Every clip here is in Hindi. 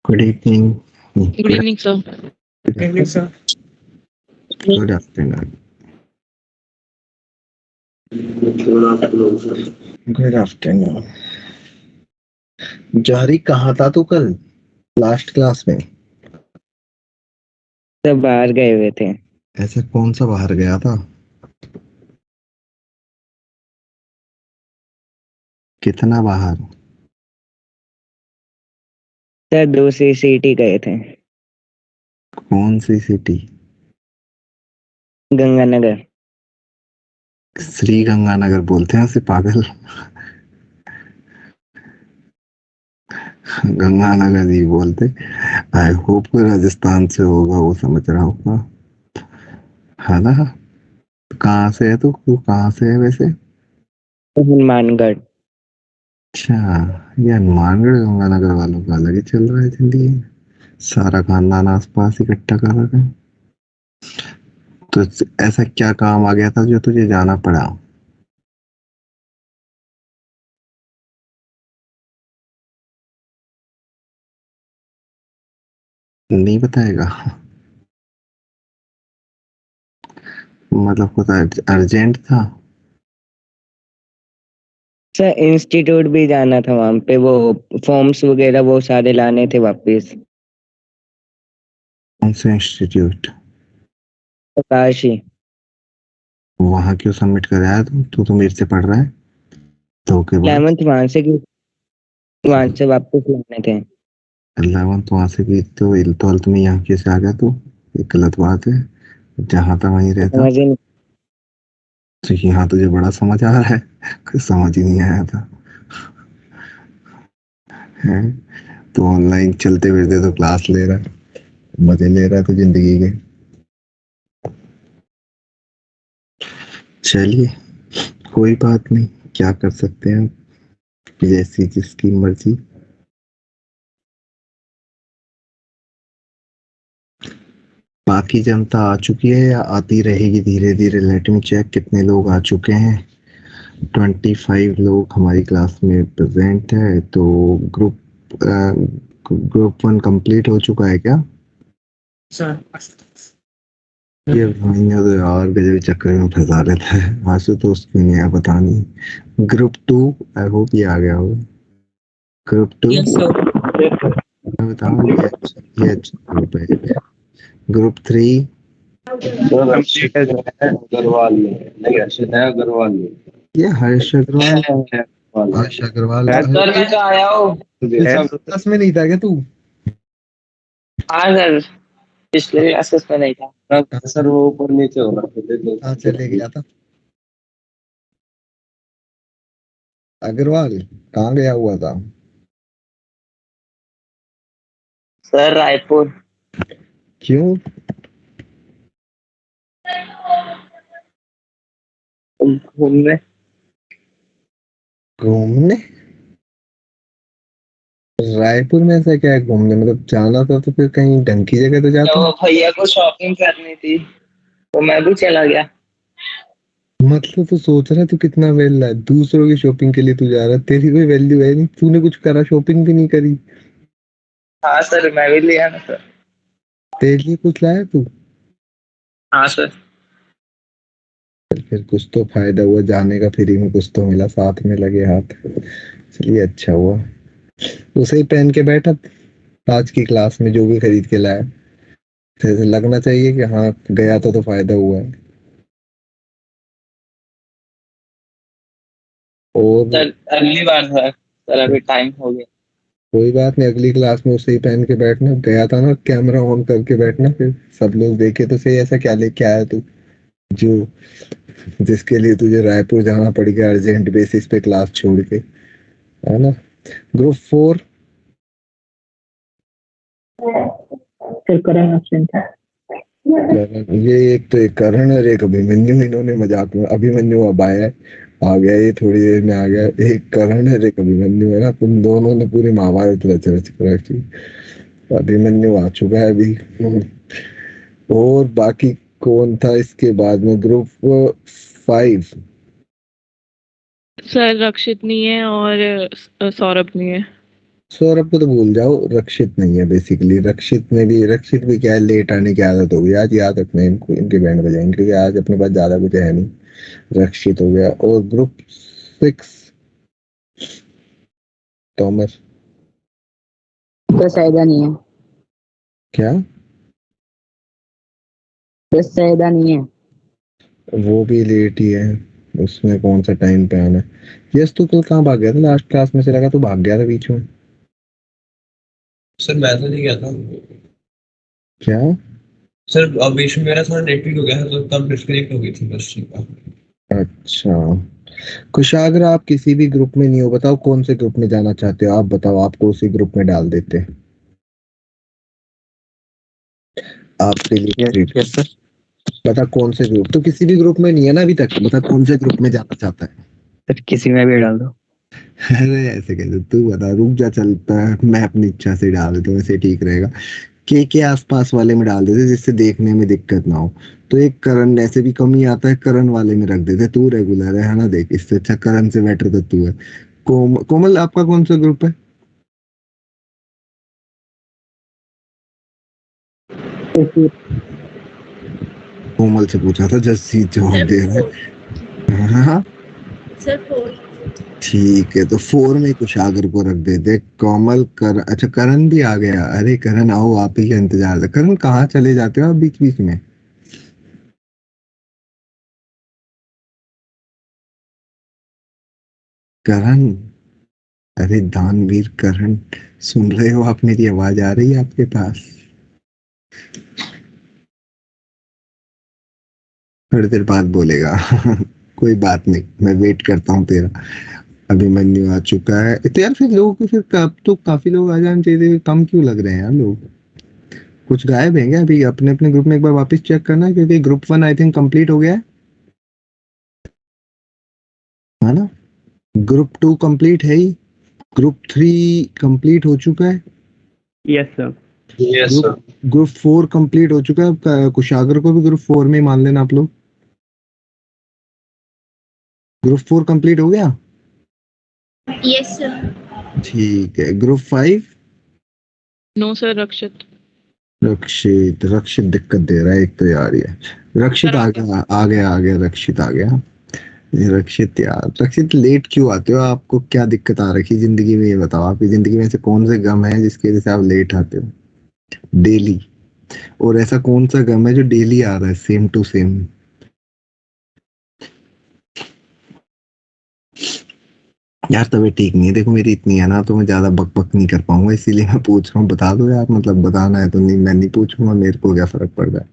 Good evening. Good evening, sir. Good evening, sir. Good afternoon. Good afternoon. जौहरी कहाँ था तू कल लास्ट क्लास में? सब बाहर गए हुए थे। ऐसे कौन सा बाहर गया था? कितना बाहर? सर दूसरी सिटी गए थे, कौन सी सिटी? गंगानगर। श्री गंगानगर बोलते हैं उसे पागल। गंगानगर ही बोलते। आई होप कोई राजस्थान से होगा, वो समझ रहा होगा, है ना? कहाँ से है तू कहाँ से है वैसे? हनुमानगढ़। अच्छा, ये हनुमानगढ़ गंगानगर वालों का अलग ही चल रहा है जिंदगी। सारा खानदान आसपास इकट्ठा कर रखा है। तो ऐसा क्या काम आ गया था जो तुझे जाना पड़ा? नहीं बताएगा? मतलब कुछ अर्जेंट था? सर इंस्टीट्यूट भी जाना था, वहाँ पे वो फॉर्म्स वगैरह वो सारे लाने थे वापस। कौन से इंस्टीट्यूट? काशी। वहाँ क्यों सबमिट कर रहा है तू तो मेरे से पढ़ रहा है तो के बाद 11th वहाँ से वापस लाने थे। 11th वहाँ से की तो 12th में यहाँ कैसे आ गया तू? ये गलत बात है। जहाँ था वहीं रहता। समझ ही नहीं। तो यहाँ तुझे बड़ा समझ आ रहा है, कुछ समझ ही नहीं आया था है? तो ऑनलाइन चलते फिरते तो क्लास ले रहा है, मजे ले रहा है तो जिंदगी के। चलिए कोई बात नहीं, क्या कर सकते हैं, जैसी जिसकी मर्जी। बाकी जनता आ चुकी है या आती रहेगी धीरे धीरे? लेट मी चेक कितने लोग आ चुके हैं। 25 लोग हमारी क्लास में प्रेजेंट है। तो ग्रुप 1 कंप्लीट हो चुका है क्या? सर ये भाइयों तो यार गजब चक्कर में फंसा रहता है। आंसू तो उसको नहीं है, पता नहीं। ग्रुप 2 आई होप ये आ गया होगा। Group 2 yes sir. बताओ, ये अच्छा ग्रुप है। ग्रुप 3 अग्रवाल में नहीं, हर्षित है अग्रवाल में। ये हर्ष अग्रवाल। हर्ष अग्रवाल सर मैं तो आया हूँ। क्लास में नहीं था क्या तू? हाँ सर, पिछले क्लासेस में नहीं था सर, वो ऊपर नीचे हो रहा था। कहाँ चले गया था अग्रवाल? कहाँ गया हुआ था? सर रायपुर। क्यों? घूमने। घूमने? रायपुर में ऐसा क्या है घूमने? मतलब जाना था तो फिर कहीं ढंग की जगह तो जाता। तो भैया को शॉपिंग करनी थी तो मैं भी चला गया। मतलब तू सोच रहा है तू कितना वेल है, दूसरों की शॉपिंग के लिए तू जा रहा है, तेरी कोई वैल्यू है नहीं, तूने कुछ करा, शॉपिंग भी नहीं करी। हाँ सर, मैं भी लिया ना सर। तेरे लिए कुछ लाया तू? हाँ सर। फिर कुछ तो फायदा हुआ जाने का, फ्री में कुछ तो मिला, साथ में लगे हाथ। चलिए अच्छा हुआ। उसे ही पहन के बैठा आज की क्लास में, जो भी खरीद के लाया। तो ऐसे लगना चाहिए कि हाँ गया तो फायदा हुआ है। और सर अगली बार सर अभी टाइम हो गया। कोई बात नहीं, अगली क्लास में उसे ही पहन के बैठना। गया था ना, कैमरा ऑन करके बैठना, फिर सब लोग देखे तो सही ऐसा क्या लेके आया तू जो जिसके लिए तुझे रायपुर जाना पड़ गया अर्जेंट बेसिस पे क्लास छोड़ के, है ना? ग्रुप 4 सर करण एब्सेंट है। ये एक तो एक करण और एक अभिमन्यु, इन्होंने मजाक में, अभिमन्यु अब आया है, आ गया ये थोड़ी देर में आ गया। एक करण है एक अभिमन्यु है ना, तुम दोनों ने पूरी महाभारत रच रच कर रखी। अभिमन्यु आ चुका है अभी। और बाकी कौन था इसके बाद में? ग्रुप 5 सर रक्षित नहीं है और सौरभ नहीं है। सौरभ को तो भूल जाओ, रक्षित नहीं है बेसिकली। रक्षित भी क्या है, लेट आने की आदत हो गई। आज याद रखना इनको, इनके बैंड बजाएंगे क्योंकि आज अपने पास ज्यादा कुछ है नहीं। रक्षित हो गया। और ग्रुप 6 थॉमस। तो शायदा नहीं है। क्या? तो शायदा नहीं है। वो भी लेट ही है, उसमें कौन सा टाइम पे आना है। यस, तू कल कहाँ भाग गया था? लास्ट क्लास में से लगा तू भाग गया था बीच में। सर मैं तो नहीं गया था क्या? सर, अब बीच में मेरा थोड़ा नेट वीक हो गया था तो तब डिस्कनेक्ट हो गई थी बस। अच्छा, कुशागर आप किसी भी ग्रुप में नहीं हो, बताओ कौन से ग्रुप में जाना चाहते हो? आप बताओ, आपको उसी ग्रुप में डाल देते हैं। आपके लिए treat। Yes sir. बता कौन से ग्रुप, तो किसी भी ग्रुप में नहीं है ना अभी तक, बता कौन से ग्रुप में जाना चाहता है। सर किसी में भी डाल दो। अरे ऐसे कैसे, तू बता, रुक जा, चलता है मैं अपनी इच्छा से डाल देता हूँ, वैसे ठीक रहेगा। के आसपास वाले में डाल देते जिससे देखने में दिक्कत ना हो। तो एक करण ऐसे भी कम ही आता है, करण वाले में रख देते। तू रेगुलर है ना, देख इससे अच्छा करण से बेटर तो तू है। कोमल आपका कौन सा ग्रुप है? कोमल से पूछा था, जस्सी जवाब दे रहा है। हाँ सर 4। ठीक है, तो 4 में कुशागर को रख देते। कोमल कर, अच्छा करण भी आ गया। अरे करण आओ, आप ही का इंतजार था। करण कहाँ चले जाते हो आप बीच बीच में? करण, अरे दानवीर करण, सुन रहे हो आप? मेरी आवाज आ रही है आपके पास? थोड़ी देर बाद बोलेगा। कोई बात नहीं, मैं वेट करता हूँ तेरा। अभिमन्यु आ चुका है तो यार, फिर लोगों को फिर कब तो काफी लोग आ जाने चाहिए, कम क्यों लग रहे हैं यार लोग? कुछ गायब हैं क्या? अभी अपने अपने ग्रुप में एक बार वापस चेक करना, क्योंकि ग्रुप 1 आई थिंक कंप्लीट हो गया है ना? ग्रुप 2 कंप्लीट है ही। ग्रुप 3 कंप्लीट हो चुका है। Yes sir. Yes group sir. Group 4 complete हो चुका है। कुशागर को भी ग्रुप 4 में ही मान लेना आप लोग। ग्रुप 4 कंप्लीट हो गया। Yes sir. ठीक है, ग्रुप 5। नो सर रक्षित। रक्षित दिक्कत दे रहा है एक तो यार ये। रक्षित आ गया, आ गया रक्षित आ गया। ये रक्षित यार, रक्षित लेट क्यों आते हो? आपको क्या दिक्कत आ रखी जिंदगी में, ये बताओ। आपकी जिंदगी में ऐसे कौन से गम है जिसकी वजह से आप लेट आते हो डेली? और ऐसा कौन सा गम है जो डेली आ रहा है सेम टू सेम? यार तबीयत ठीक नहीं है, देखो मेरी इतनी है ना, तो मैं ज्यादा बक बक नहीं कर पाऊंगा, इसीलिए मैं पूछ रहा हूँ। बता दो यार, मतलब बताना है तो। नहीं मैं नहीं पूछूंगा, मेरे को क्या फर्क पड़ रहा है।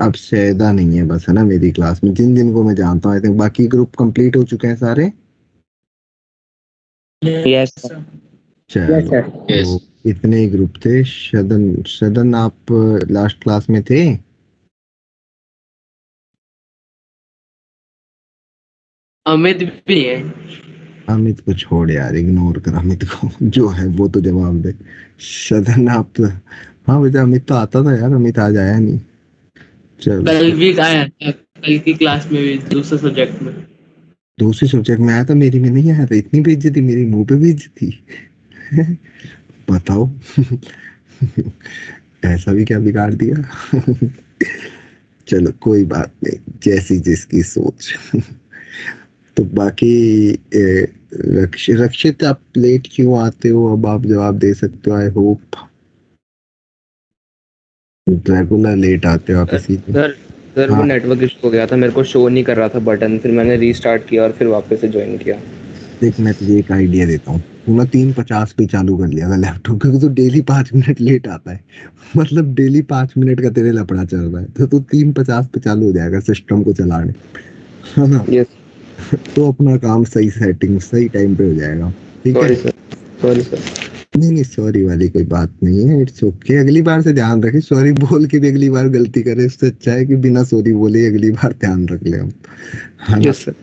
अब शैदा नहीं है बस, है ना मेरी क्लास में, जिन जिन को मैं जानता हूँ। आई थिंक बाकी ग्रुप कंप्लीट हो चुके हैं सारे। Yes sir. यस चलो, सर। तो इतने ही ग्रुप थे। सदन, सदन आप लास्ट क्लास में थे? अमित भी है। अमित को छोड़ यार, इग्नोर कर अमित को। जो है वो तो जवाब दे। सदन आप तो, हाँ बेटा अमित तो आता था यार, अमित आज आया नहीं। चलो, कल भी आया था, कल की क्लास में भी दूसरे सब्जेक्ट में। दूसरी सब्जेक्ट में आया था, मेरी में नहीं आया था। इतनी बेइज्जती, मेरी मुंह पे बेइज्जती। बताओ। ऐसा भी क्या बिगाड़ दिया? चलो कोई बात नहीं, जैसी जिसकी सोच। तो बाकी रक्षित आप लेट क्यों आते हो? अब आप जवाब दे सकते हो, आई होप। रेगुलर लेट आते हो आप इसीलिए। सर सर वो हाँ, नेटवर्क इशू हो गया था, मेरे को शो नहीं कर रहा था बटन, फिर मैंने रीस्टार्ट किया और फिर वापस से ज्वाइन किया। देख मैं तुझे एक आइडिया देता हूँ। तू ना 3:50 पे चालू कर लिया था लैपटॉप, क्योंकि तू डेली 5 मिनट लेट आता है। मतलब डेली 5 मिनट का तेरे लफड़ा चल रहा है, तो तू 3:50 पे चालू हो जाएगा सिस्टम को चलाने, है ना? यस। तो अपना काम सही सेटिंग सही टाइम पे हो जाएगा। ठीक है। Sorry sir. Sorry sir. नहीं नहीं, सॉरी वाली कोई बात नहीं है, इट्स ओके। अगली बार से ध्यान रखें, सॉरी बोल के भी अगली बार गलती करे, इससे अच्छा है कि बिना सॉरी बोले अगली बार ध्यान रख ले हम, है ना? Yes sir.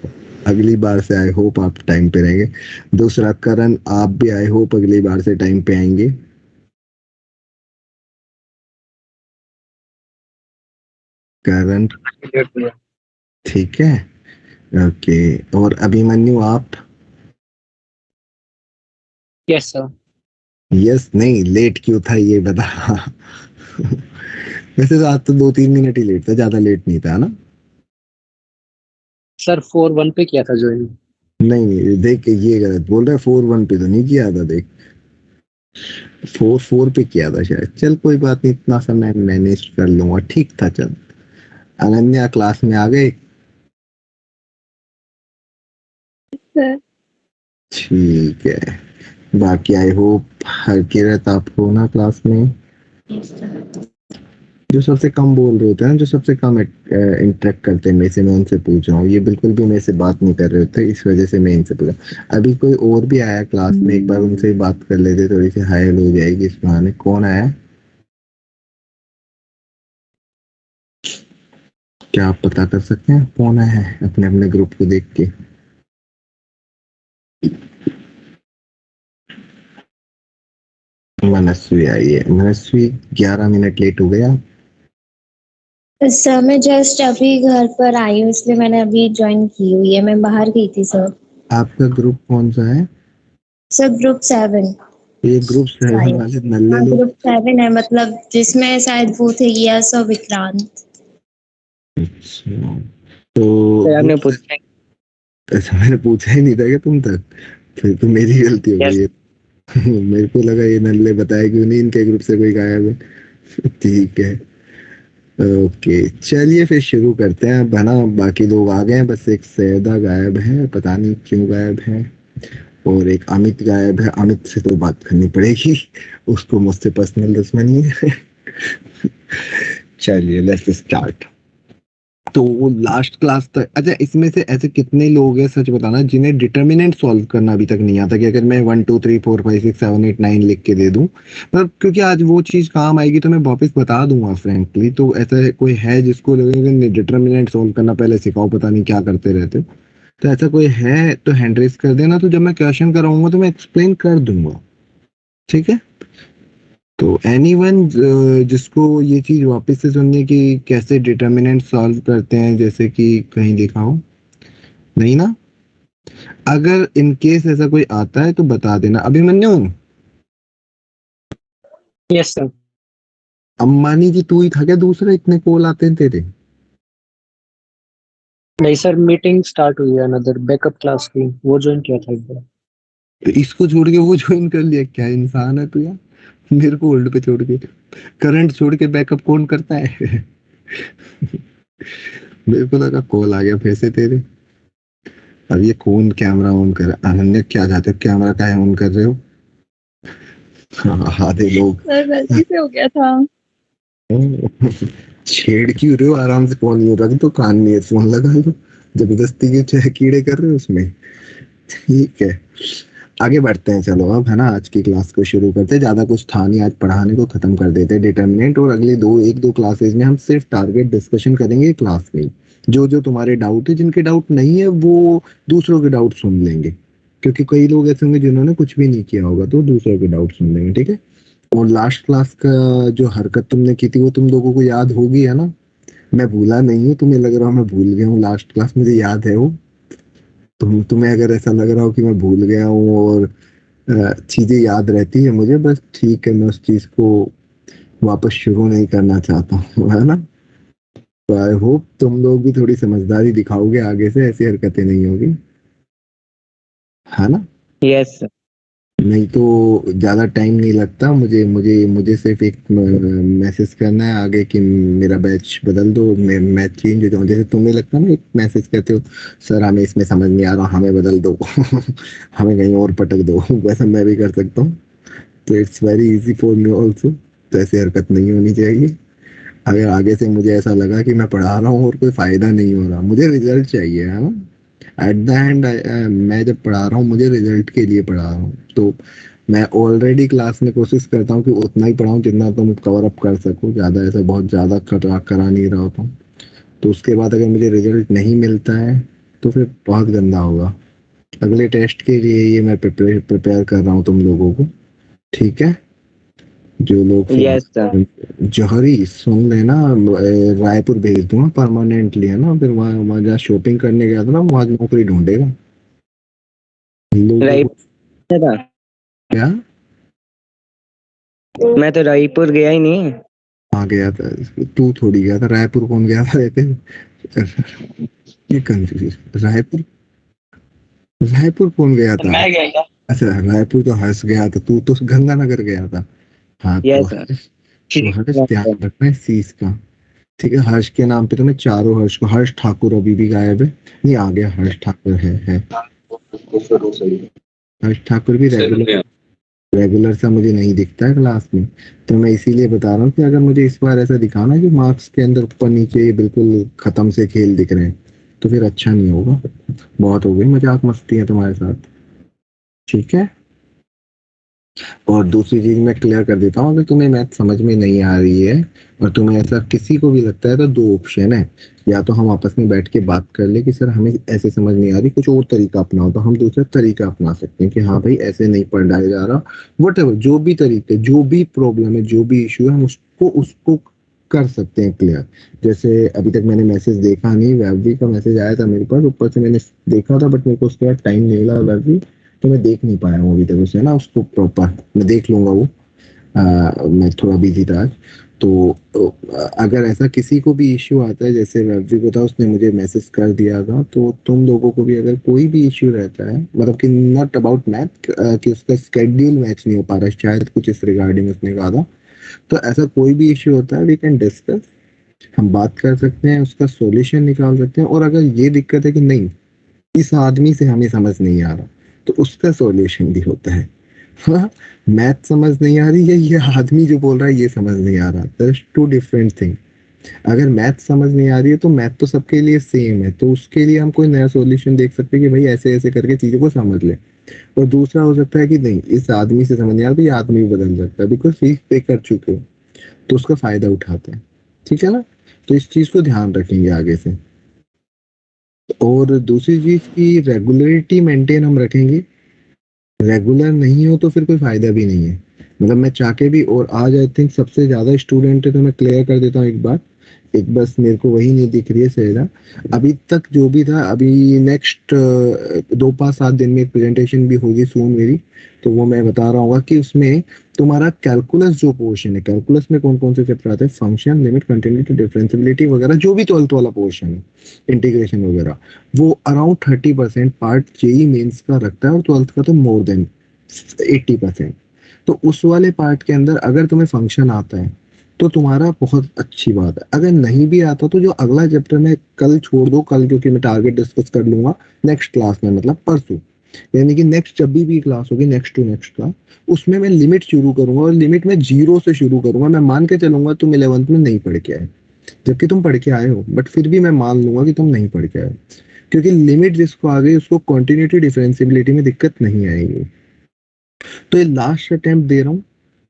अगली बार से आई होप आप टाइम पे रहेंगे। दूसरा करण, आप भी आई होप अगली बार से टाइम पे आएंगे। करण, ठीक है, ओके। और अभिमन्यु आप? Yes sir. यस नहीं, लेट क्यों था ये बता। वैसे तो आज तो 2-3 मिनट ही लेट था, ज्यादा लेट नहीं था ना। सर 4-1 पे किया था ज्वाइन। नहीं नहीं देख, ये गलत बोल रहा है, 4-1 पे तो नहीं किया था, देख 4-4 पे किया था शायद। चल कोई बात नहीं, इतना सा मैं मैनेज कर लूंगा, ठीक था। चल अनन्या क्लास में आ गए। ठीक है, बाकी आई होप हर किरत आप हो ना क्लास में। जो सबसे कम बोल रहे होते हैं, जो सबसे कम इंटरेक्ट करते हैं मेरे से, मैं उनसे पूछ रहा हूँ। ये बिल्कुल भी मेरे से बात नहीं कर रहे होते, इस वजह से मैं इनसे पूछा। अभी कोई और भी आया क्लास में, एक बार उनसे ही बात कर लेते, थोड़ी सी हाई हो जाएगी इस बहाने। कौन आया? क्या आप पता कर सकते हैं कौन आया है अपने अपने ग्रुप को देख के? मनस्वी आई है। मनस्वी 11 मिनट लेट हो गया। सर मैं जस्ट अभी घर पर आई हूँ, इसलिए मैंने अभी ज्वाइन की हुई है। मैं बाहर गई थी सर। आपका ग्रुप कौन सा है? सर ग्रुप 7 ये ग्रुप 7 शायद। वाले नल्ले हाँ लोग। ग्रुप 7 है, मतलब जिसमें शायद वो थे यस और विक्रांत। अच्छा, तो सर आपने ग्रुप, पूछा ऐसा मैंने पूछा ही नहीं था क्या तुम तक? फिर तो मेरी गलती हो Yes. गई है। मेरे को लगा ये नल्ले बताया क्यों नहीं, इनके ग्रुप से कोई गायब है। ठीक है, ओके चलिए फिर शुरू करते हैं। अब है ना, बाकी लोग आ गए हैं, बस एक सैदा गायब है, पता नहीं क्यों गायब है। और एक अमित गायब है, अमित से तो बात करनी पड़ेगी, उसको मुझसे पर्सनल दुश्मनी है। चलिए लेट्स स्टार्ट। तो लास्ट क्लास तक, अच्छा इसमें से ऐसे कितने लोग हैं सच बताना जिन्हें डिटर्मिनेंट सॉल्व करना अभी तक नहीं आता? कि अगर मैं 1 2 3 4 5 6 7 8 9 लिख के दे दूं, मतलब क्योंकि आज वो चीज काम आएगी तो मैं वापस बता दूंगा फ्रेंकली। तो ऐसा कोई है जिसको लगेगा डिटर्मिनेंट सॉल्व करना पहले सिखाओ, पता नहीं क्या करते रहते हो? तो ऐसा कोई है तो हैंड रेस कर देना, तो जब मैं क्वेश्चन कराऊंगा तो मैं एक्सप्लेन कर दूंगा, ठीक है? तो एनीवन जिसको ये चीज वापस से सुननी है कि कैसे डिटर्मिनेंट सॉल्व करते हैं, जैसे कि कहीं देखा हो नहीं ना? अगर इन केस ऐसा कोई आता है तो बता देना। Abhimanyu, yes sir. अम्बानी जी तू ही था क्या दूसरा? इतने कॉल आते हैं तेरे। नहीं सर, मीटिंग स्टार्ट हुई है अनदर बैकअप क्लास की, वो ज्वाइन किया था एक बार। तो इसको छोड़ के वो ज्वाइन कर लिया, क्या इंसान है तू यार? मेरे को होल्ड पे छोड़ के, करंट छोड़ के बैकअप कौन करता है? मेरे को लगा कॉल आ गया फिर से तेरे। अब ये कौन कैमरा ऑन कर? अनन्या क्या चाहते हो, कैमरा काहे ऑन कर रहे हो? हाँ, आधे लोग। सर गलती से हो गया था। छेड़ क्यों रहे हो? आराम से फोन यूं रख दो, कान में ईयरफोन लगा लो, जबरदस्ती के चाहे कीड़े कर रहे हो उसमें। ठीक है, आगे बढ़ते हैं। चलो अब है ना, आज की क्लास को शुरू करते हैं। ज्यादा कुछ था नहीं आज पढ़ाने को, खत्म कर देते हैं डिटर्मिनेंट। और अगले एक दो क्लासेस में हम सिर्फ टारगेट डिस्कशन करेंगे क्लास में। जो जो तुम्हारे डाउट है, जिनके डाउट नहीं है वो दूसरों के डाउट सुन लेंगे, क्योंकि कई लोग ऐसे होंगे जिन्होंने कुछ भी नहीं किया होगा, तो दूसरों के डाउट सुन लेंगे, ठीक है? और लास्ट क्लास का जो हरकत तुमने की थी वो तुम लोगों को याद होगी, है ना? मैं भूला नहीं हूँ, तुम्हें लग रहा हो मैं भूल गया हूँ, लास्ट क्लास मुझे याद है वो। तुम्हें अगर ऐसा लग रहा हो कि मैं भूल गया हूँ और चीजें याद रहती है मुझे, बस ठीक है, मैं उस चीज को वापस शुरू नहीं करना चाहता हूँ, है ना? तो आई होप तुम लोग भी थोड़ी समझदारी दिखाओगे, आगे से ऐसी हरकतें नहीं होगी, है ना? Yes sir. नहीं तो ज्यादा टाइम नहीं लगता, मुझे मुझे मुझे सिर्फ एक मैसेज करना है आगे कि मेरा बैच बदल दो, मैं चेंज हो जाऊँ। जैसे तुम्हें लगता है ना, एक मैसेज कहते हो सर हमें इसमें समझ नहीं आ रहा, हमें बदल दो। हमें कहीं और पटक दो। वैसा मैं भी कर सकता हूँ। तो it's very easy for me also. तो ऐसी हरकत नहीं होनी चाहिए। अगर आगे से मुझे ऐसा लगा कि मैं पढ़ा रहा हूँ और कोई फायदा नहीं हो रहा, मुझे रिजल्ट चाहिए, है ना? एट द एंड मैं जब पढ़ा रहा हूँ मुझे रिजल्ट के लिए पढ़ा रहा हूँ। तो मैं ऑलरेडी क्लास में कोशिश करता हूँ कि उतना ही पढ़ाऊँ जितना तुम कवर अप कर सको, ज्यादा ऐसा बहुत ज्यादा करा नहीं रहा होता हूँ। तो उसके बाद अगर मुझे रिजल्ट नहीं मिलता है तो फिर बहुत गंदा होगा। अगले टेस्ट के लिए ये मैं प्रिपेयर कर रहा हूँ तुम लोगों को, ठीक है? जो लोग यस सर। जौहरी सुन लेना, रायपुर भेज दूंगा परमानेंटली, है ना? फिर वहाँ वहाँ जहाँ शॉपिंग करने गया था ना, वहाँ नौकरी ढूंढेगा लोगों को। Right sir. क्या? मैं तो रायपुर गया ही नहीं। हाँ गया था, तू थोड़ी गया था रायपुर, कौन गया था रहते ये कंफ्यूज। रायपुर, रायपुर कौन गया था? मैं गया था। अच्छा रायपुर तो हर्ष गया था, तू तो गंगानगर गया था। हाँ तो यस हर्ष, तो हर्ष ध्यान रखना इस चीज का, ठीक है। हर्ष के नाम पे तो मैं चारों हर्ष को, हर्ष ठाकुर अभी भी गायब है, नहीं आ गया, हर्ष ठाकुर है। हर्ष ठाकुर भी रेगुलर, रेगुलर सा मुझे नहीं दिखता है क्लास में। तो मैं इसीलिए बता रहा हूँ कि अगर मुझे इस बार ऐसा दिखाना कि मार्क्स के अंदर ऊपर नीचे बिल्कुल खत्म से खेल दिख रहे हैं, तो फिर अच्छा नहीं होगा। बहुत हो गई मजाक मस्ती है तुम्हारे साथ, ठीक है। और दूसरी चीज मैं क्लियर कर देता हूँ, अगर तुम्हें मैथ समझ में नहीं आ रही है और तुम्हें ऐसा किसी को भी लगता है, तो दो ऑप्शन है, या तो हम आपस में बैठ के बात कर ले कि सर हमें ऐसे समझ नहीं आ रही, कुछ और तरीका अपनाओ, तो हम दूसरा तरीका अपना सकते हैं कि हाँ भाई ऐसे नहीं पढ़ाया जा रहा, वट जो भी तरीके, जो भी प्रॉब्लम है, जो भी इशू है, हम उसको उसको कर सकते हैं क्लियर। जैसे अभी तक मैंने मैसेज देखा नहीं, वैवरी का मैसेज आया था मेरे पास, ऊपर से मैंने देखा था, बट मेरे को उसके बाद टाइम नहीं लगा वैवरी, तो मैं देख नहीं पाया हूँ अभी तक उसे ना, उसको प्रॉपर मैं देख लूंगा वो। मैं थोड़ा बिजी था आज। तो अगर ऐसा किसी को भी इश्यू आता है, जैसे वैवरी को था, उसने मुझे मैसेज कर दिया था, तो तुम लोगों को भी अगर कोई भी इश्यू रहता है, मतलब कि नॉट अबाउट मैथ, कि उसका स्केड्यूल मैच नहीं हो पा रहा, शायद कुछ इस रिगार्डिंग उसने कहा था, तो ऐसा कोई भी इश्यू होता है, वी कैन डिस्कस, हम बात कर सकते हैं, उसका सॉल्यूशन निकाल सकते हैं। और अगर ये दिक्कत है कि नहीं इस आदमी से हमें समझ नहीं आ रहा, तो उसका सॉल्यूशन भी होता है। हाँ, मैथ समझ नहीं आ रही है, ये आदमी जो बोल रहा है ये समझ नहीं आ रहा, दैट्स टू डिफरेंट थिंग। अगर मैथ समझ नहीं आ रही है तो मैथ तो सबके लिए सेम है, तो उसके लिए हम कोई नया सॉल्यूशन देख सकते हैं कि भाई ऐसे ऐसे करके चीजों को समझ ले। और दूसरा हो सकता है कि नहीं इस आदमी से समझ नहीं आ रहा, तो ये आदमी भी बदल सकता है, बिकॉज फीस पे कर चुके हो, तो उसका फायदा उठाते हैं, ठीक है ना। तो इस चीज को ध्यान रखेंगे आगे से। और दूसरी चीज की रेगुलरिटी मेंटेन हम रखेंगे, रेगुलर नहीं हो तो फिर कोई फायदा भी नहीं है। मतलब मैं चाह के भी, और आज आई थिंक सबसे ज्यादा स्टूडेंट है, तो मैं क्लियर कर देता हूँ एक बात, एक बस मेरे को वही नहीं दिख रही है सहेला, अभी तक जो भी था, अभी नेक्स्ट 2-5-7 दिन में एक प्रेजेंटेशन भी होगी सून मेरी, तो वो मैं बता रहा हूँ कि उसमें तुम्हारा कैलकुलस जो पोर्शन है, कैलकुलस में कौन कौन से चैप्टर आते हैं, फंक्शन, लिमिट, कंटिन्यूटी, डिफरेंशियबिलिटी वगैरह, जो भी 12th वाला पोर्शन है, इंटीग्रेशन वगैरह, वो अराउंड 30% पार्ट जेई मेंस का रखता है, और 12th का तो मोर देन 80%। तो उस वाले पार्ट के अंदर अगर तुम्हें फंक्शन आता है तो तुम्हारा बहुत अच्छी बात है, अगर नहीं भी आता तो जो अगला चैप्टर में कल छोड़ दो, कल क्योंकि मैं टारगेट डिस्कस कर लूंगा नेक्स्ट क्लास में, मतलब परसों, यानी कि नेक्स्ट जब भी क्लास होगी, नेक्स्ट टू नेक्स्ट क्लास, उसमें मैं लिमिट शुरू करूंगा, और लिमिट में 0 से शुरू करूंगा। मैं मान के चलूंगा तुम 11th में नहीं पढ़ के आए, जबकि तुम पढ़ के आए हो, बट फिर भी मैं मान लूंगा कि तुम नहीं पढ़ के आए, क्योंकि लिमिट जिसको आ गई उसको कंटिन्यूटी डिफरेंशिएबिलिटी में दिक्कत नहीं आएगी। तो ये लास्ट अटेम्प्ट दे रहा हूँ,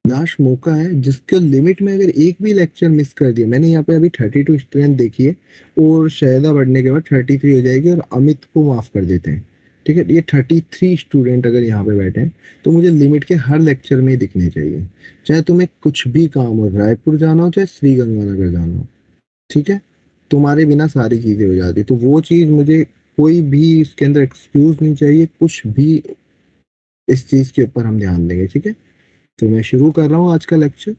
लास्ट मौका है, जिसके लिमिट में अगर एक भी लेक्चर मिस कर दिया, मैंने यहाँ पे अभी 32 स्ट्रेंथ देखी है, और शायदा बढ़ने के बाद 33 हो जाएगी, और अमित को माफ कर देते हैं, ठीक है। ये 33 स्टूडेंट अगर यहाँ पे बैठे हैं, तो मुझे लिमिट के हर लेक्चर में दिखने चाहिए, चाहे तुम्हें कुछ भी काम हो, रायपुर जाना हो चाहे श्री गंगानगर जाना हो, ठीक है, तुम्हारे बिना सारी चीजें हो जाती, तो वो चीज मुझे कोई भी इसके अंदर एक्सक्यूज नहीं चाहिए, कुछ भी, इस चीज के ऊपर हम ध्यान देंगे, ठीक है। तो मैं शुरू कर रहा हूँ आज का lecture,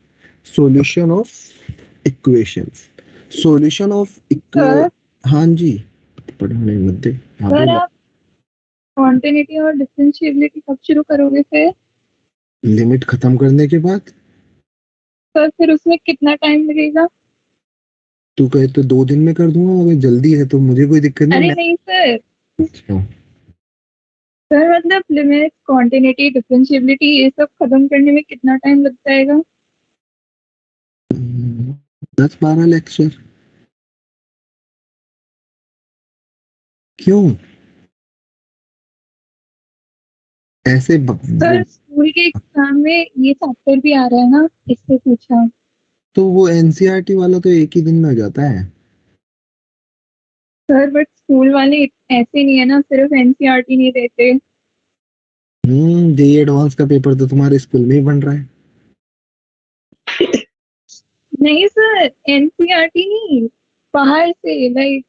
solution of equations, solution of हाँ जी, पढ़ाने मत दे। हाँ सर बोलो। आप कॉन्टिन्यूटी और डिफरेंशिएबिलिटी कब शुरू करोगे फिर? लिमिट खत्म करने के बाद। सर फिर उसमें कितना टाइम लगेगा? तू कहे तो 2 दिन में कर दूंगा, अगर जल्दी है तो मुझे कोई दिक्कत नहीं। अरे नहीं सर, अच्छा, सर मतलब लिमिट, कॉन्टिन्यूटी, डिफरेंशिएबिलिटी ये सब खत्म करने में कितना टाइम लग जाएगा? 10-12 लेक्चर। क्यों ऐसे सर स्कूल के एग्जाम में ये चैप्टर भी आ रहा है ना, इससे पूछा। तो वो एनसीईआरटी वाला तो एक ही दिन में हो जाता है। सर बट स्कूल वाले ऐसे नहीं है ना, सिर्फ एनसीईआरटी नहीं देते। जेईई एडवांस का पेपर तो तुम्हारे स्कूल में ही बन रहा है। नहीं सर, एनसीईआरटी नहीं, बाहर से, लाइक।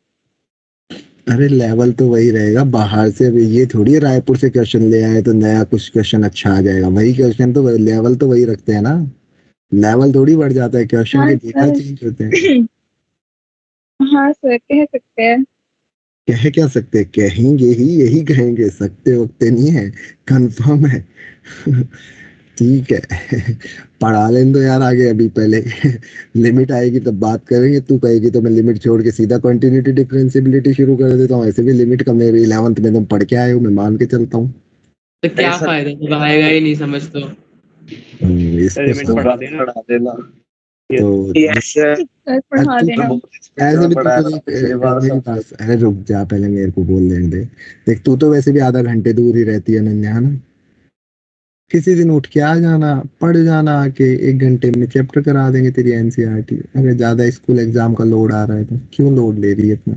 अरे लेवल तो वही रहेगा बाहर से, अभी ये थोड़ी है रायपुर से क्वेश्चन ले आए तो नया कुछ क्वेश्चन अच्छा आ जाएगा, वही क्वेश्चन तो लेवल तो वही रखते हैं ना। लेवल थोड़ी बढ़ जाता है, क्वेश्चन हाँ के डेटा सर। चेंज होते हैं। हाँ सर, कह सकते हैं। कह क्या सकते हैं? कहेंगे ही, यही कहेंगे, सकते वक्ते नहीं है, कंफर्म है। ठीक है। पढ़ा लें तो यार आगे, अभी पहले लिमिट आएगी तब बात करेंगे। तू कहेगी तो मैं लिमिट छोड़ के सीधा कंटिन्यूटी डिफरेंशियबिलिटी शुरू कर देता हूँ। ऐसे भी लिमिट का मेरे 11th में तुम पढ़ के आए हो, मैं मान के चलता हूँ। तो क्या फायदा, जब आएगा ही नहीं समझ तो। इसको लिमिट बढ़ा देना। तो यस सर। सर पढ़ा तू देना। ऐसे भी मेरे पास, अरे रुक जा, पहले मेरे को बोल लेने दे। देख तू तो वैसे भी आधा घंटे दूर ही रहती है अनन्या, है ना? किसी दिन उठ के आ जाना, पढ़ जाना आके, 1 घंटे में चैप्टर करा देंगे तेरी एनसीईआरटी। अगर ज्यादा स्कूल एग्जाम का लोड आ रहा है तो क्यों लोड ले रही है इतना?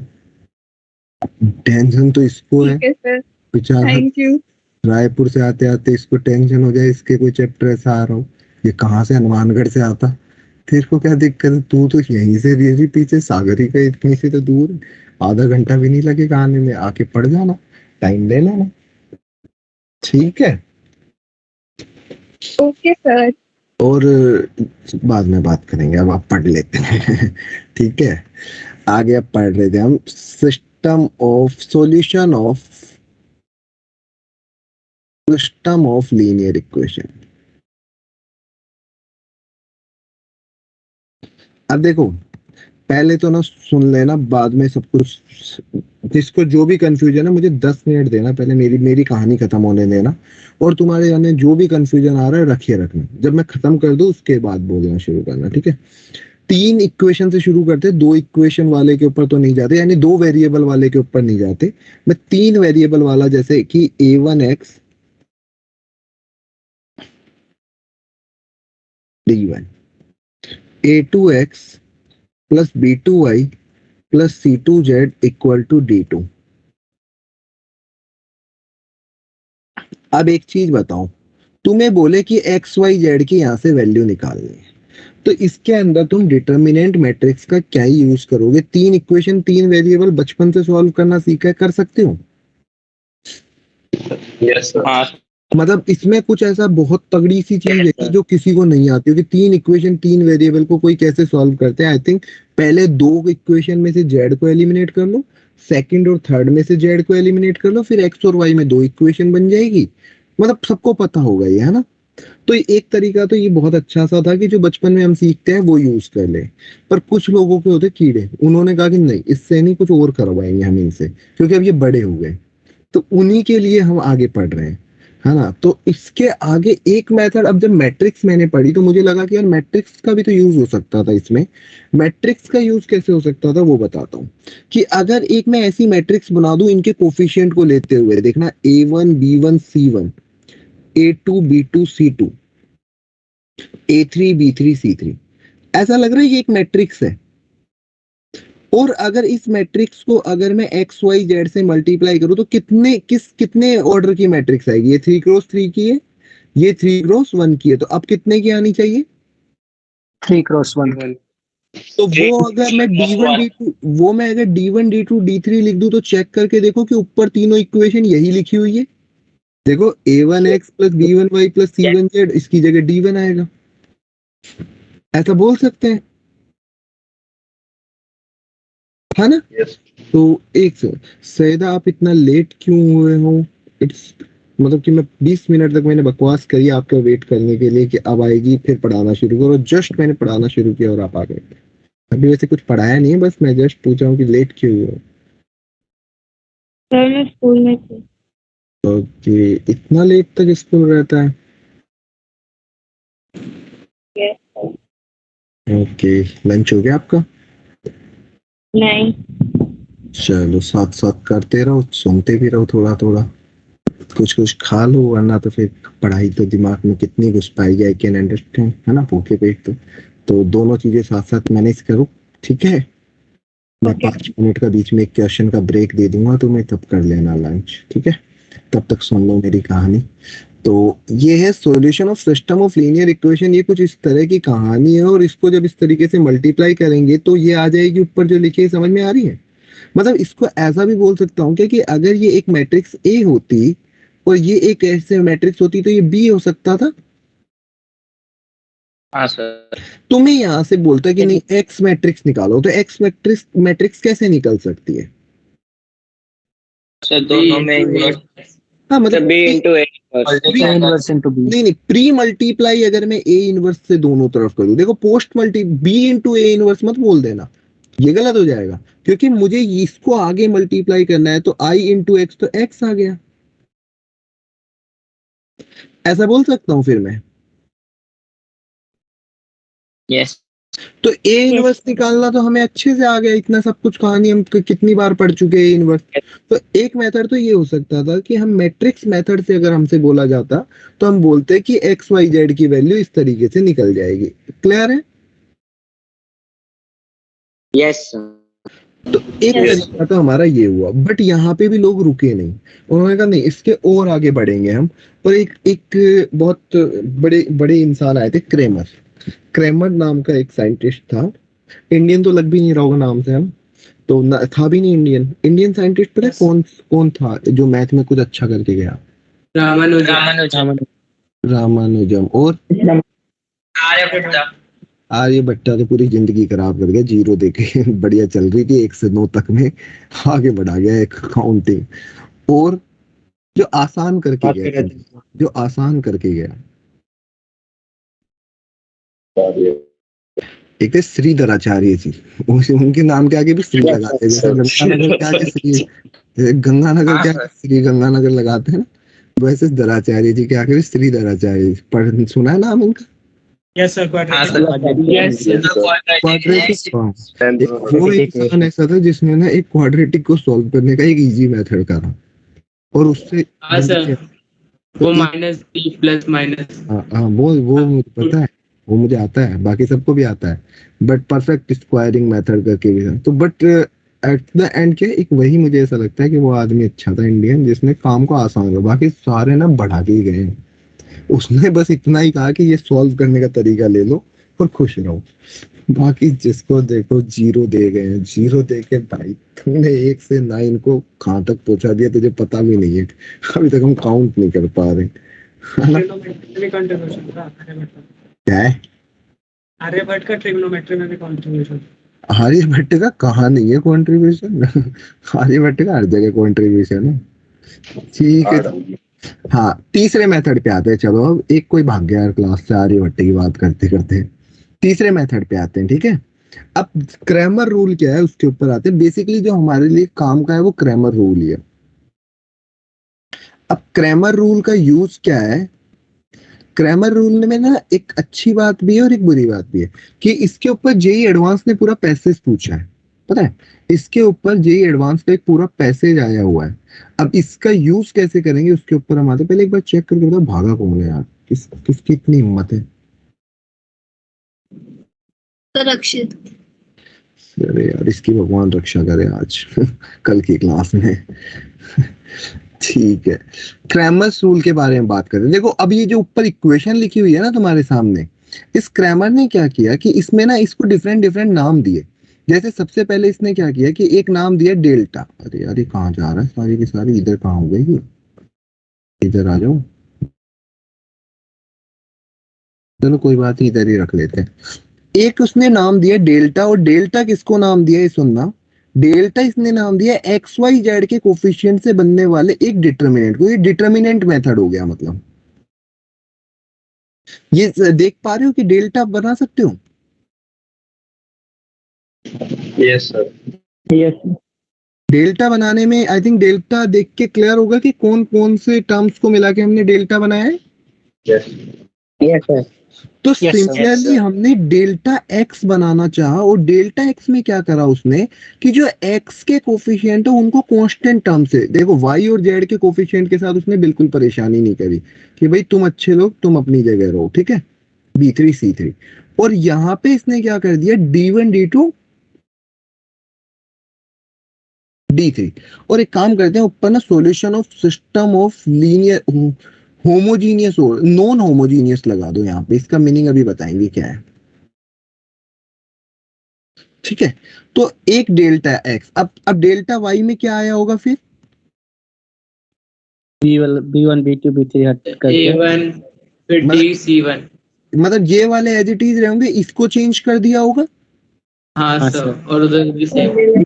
टेंशन तो इसको है ठीक है सर, बेचारा, थैंक यू। रायपुर से आते आते इसको टेंशन हो जाए, इसके कोई चैप्टर ऐसा आ रहा हो। ये कहाँ से हनुमानगढ़ से आता, तेरे को क्या दिक्कत है? तू तो यहीं से रही, पीछे सागरी का इतनी से तो दूर है। आधा घंटा भी नहीं लगेगा आने में, आके पढ़ जाना, टाइम ले लेना। ठीक है, ओके सर। और बाद में बात करेंगे, अब आप पढ़ लेते हैं। ठीक है, आगे अब पढ़ रहे थे हम सिस्टम ऑफ लीनियर इक्वेशन। अब देखो, पहले तो ना सुन लेना, बाद में सब कुछ, जिसको जो भी कंफ्यूजन है मुझे 10 मिनट देना, पहले मेरी मेरी कहानी खत्म होने देना। और तुम्हारे यानी जो भी कंफ्यूजन आ रहा है रखिए रखना, जब मैं खत्म कर दूं उसके बाद बोलना शुरू करना। ठीक है, 3 इक्वेशन से शुरू करते, 2 इक्वेशन वाले के ऊपर तो नहीं जाते, यानी 2 वेरिएबल वाले के ऊपर नहीं जाते। मैं 3 वेरिएबल वाला, जैसे कि a1x d1, a2x plus b2y plus c2z equal to d2। अब एक चीज बताओ, तुम्हें बोले कि एक्स वाई जेड की यहां से वैल्यू निकालनी है, तो इसके अंदर तुम डिटर्मिनेंट मैट्रिक्स का क्या ही यूज करोगे? 3 इक्वेशन 3 वेरिएबल बचपन से सॉल्व करना सीखा है, कर सकते हो। Yes sir. हाँ मतलब इसमें कुछ ऐसा बहुत तगड़ी सी चीज है कि जो किसी को नहीं आती होगी। 3 इक्वेशन 3 वेरिएबल को कोई कैसे सॉल्व करते हैं? आई थिंक पहले 2 इक्वेशन में से जेड को एलिमिनेट कर लो, सेकंड और थर्ड में से जेड को एलिमिनेट कर लो, फिर एक्स और वाई में 2 इक्वेशन बन जाएगी। मतलब सबको पता होगा ये, है ना? तो एक तरीका तो ये बहुत अच्छा सा था कि जो बचपन में हम सीखते हैं वो यूज कर ले। पर कुछ लोगों के होते कीड़े, उन्होंने कहा कि नहीं, इससे नहीं, कुछ और करवाएंगे हम इनसे, क्योंकि अब ये बड़े हो गए। तो उन्हीं के लिए हम आगे पढ़ रहे हैं, है ना? तो इसके आगे एक मेथड, अब जब मैट्रिक्स मैंने पढ़ी तो मुझे लगा कि यार मैट्रिक्स का भी तो यूज हो सकता था इसमें। मैट्रिक्स का यूज कैसे हो सकता था वो बताता हूँ। कि अगर एक मैं ऐसी मैट्रिक्स बना दूं, इनके कोफिशिएंट को लेते हुए, देखना a1 b1 c1, a2 b2 c2, a3 b3 c3, ऐसा लग रहा है ये एक मैट्रिक्स है। और अगर इस मैट्रिक्स को अगर मैं एक्स वाई जेड से मल्टीप्लाई करूं तो कितने ऑर्डर की मैट्रिक्स आएगी? ये 3x3 की है, ये 3x1 की है, तो अब कितने की आनी चाहिए? 3x1। तो वो अगर मैं d1 d2 d3 लिख दूं तो चेक करके देखो कि ऊपर तीनों इक्वेशन यही लिखी हुई है। देखो a1x plus b1y plus c1z, इसकी जगह d1 आएगा। ऐसा बोल सकते हैं, है ना? यस। तो एक सैदा, आप इतना लेट क्यों हुए हो? इट्स मतलब कि मैं 20 मिनट तक मैंने बकवास करी आपका वेट करने के लिए कि अब आएगी फिर पढ़ाना शुरू करो। जस्ट मैंने पढ़ाना शुरू किया और आप आ गए। अभी वैसे कुछ पढ़ाया नहीं है, बस मैं जस्ट पूछा हूँ कि लेट क्यों हुए हो। सर मैं स्कूल में थी। तो कि इतना लेट तक स्कूल रहता है? ओके, लंच हो गया आपका? नहीं। चलो, साथ साथ करते रहो, सुनते भी रहो, थोड़ा थोड़ा कुछ कुछ खा लो, वरना तो फिर पढ़ाई तो दिमाग में कितनी घुस पाएगी। आई कैन अंडरस्टैंड, है ना? भूखे पेट तो दोनों चीजें साथ साथ मैनेज करो, ठीक है? मैं 5 मिनट का बीच में एक क्वेश्चन का ब्रेक दे दूंगा तुम्हें, तब कर लेना लंच, ठीक है? तब तक सुन लो मेरी कहानी। तो ये है solution of system of linear equation. ये कुछ इस तरह की कहानी है, और इसको जब इस तरीके से मल्टीप्लाई करेंगे तो ये आ जाएगी ऊपर जो लिखी है। समझ में आ रही है? मतलब इसको ऐसा भी बोल सकता हूँ कि अगर ये एक मैट्रिक्स ए होती और ये एक ऐसे मैट्रिक्स होती तो ये बी हो सकता था। हाँ सर। तुम्हें यहाँ से बोलता है कि नहीं एक्स मैट्रिक्स निकालो, तो एक्स मैट्रिक्स कैसे निकल सकती है? सर दोनों में इन्वर्स, हाँ सर मतलब B into A A inverse into B. नहीं प्री मल्टीप्लाई अगर मैं ए इनवर्स से दोनों तरफ कर दूं, देखो post multi B into A inverse मत बोल देना, ये गलत हो जाएगा, क्योंकि मुझे इसको आगे मल्टीप्लाई करना है, तो आई इंटू एक्स, तो एक्स आ गया, ऐसा बोल सकता हूं फिर मैं। यस। तो ए इनवर्स निकालना तो हमें अच्छे से आ गया, इतना सब कुछ कहानी हम कितनी बार पढ़ चुके हैं इनवर्स। तो एक मेथड तो ये हो सकता था कि हम मैट्रिक्स मेथड से अगर हमसे बोला जाता तो हम बोलते कि एक्स वाई जेड की वैल्यू इस तरीके से निकल जाएगी। क्लियर है? यस। तो एक तरीका तो हमारा ये हुआ, बट यहाँ पे भी लोग रुके नहीं, उन्होंने कहा नहीं इसके और आगे बढ़ेंगे हम। और एक बहुत बड़े बड़े इंसान आए थे, क्रेमर नाम का एक साइंटिस्ट था, इंडियन तो लग भी नहीं रहा होगा नाम से, हम तो था भी नहीं इंडियन साइंटिस्ट। पता है कौन था जो मैथ में कुछ अच्छा करके गया? रामानुजम। और आर्यभट्टा तो पूरी जिंदगी खराब कर गया, जीरो देके बढ़िया चल रही थी 1 से 9 तक में, आगे बढ़ा गया एक काउंटिंग। और जो आसान करके गया एक थे श्रीधराचार्य जी, उनके नाम के आगे भी श्री लगाते हैं, जैसे गंगानगर के आगे श्री गंगानगर लगाते हैं ना, वैसे धराचार्य जी के आगे भी श्रीधराचार्य पढ़ सुना है नाम इनका? यस सर, वो इंसान ऐसा था जिसने ना एक क्वाड्रेटिक को सॉल्व करने का एक इजी मेथड करा, और उससे वो माइनस बी प्लस माइनस, हाँ वो मुझे पता है, वो मुझे आता है, बाकी सबको भी आता है, बट परफेक्ट स्क्वायरिंग मेथड करके भी था। तो बट एट द एंड के एक वही मुझे ऐसा लगता है कि वो आदमी अच्छा था इंडियन, जिसने काम को आसान किया, बाकी सारे ना बढ़ा के गए। उसने बस इतना ही कहा कि ये सॉल्व करने का तरीका ले लो और खुश रहो, बाकी जिसको देखो जीरो दे गए, जीरो दे के भाई तुमने 1 से 9 को कहाँ तक पहुंचा दिया तुझे पता भी नहीं है, अभी तक हम काउंट नहीं कर पा रहे। क्या है आर्यभट्ट का ट्रिग्नोमेट्री में भी कंट्रीब्यूशन? आर्यभट्ट का कहाँ नहीं है कंट्रीब्यूशन, आर्यभट्ट का हर जगह कंट्रीब्यूशन है। ठीक है, हाँ तीसरे मेथड पे आते हैं। चलो अब एक कोई भाग गया क्लास से आर्यभट्ट की बात करते करते, तीसरे मेथड पे आते हैं। ठीक है, अब क्रैमर रूल क्या है उसके ऊपर आते हैं। बेसिकली जो हमारे लिए काम का है वो क्रैमर रूल ही है। अब क्रैमर रूल का यूज क्या है? क्रैमर रूल में ना एक अच्छी बात भी है और एक बुरी बात भी है, कि इसके ऊपर जेई एडवांस ने पूरा पैसेज पूछा है, पता है, इसके ऊपर जेई एडवांस का एक पूरा पैसेज आया हुआ है। अब इसका यूज कैसे करेंगे उसके ऊपर हम आते, पहले एक बार चेक करके बताओ भागा कौन है यार, किसकी इतनी हिम्मत है? सुरक्षित। अरे यार इसकी भगवान रक्षा करे आज कल की क्लास में। ठीक है, क्रैमर्स रूल के बारे में बात करें। देखो अब ये जो ऊपर इक्वेशन लिखी हुई है ना तुम्हारे सामने, इस क्रैमर ने क्या किया कि इसमें ना इसको डिफरेंट नाम दिए। जैसे सबसे पहले इसने क्या किया कि एक नाम दिया डेल्टा। अरे यार ये कहाँ जा रहा है, सारी की सारी इधर कहाँ हो गई, इधर आ जाओ, चलो कोई बात नहीं इधर ही रख लेते हैं। एक उसने नाम दिया डेल्टा, और डेल्टा किसको नाम दिया ये सुनना, डेल्टा इसने नाम दिया एक्स वाई जेड के कोफिशिएंट से बनने वाले एक डिटर्मिनेंट को। ये डिटर्मिनेंट मेथड हो गया, मतलब ये देख पा रहे हो कि डेल्टा बना सकते हो? Yes sir. डेल्टा बनाने में आई थिंक डेल्टा देख के क्लियर होगा कि कौन कौन से टर्म्स को मिला के हमने डेल्टा बनाया है। Yes sir. तो सिमिलरली हमने डेल्टा एक्स बनाना चाहा, और डेल्टा एक्स में क्या करा उसने कि जो एक्स के कोफिशिएंट है उनको कांस्टेंट टर्म से, देखो वाई और जेड के कोफिशिएंट के साथ उसने बिल्कुल परेशानी नहीं करी कि भाई तुम अच्छे लोग तुम अपनी जगह रहो, ठीक है, B3 C3। और यहाँ पे इसने क्या कर दिया D1 D2 D3। और एक काम करते हैं ऊपर ना solution of system of linear homogeneous और नॉन होमोजीनियस लगा दो यहाँ पे, इसका मीनिंग अभी बताएंगे क्या है। ठीक है, तो एक डेल्टा एक्स, अब डेल्टा वाई में क्या आया होगा फिर? B1 B2 B3 हट करके A1 फिर D C1 मतलब ये वाले एज इट इज रहेंगे, इसको चेंज कर दिया होगा हाँ सर, और उधर भी सेम।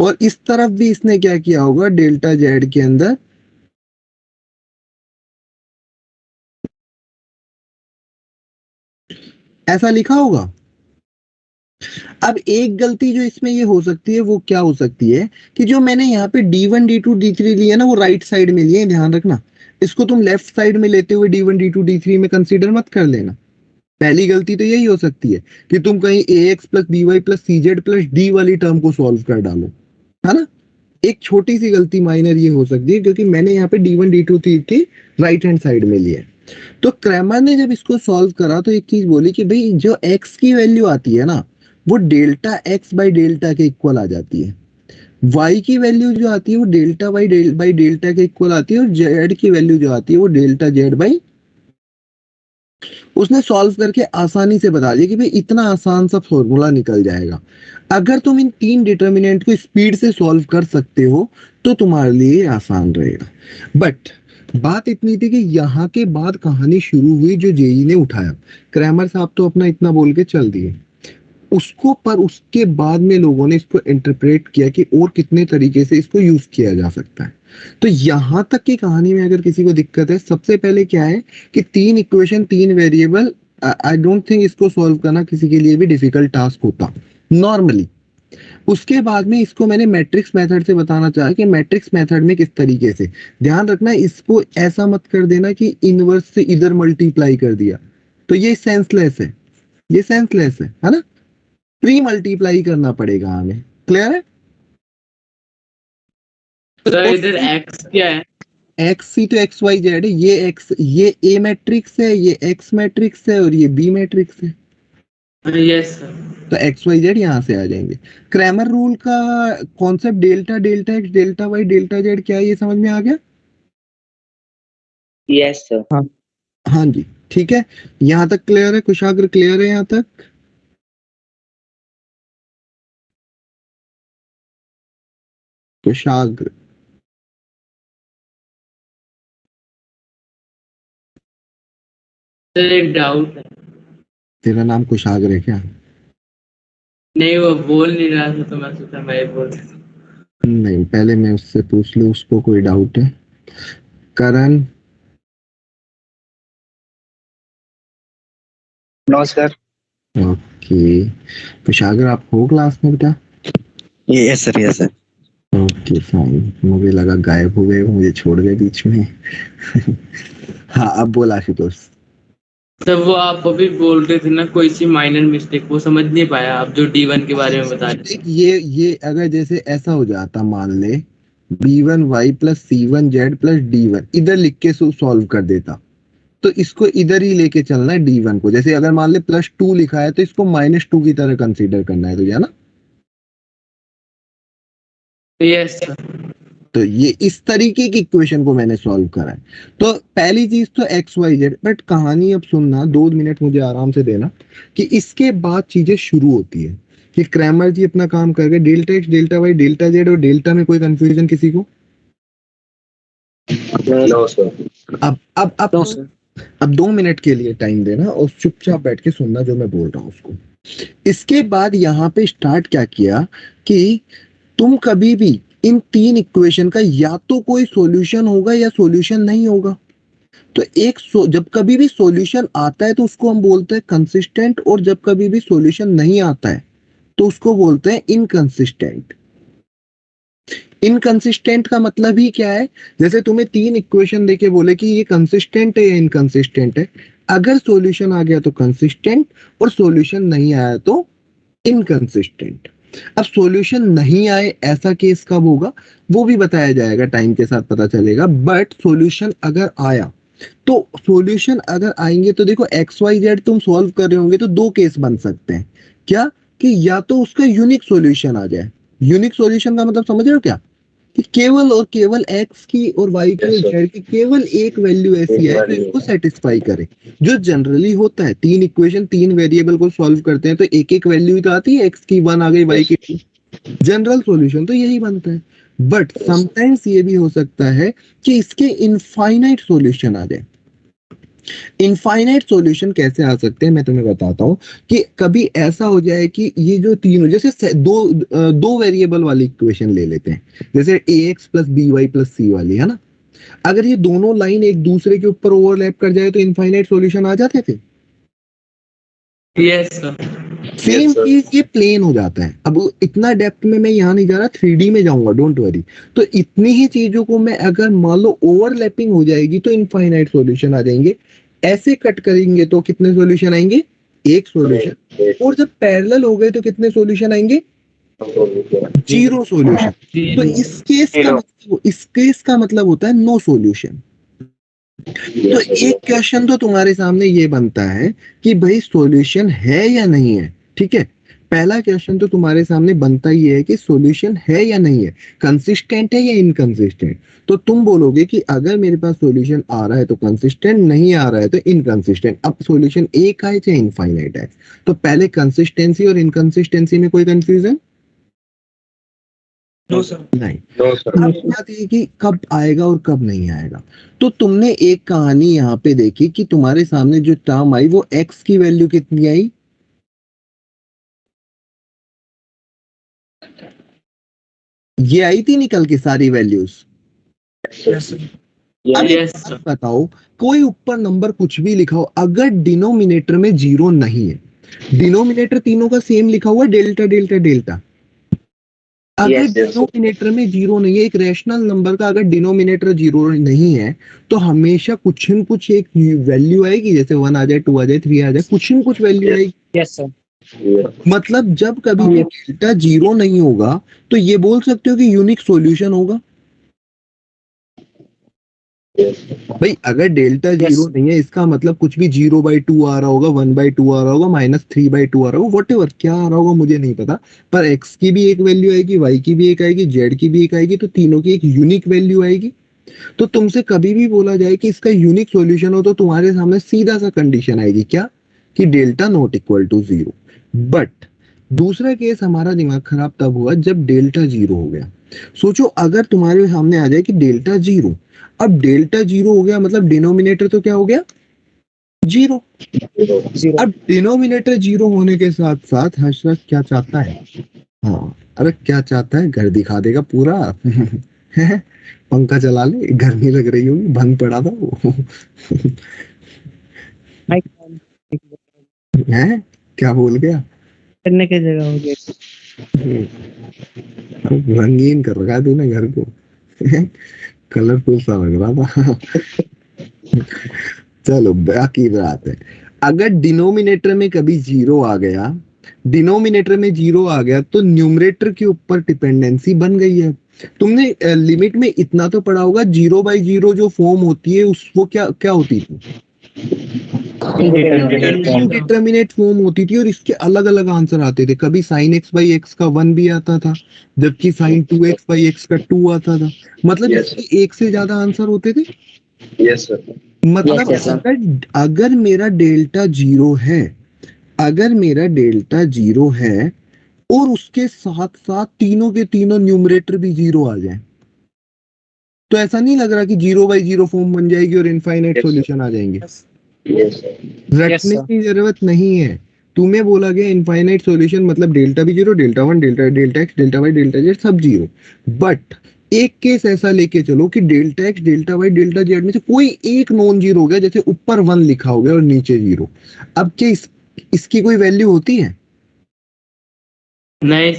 और इस तरफ भी इसने क्या किया होगा, डेल्टा जेड के अंदर ऐसा लिखा होगा। अब एक गलती जो इसमें ये हो सकती है वो क्या हो सकती है कि जो मैंने यहाँ पे D1 D2 D3 लिया ना वो राइट साइड में लिए, ध्यान रखना। इसको तुम लेफ्ट साइड में लेते हुए D1 D2 D3 में कंसीडर मत कर लेना। पहली गलती तो यही हो सकती है कि तुम कहीं ax plus by plus cz plus d वाली टर्म को सॉल्व कर डालो, है ना। एक छोटी सी गलती माइनर ये हो सकती है क्योंकि मैंने यहाँ पे D1 D2 D3 right hand side में लिया। तो क्रैमर ने जब इसको सॉल्व करा तो एक चीज बोली कि भाई जो x की वैल्यू आती है ना वो डेल्टा x बाई डेल्टा के इक्वल आ जाती है, y की वैल्यू जो आती है वो डेल्टा बाई डेल्टा के इक्वल आती है, और z की वैल्यू जो आती है वो डेल्टा z बाई। उसने सॉल्व करके आसानी से बता दिया कि भाई इतना आसान सा फॉर्मूला निकल जाएगा। अगर तुम इन तीन डिटर्मिनेंट को स्पीड से सॉल्व कर सकते हो तो तुम्हारे लिए आसान रहेगा। बट बात इतनी थी कि यहाँ के बाद कहानी शुरू हुई जो जेई ने उठाया। क्रैमर साहब तो अपना इतना बोल के चल दिए उसको, पर उसके बाद में लोगों ने इसको इंटरप्रेट किया कि और कितने तरीके से इसको यूज किया जा सकता है। तो यहां तक की कहानी में अगर किसी को दिक्कत है, सबसे पहले क्या है कि तीन इक्वेशन तीन वेरिएबल, आई डोंट थिंक इसको सॉल्व करना किसी के लिए भी डिफिकल्ट टास्क होता नॉर्मली। उसके बाद में इसको मैंने मैट्रिक्स मेथड से बताना चाहा कि मैट्रिक्स मेथड में किस तरीके से, ध्यान रखना इसको ऐसा मत कर देना कि इनवर्स से इधर मल्टीप्लाई कर दिया, तो ये सेंसलेस है, ये सेंसलेस है ना। प्री मल्टीप्लाई करना पड़ेगा हमें, क्लियर है। तो इधर x क्या है? एक्स ही तो एक्स वाई जेड है, ये एक्स, ये ए मैट्रिक्स है, ये एक्स मैट्रिक्स है और ये बी मैट्रिक्स है। Yes sir. तो एक्स वाई जेड यहाँ से आ जाएंगे। क्रैमर रूल का concept delta delta X delta Y delta Z क्या है ये समझ में आ गया? Yes sir. हाँ जी ठीक है, यहाँ तक क्लियर है? कुशाग्र क्लियर है यहाँ तक? कुशाग्र सर एक डाउट है। तेरा नाम कुशाग्र है क्या? नहीं वो बोल नहीं रहा था तो मैं सोचा मैं ही बोल देता हूँ। नहीं, पहले मैं उससे पूछ लूं उसको कोई डाउट है। Karan? No sir. Okay, Kushagra आप हो क्लास में बेटा? Yes sir, yes sir. Okay fine, मुझे लगा गायब हो गए, मुझे छोड़ गए बीच में। हाँ अब बोल आशुतोष। सर वो आप अभी बोल रहे थे ना कोई सी माइनर मिस्टेक, वो समझ नहीं पाया आप जो D1 के बारे में बता रहे थे। ये अगर जैसे ऐसा हो जाता, मान ले B1y plus C1z plus D1 इधर लिख के सॉल्व कर देता, तो इसको इधर ही लेके चलना है D1 को। जैसे अगर मान ले +2 लिखा है तो इसको -2 की तरह कंसीडर करना है तुझे, है ना। Yes sir. तो ये इस तरीके की इक्वेशन को मैंने सॉल्व करा है। तो पहली चीज तो XYZ, बट कहानी अब सुनना, 2 मिनट मुझे आराम से देना कि इसके बाद चीजें शुरू होती है कि क्रैमर जी अपना काम कर गए, delta X delta Y delta Z, और डेल्टा में कोई कंफ्यूजन किसी को? No sir. अब 2 मिनट के लिए टाइम देना और चुपचाप बैठ के सुनना जो मैं बोल रहा हूँ उसको। इसके बाद यहाँ पे स्टार्ट क्या किया कि तुम कभी भी इन तीन इक्वेशन का या तो कोई सॉल्यूशन होगा या सॉल्यूशन नहीं होगा। तो जब कभी भी सॉल्यूशन आता है तो उसको हम बोलते हैं कंसिस्टेंट, और जब कभी भी सॉल्यूशन नहीं आता है तो उसको बोलते हैं इनकंसिस्टेंट। इनकंसिस्टेंट का मतलब ही क्या है, जैसे तुम्हें तीन इक्वेशन देके बोले कि ये कंसिस्टेंट है या इनकंसिस्टेंट है, अगर सॉल्यूशन आ गया तो कंसिस्टेंट और सॉल्यूशन नहीं आया तो इनकंसिस्टेंट। अब सॉल्यूशन नहीं आए ऐसा केस कब होगा वो भी बताया जाएगा, टाइम के साथ पता चलेगा। बट सॉल्यूशन अगर आया, तो सॉल्यूशन अगर आएंगे तो देखो XYZ तुम सॉल्व कर रहे होंगे तो दो केस बन सकते हैं। क्या कि या तो उसका यूनिक सॉल्यूशन आ जाए। यूनिक सॉल्यूशन का मतलब समझ रहे हो क्या, कि केवल और केवल x की और y की और z की केवल एक वैल्यू ऐसी है जो इसको सेटिस्फाई करे, जो जनरली होता है। तीन इक्वेशन तीन वेरिएबल को सॉल्व करते हैं तो एक एक वैल्यू तो आती है, x की 1 आ गई, y की 2, जनरल सॉल्यूशन तो यही बनता है। बट समटाइम्स ये भी हो सकता है कि इसके इनफाइनाइट सॉल्यूशन आ जाए। इनफाइनाइट सॉल्यूशन कैसे आ सकते हैं मैं तुम्हें बताता हूँ कि कभी ऐसा हो जाए कि ये जो तीनों जैसे दो वेरिएबल वाली इक्वेशन ले लेते हैं, जैसे ax plus B Y plus C वाली, है ना। अगर ये दोनों लाइन एक दूसरे के ऊपर ओवरलैप कर जाए तो इनफाइनाइट सॉल्यूशन आ जाते थे। Yes sir. सेम चीज ये प्लेन हो जाता है। अब इतना डेप्थ में मैं यहाँ नहीं जा रहा, 3D में जाऊंगा, डोंट वरी। तो इतनी ही चीजों को मैं अगर मान लो ओवरलैपिंग हो जाएगी तो इनफाइनाइट सॉल्यूशन आ जाएंगे। ऐसे कट करेंगे तो कितने सॉल्यूशन आएंगे? एक सॉल्यूशन। और जब पैरेलल हो गए तो कितने सॉल्यूशन आएंगे? 0 सॉल्यूशन। तो इस केस का मतलब होता है नो सॉल्यूशन। तो एक क्वेश्चन तो तुम्हारे सामने ये बनता है कि भाई सॉल्यूशन है या नहीं है, ठीक है। पहला क्वेश्चन तो तुम्हारे सामने बनता ही है कि सॉल्यूशन है या नहीं है, कंसिस्टेंट है या इनकंसिस्टेंट। तो तुम बोलोगे कि अगर मेरे पास सॉल्यूशन आ रहा है तो कंसिस्टेंट, नहीं आ रहा है तो इनकंसिस्टेंट। अब सॉल्यूशन एक आए चाहे इनफाइनाइट है, तो पहले कंसिस्टेंसी और इनकंसिस्टेंसी में कोई कंफ्यूजन नहीं। अब बात ये कि कब आएगा और कब नहीं आएगा। तो तुमने एक कहानी यहाँ पे देखी कि तुम्हारे सामने जो टर्म आई वो x की वैल्यू कितनी आई? ये आई थी निकल के सारी वैल्यूज। अब एक यस बात सर। बताओ, कोई ऊपर नंबर कुछ भी लिखा हो, अगर डिनोमिनेटर में 0 नहीं है, डिनोमिनेटर तीनों का सेम लिखा हुआ डेल्टा डेल्टा डेल्टा, अगर डिनोमिनेटर में 0 नहीं है, एक रैशनल नंबर का अगर डिनोमिनेटर 0 नहीं है तो हमेशा कुछ न कुछ एक वैल्यू आएगी, जैसे 1 आ जाए, 2 आ जाए, 3 आ जाए, कुछ न कुछ वैल्यू आएगी। Yes sir. मतलब जब कभी भी डेल्टा 0 नहीं होगा तो ये बोल सकते हो कि यूनिक सॉल्यूशन होगा। भाई अगर डेल्टा 0 नहीं है इसका मतलब कुछ भी 0/2 आ रहा होगा, 1/2 आ रहा होगा, -3/2 आ रहा होगा, वॉटेवर क्या आ रहा होगा मुझे नहीं पता, पर एक्स की भी एक वैल्यू आएगी, वाई की भी एक आएगी, जेड की भी एक आएगी, तो तीनों की एक यूनिक वैल्यू आएगी। तो तुमसे कभी भी बोला जाए कि इसका यूनिक सॉल्यूशन हो तो तुम्हारे सामने सीधा सा कंडीशन आएगी, क्या? कि delta not equal to 0। But दूसरा केस हमारा दिमाग खराब तब हुआ जब डेल्टा 0 हो गया। सोचो अगर तुम्हारे सामने आ जाए कि डेल्टा 0, अब डेल्टा 0 हो गया मतलब डिनोमिनेटर तो क्या हो गया? 0। अब डिनोमिनेटर 0 होने के साथ साथ हर्षराज क्या चाहता है? हाँ, अरे क्या चाहता है? घर दिखा देगा पूरा। पंखा चला ले, गर्मी लग रही होगी, बंद पड़ा था वो। है क्या बोल गया? करने की जगह हो गई। रंगीन कर रखा है तूने घर को। कलरफुल सा लग रहा था। चलो बाकी बात है, अगर डिनोमिनेटर में कभी 0 आ गया, डिनोमिनेटर में 0 आ गया तो न्यूमरेटर के ऊपर डिपेंडेंसी बन गई है। तुमने लिमिट में इतना तो पढ़ा होगा, 0/0 जो फॉर्म होती है उस वो क्या क्या होती थी? इंडिटरमिनेट फॉर्म होती थी और इसके अलग अलग आंसर आते थे। कभी sin x/x का 1 भी आता था, जबकि sin 2x/x का 2 आता था। मतलब इसके एक से ज्यादा आंसर होते थे। Yes sir. मतलब अगर मेरा डेल्टा 0 है, अगर मेरा डेल्टा 0 है और उसके साथ साथ तीनों के तीनों न्यूमरेटर भी 0 आ जाए, तो ऐसा नहीं लग रहा कि 0/0 फॉर्म बन जाएगी और इनफाइनाइट सॉल्यूशन आ जाएंगे। रटने की जरूरत नहीं है। तुम्हें बोला गया इनफाइनाइट सॉल्यूशन मतलब डेल्टा भी 0, delta 1, delta x, delta y, delta z सब 0। बट एक केस ऐसा लेके चलो कि delta x, delta y, delta z में से कोई एक नॉन जीरो हो गया, जैसे ऊपर 1 लिखा हो गया और नीचे 0। अब क्या इसकी कोई वैल्यू होती है? नहीं।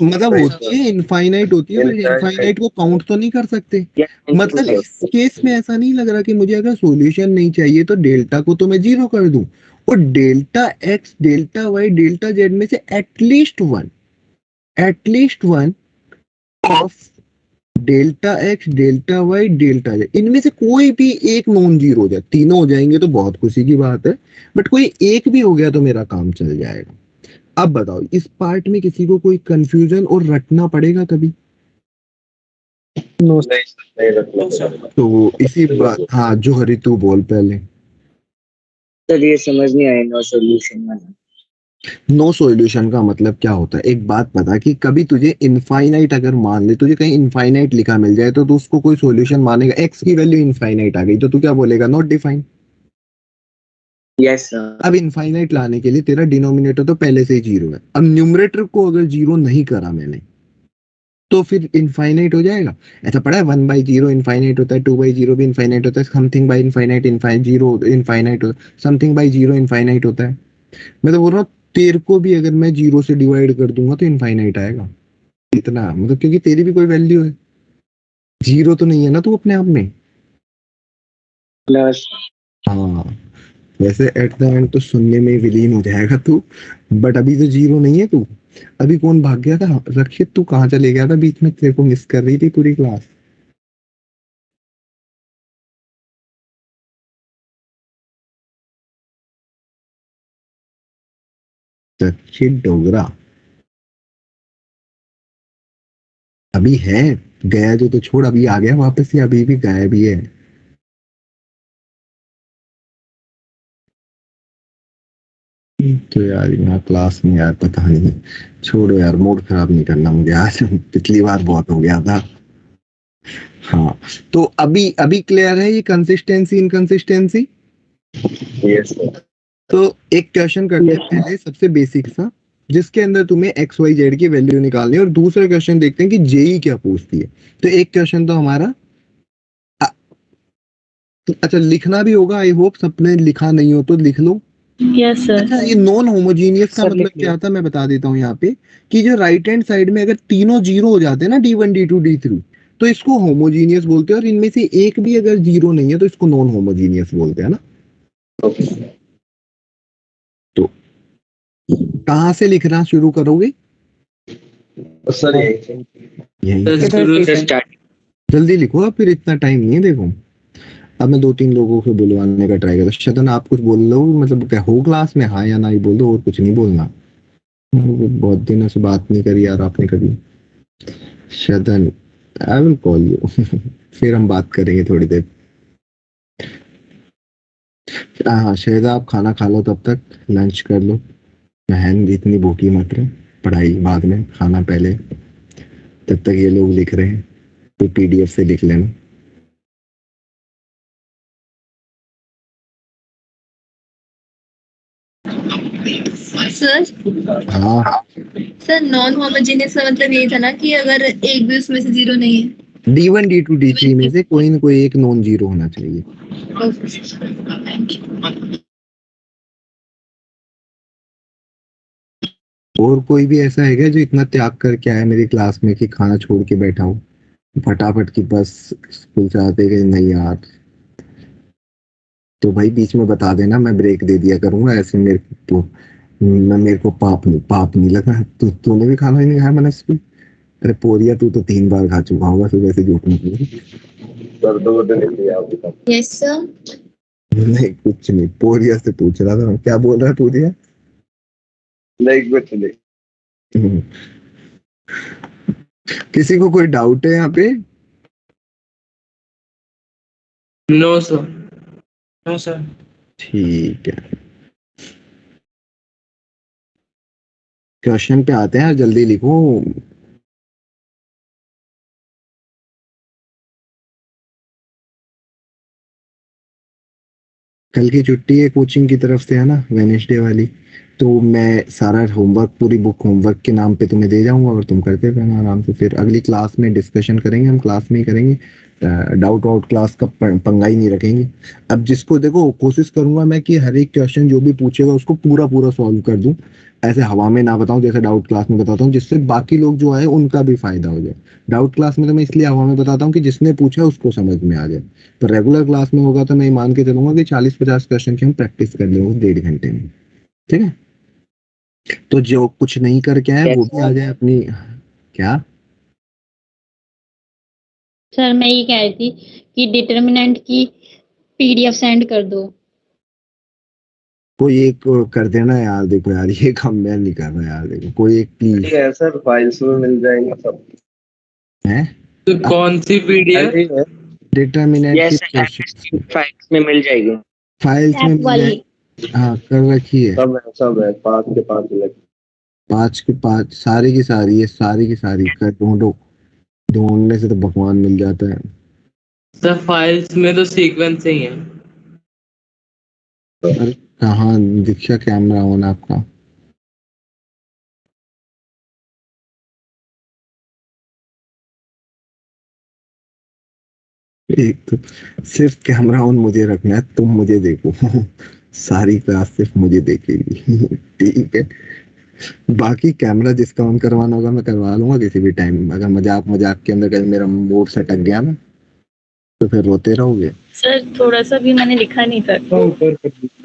मतलब होती है, इनफाइनाइट होती है, पर इनफाइनाइट को काउंट तो नहीं कर सकते। मतलब इस केस में ऐसा नहीं लग रहा कि मुझे अगर सॉल्यूशन नहीं चाहिए तो डेल्टा को तो मैं 0 कर दूं और delta x, delta y, delta z में से at least one of delta x, delta y, delta z, इनमें से कोई भी एक नॉन जीरो हो जाए। तीनों हो जाएंगे तो बहुत खुशी की बात है, बट कोई एक भी हो गया तो मेरा काम चल जाएगा। अब बताओ इस पार्ट में किसी को कोई कंफ्यूजन और रटना पड़ेगा कभी? तो इसी बात, हाँ जो हरी तू बोल पहले। सर ये समझ नहीं आया नो सॉल्यूशन वाला। नो सॉल्यूशन का मतलब क्या होता है? एक बात बता कि कभी तुझे इनफाइनाइट अगर मान ले, तुझे कहीं इनफाइनाइट लिखा मिल जाए तो तू उसको कोई सॉल्यूशन मानेगा? एक्स की वैल्यू इनफाइनाइट आ गई तो तू क्या बोलेगा? Not define. Yes sir. अब इनफाइनाइट लाने के लिए तेरा डिनोमिनेटर तो पहले से ही 0 है। अब न्यूमरेटर को अगर 0 नहीं करा मैंने तो फिर इनफाइनाइट हो जाएगा। ऐसा पड़ा है 1/0 इनफाइनाइट होता है, 2/0 भी इनफाइनाइट होता है, समथिंग बाय इनफाइनाइट 0 इनफाइनाइट होता है, समथिंग बाय 0 इनफाइनाइट होता है। मैं तो बोल रहा हूँ तेरे को भी अगर मैं 0 से डिवाइड कर दूंगा तो इनफाइनाइट आएगा। इतना मतलब क्योंकि तेरी भी कोई वैल्यू है, 0 तो नहीं है ना तू अपने आप में। प्लस हाँ वैसे एट द एंड तो शून्य में ही विलीन हो जाएगा तू, बट अभी तो 0 नहीं है तू। अभी कौन भाग गया था रक्षित, तू कहाँ चले गया था बीच में, तेरे को मिस कर रही थी पूरी क्लास। रक्षित डोगरा अभी है, गया जो तो छोड़, अभी आ गया वापस या अभी भी गायब ही है। तो यार यहाँ क्लास में यार पता नहीं, छोड़ो यार, मूड खराब नहीं करना मुझे आज, पिछली बार बहुत हो गया था। हाँ तो अभी अभी क्लियर है ये कंसिस्टेंसी इनकंसिस्टेंसी। Yes sir. तो एक क्वेश्चन करते हैं पहले सबसे बेसिक सा, जिसके अंदर तुम्हें एक्स वाई जेड की वैल्यू निकालनी है, और दूसरा क्वेश्चन देखते हैं कि जेई क्या पूछती है। तो एक क्वेश्चन तो हमारा अच्छा लिखना भी होगा, आई होप सबने लिखा नहीं हो तो लिख लो। Yes sir. अच्छा ये नॉन होमोजीनियस का सर, मतलब लिख लिया। क्या था मैं बता देता हूँ यहाँ पे, कि जो राइट हैंड साइड में अगर तीनों 0 हो जाते हैं ना D1 D2 D3 तो इसको होमोजीनियस बोलते हैं, और इनमें से एक भी अगर 0 नहीं है तो इसको नॉन होमोजीनियस बोलते हैं ना। तो कहाँ से लिखना शुरू करोगे? सर यही तो शुरू से स्टार्ट। जल्दी लिखो, अब फिर इतना टाइम नहीं है। देखो अब मैं 2-3 लोगों को बुलवाने का ट्राई करता हूँ। शतन आप कुछ बोल लो, मतलब क्या हो क्लास में, हाँ या ना ही बोल दो, और कुछ नहीं बोलना। बहुत दिनों से बात नहीं करी यार आपने कभी। शतन आई विल कॉल यू फिर हम बात करेंगे थोड़ी देर। हाँ शायदा आप खाना खा लो, तब तक लंच कर लो। बहन इतनी भूखी मत रहे, पढ़ाई बाद में, खाना पहले। तब तक ये लोग लिख रहे हैं तो PDF से लिख लेना। सर हाँ सर नॉन होमोजेनियस का मतलब ये था ना कि अगर एक भी उसमें से 0 नहीं है। D1 D2 D3 में से कोई ना कोई एक नॉन जीरो होना चाहिए। और कोई भी ऐसा है क्या जो इतना त्याग करके आया मेरी क्लास में कि खाना छोड़ के बैठा हूँ फटाफट की बस स्कूल से आते गए? नहीं यार, तो भाई बीच में बता देना, मैं ब्रेक दे दिया करूंगा। ऐसे मेरे को पाप नहीं लगा। तूने भी खाना ही नहीं खाया मनस्वी? अरे पोरिया तू तो 3 बार खा चुका होगा, सुबह से झूठ नहीं। सर 2 दिन लिया। Yes sir. नहीं कुछ नहीं, पोरिया से पूछ रहा था। क्या बोल रहा है पोरिया? नहीं कुछ नहीं। किसी को कोई डाउट है यहाँ पे? No sir. No sir. ठीक है, क्वेश्चन पे आते हैं, जल्दी लिखो। कल की छुट्टी है कोचिंग की तरफ से, है ना, वेडनेसडे वाली। तो मैं सारा होमवर्क, पूरी बुक होमवर्क के नाम पे तुम्हें दे जाऊंगा और तुम करते रहना आराम से। फिर अगली क्लास में डिस्कशन करेंगे, हम क्लास में ही करेंगे। डाउट आउट क्लास का पंगा ही नहीं रखेंगे। अब जिसको देखो, कोशिश करूंगा मैं कि हर एक क्वेश्चन जो भी पूछेगा उसको पूरा पूरा सॉल्व कर दूं, ऐसे हवा में ना बताऊं जैसे डाउट क्लास में बताता हूँ, जिससे बाकी लोग जो है उनका भी फायदा हो जाए। डाउट क्लास में तो मैं इसलिए हवा में बताता हूँ कि जिसने पूछा उसको समझ में आ जाए। तो रेगुलर क्लास में होगा तो मैं मान के चलूंगा कि 40-50 क्वेश्चन की हम प्रैक्टिस कर लेंगे 1.5 घंटे में। ठीक है, तो जो कुछ नहीं करके आए वो भी आ जाए अपनी। क्या? सर मैं ये कह रही थी कि डिटर्मिनेंट की PDF सेंड कर दो। कोई एक कर देना यार। देखो यार ये काम मैं नहीं कर रहा यार, देखो कोई एक प्लीज। ठीक है सर, फाइल्स में मिल जाएंगे सब। है तो कौन सी PDF? ठीक है। डिटर्मिनेंट की यस क्वेश्चन फाइल्स में मिल जाएगी। फाइल्स में ऐप मिल वाली। जाए। हाँ कर रखी है, सब है 5 के 5 लग। 5 के 5 सारी की सारी है, सारी की सारी कर ढूंढो। ढूंढने से तो भगवान मिल जाता है। सर फाइल्स में तो सीक्वेंस ही है। अरे कहाँ दीक्षा कैमरा ऑन आपका? एक तो सिर्फ कैमरा ऑन मुझे रखना है, तुम मुझे देखो। सारी क्लास सिर्फ मुझे देखेगी। ठीक है, बाकी कैमरा जिसका ऑन करवाना होगा मैं करवा लूंगा किसी भी टाइम। अगर मजाक मजाक के अंदर कहीं मेरा मूड से अटक गया ना तो फिर रोते रहोगे। सर थोड़ा सा भी मैंने लिखा नहीं था।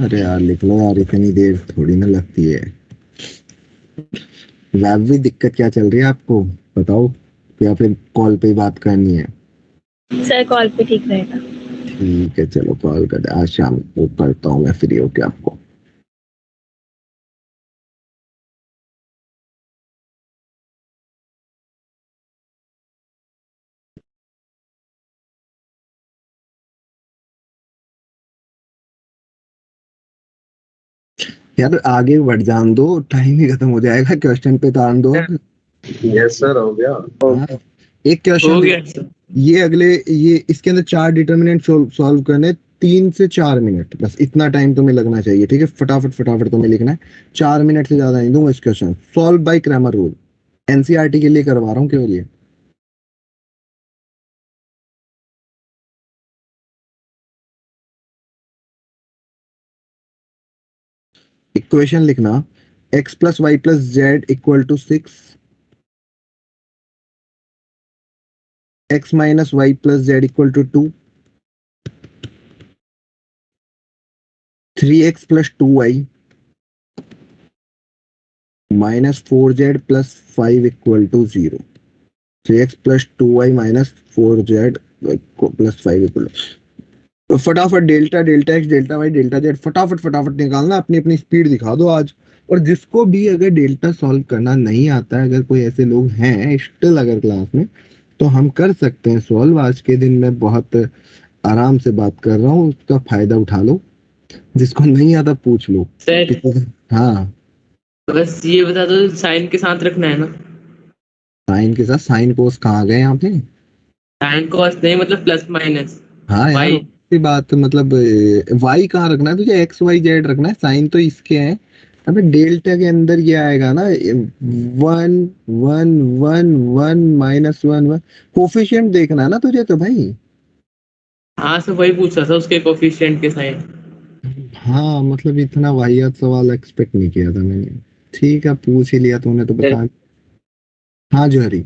अरे यार लिख लो यार, इतनी देर थोड़ी ना लगती है। लैब में दिक्कत क्या चल रही है आपको बताओ, या फिर कॉल पे ही बात करनी है? सर कॉल पे ठीक रहेगा। ठीक है चलो कॉल कर, आज शाम को करता हूँ मैं फ्री होके आपको। यार आगे बढ़ जान दो, टाइम ही खत्म हो जाएगा, क्वेश्चन पे ध्यान दो। यस सर, हो गया। हाँ, एक हो क्वेश्चन गया सर। ये अगले, ये इसके अंदर 4 डिटर्मिनेंट सॉल्व करने, 3 से 4 मिनट, बस इतना टाइम तुम्हें लगना चाहिए। ठीक है, फटाफट फटाफट तुम्हें लिखना है, 4 मिनट से ज्यादा नहीं दूंगा इस question. Solve by Cramer rule, NCERT के लिए करवा रहा हूँ केवल ये। इक्वेशन लिखना, x plus Y plus Z equal to 6, x minus Y plus Z equal to 2, 3x plus 2y minus 4z plus 5 equal to 0। 3x plus 2y minus 4z plus 5 equal. तो फटाफट delta delta X delta Y delta Z फटाफट फटाफट निकालना, अपनी अपनी स्पीड दिखा दो आज। और जिसको भी अगर डेल्टा सॉल्व करना नहीं आता है, अगर कोई ऐसे लोग हैं स्टिल अगर क्लास में, तो हम कर सकते हैं सॉल्व। आज के दिन मैं बहुत आराम से बात कर रहा हूँ, उसका फायदा उठा लो। जिसको नहीं आता पूछ लो। सर हाँ, बस ये बता दो साइन के साथ रखना है ना? साइन के साथ, साइन कोस कहाँ गए यहाँ पे? साइन कॉस नहीं, मतलब प्लस माइनस हाँ यार वाई। की बात, मतलब वाई कहाँ रखना है तुझे? एक्स वाई जेड रखना है, साइन तो इसके हैं। अबे डेल्टा के अंदर ये आएगा ना, 1 1 1 1 माइनस 1 1। कोफिशिएंट देखना है ना तुझे तो भाई। हाँ सर वही पूछ रहा था, उसके कोफिशिएंट के साइन। हाँ मतलब इतना वाहियात सवाल एक्सपेक्ट नहीं किया था मैंने। ठीक है, पूछ ही लिया तूने तो बता। हाँ जोहरी,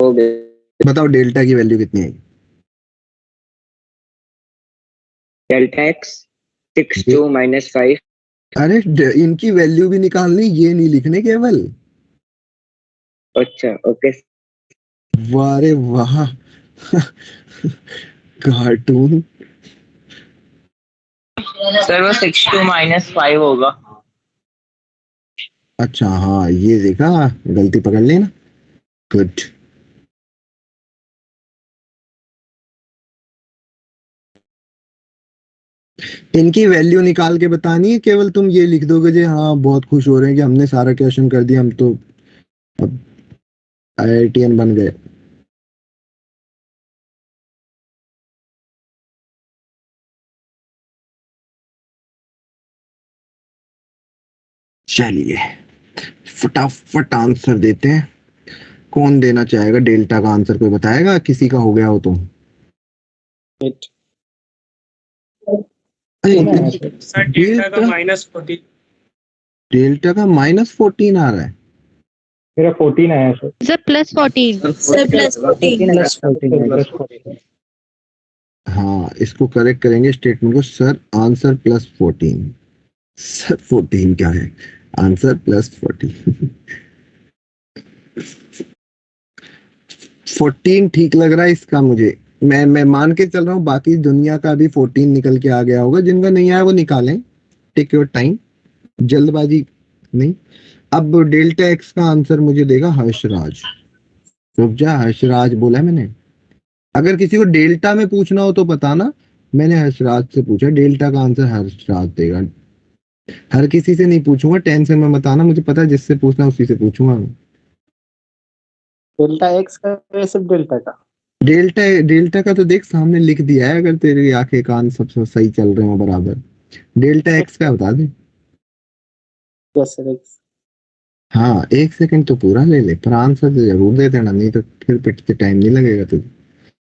हो गया। बताओ डेल्टा की वैल्यू कितनी है? Delta x 6 2 minus 5। अरे इनकी वैल्यू भी निकालनी, ये नहीं लिखने केवल। अच्छा ओके। वाह रे वाह। कार्टून। सर वो 6 2 माइनस 5 होगा। अच्छा हाँ, ये देखा, गलती पकड़ ली ना। गुड। इनकी वैल्यू निकाल के बतानी है, केवल तुम ये लिख दोगे जी हाँ बहुत खुश हो रहे हैं कि हमने सारा क्वेश्चन कर दिया, हम तो अब IITN बन गए। चलिए फटाफट आंसर देते हैं। कौन देना चाहेगा डेल्टा का आंसर? कोई बताएगा किसी का हो गया हो तो? सर डेल्टा का -14। डेल्टा का -14 आ रहा है। मेरा 14 आया sir. Sir plus 14। Sir plus 14। Plus 14। हाँ इसको करेक्ट करेंगे स्टेटमेंट को। Sir answer +14। सर 14 क्या है? आंसर +14। 14 ठीक लग रहा है इसका मुझे। मैं मान के चल रहा हूँ बाकी दुनिया का भी 14 निकल के आ गया होगा। जिनका नहीं आया वो निकालें, टेक योर टाइम, जल्दबाजी नहीं। अब डेल्टा एक्स का आंसर मुझे देगा हर्षराज। रुक जा, हर्षराज बोला है मैंने। अगर किसी को डेल्टा में पूछना हो तो बताना, मैंने हर्षराज से पूछा, डेल्टा का आंसर हर्षराज देगा। हर किसी से नहीं पूछूंगा, टेंशन में बताना, मुझे पता है जिससे पूछना उसी से पूछूंगा। डेल्टा एक्स का या सिर्फ डेल्टा का? डेल्टा डेल्टा का तो देख सामने लिख दिया है, अगर तेरी आंखें कान सब सही चल रहे हो बराबर। डेल्टा एक्स का बता दे। Yes sir x. हाँ 1 सेकंड तो पूरा ले ले, पर आंसर तो जरूर दे देना, नहीं तो फिर पिटते टाइम नहीं लगेगा तुझे।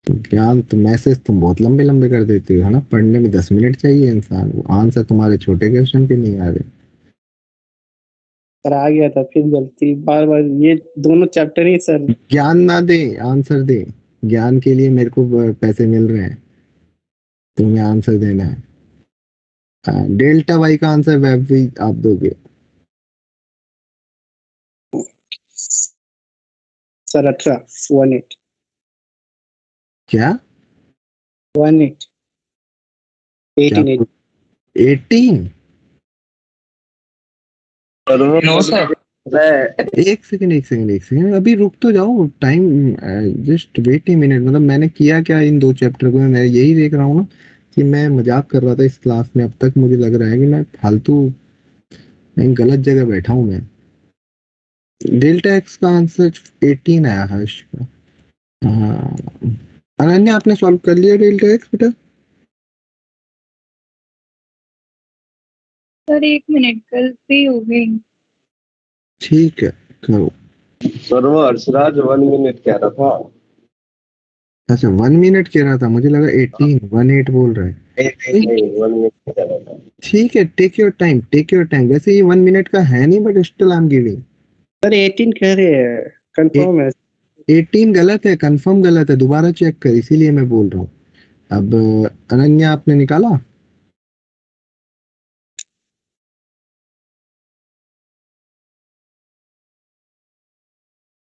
तो ज्ञान तो मैसेज तुम बहुत लंबे लंबे कर देते हो है ना, पढ़ने में 10 मिनट चाहिए इंसान, वो आंसर तुम्हारे छोटे क्वेश्चन के नहीं आ रहे। सर आ गया था फिर गलती, बार बार ये दोनों चैप्टर ही सर। ज्ञान ना दे, आंसर दे। ज्ञान के लिए मेरे को पैसे मिल रहे हैं, तुम्हें आंसर देना है। डेल्टा वाई का आंसर वेब भी आप दोगे। सर 18 क्या 18 18 18? No sir. एक सेकंड अभी रुक तो जाओ, time just wait a minute. मतलब मैंने किया क्या इन 2 चैप्टर को, मैं यही देख रहा हूँ ना कि मैं मजाक कर रहा था इस क्लास में। अब तक मुझे लग रहा है कि मैं फालतू कहीं गलत जगह बैठा हूँ मैं। डेल्टा एक्स का आंसर 18 आया हर्ष का। हाँ अनन्या, आपने सॉल्व कर लिया डेल्टा एक्स बेटा? सर 1 मिनट, गलती हो गई। ठीक है करो। सर वो हर्षराज 1 मिनट कह रहा था। अच्छा 1 मिनट कह रहा था, मुझे लगा 18 बोल रहा है। नहीं 1 मिनट कह रहा था। ठीक है, टेक योर टाइम। वैसे ये 1 मिनट का है नहीं, but still I am giving. Sir 18 कह रहे हैं, कंफर्म है। 18 गलत है, कंफर्म गलत है, दोबारा चेक कर, इसीलिए मैं बोल रहा हूँ। अब अनन्या आपने निकाला?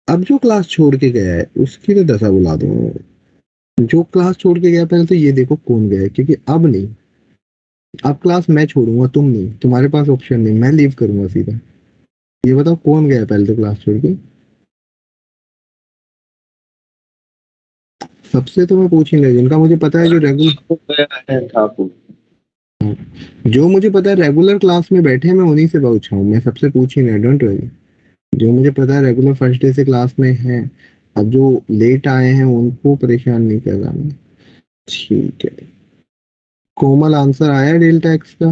अब जो क्लास छोड़ के गया है उसकी तो दशा बुला दो। जो क्लास छोड़ के गया पहले तो ये देखो कौन गया है, क्योंकि अब नहीं, अब क्लास मैं छोड़ूंगा, तुम नहीं, तुम्हारे पास ऑप्शन नहीं, मैं लीव करूंगा सीधा। ये बताओ कौन गया है पहले तो क्लास छोड़ के। सबसे तो मैं पूछ ही नहीं, जिनका मुझे पता है जो रेगुलर, ठाकुर। जो मुझे पता है रेगुलर क्लास में बैठे हैं, मैं उन्हीं से पूछा हूँ, मैं सबसे पूछ ही नहीं, डोंट वरी। जो मुझे पता है रेगुलर फर्स्ट डे से क्लास में है, अब जो लेट आए हैं उनको परेशान नहीं कर रहा मैं। ठीक है, कोमल आंसर आया डेल्टा एक्स का?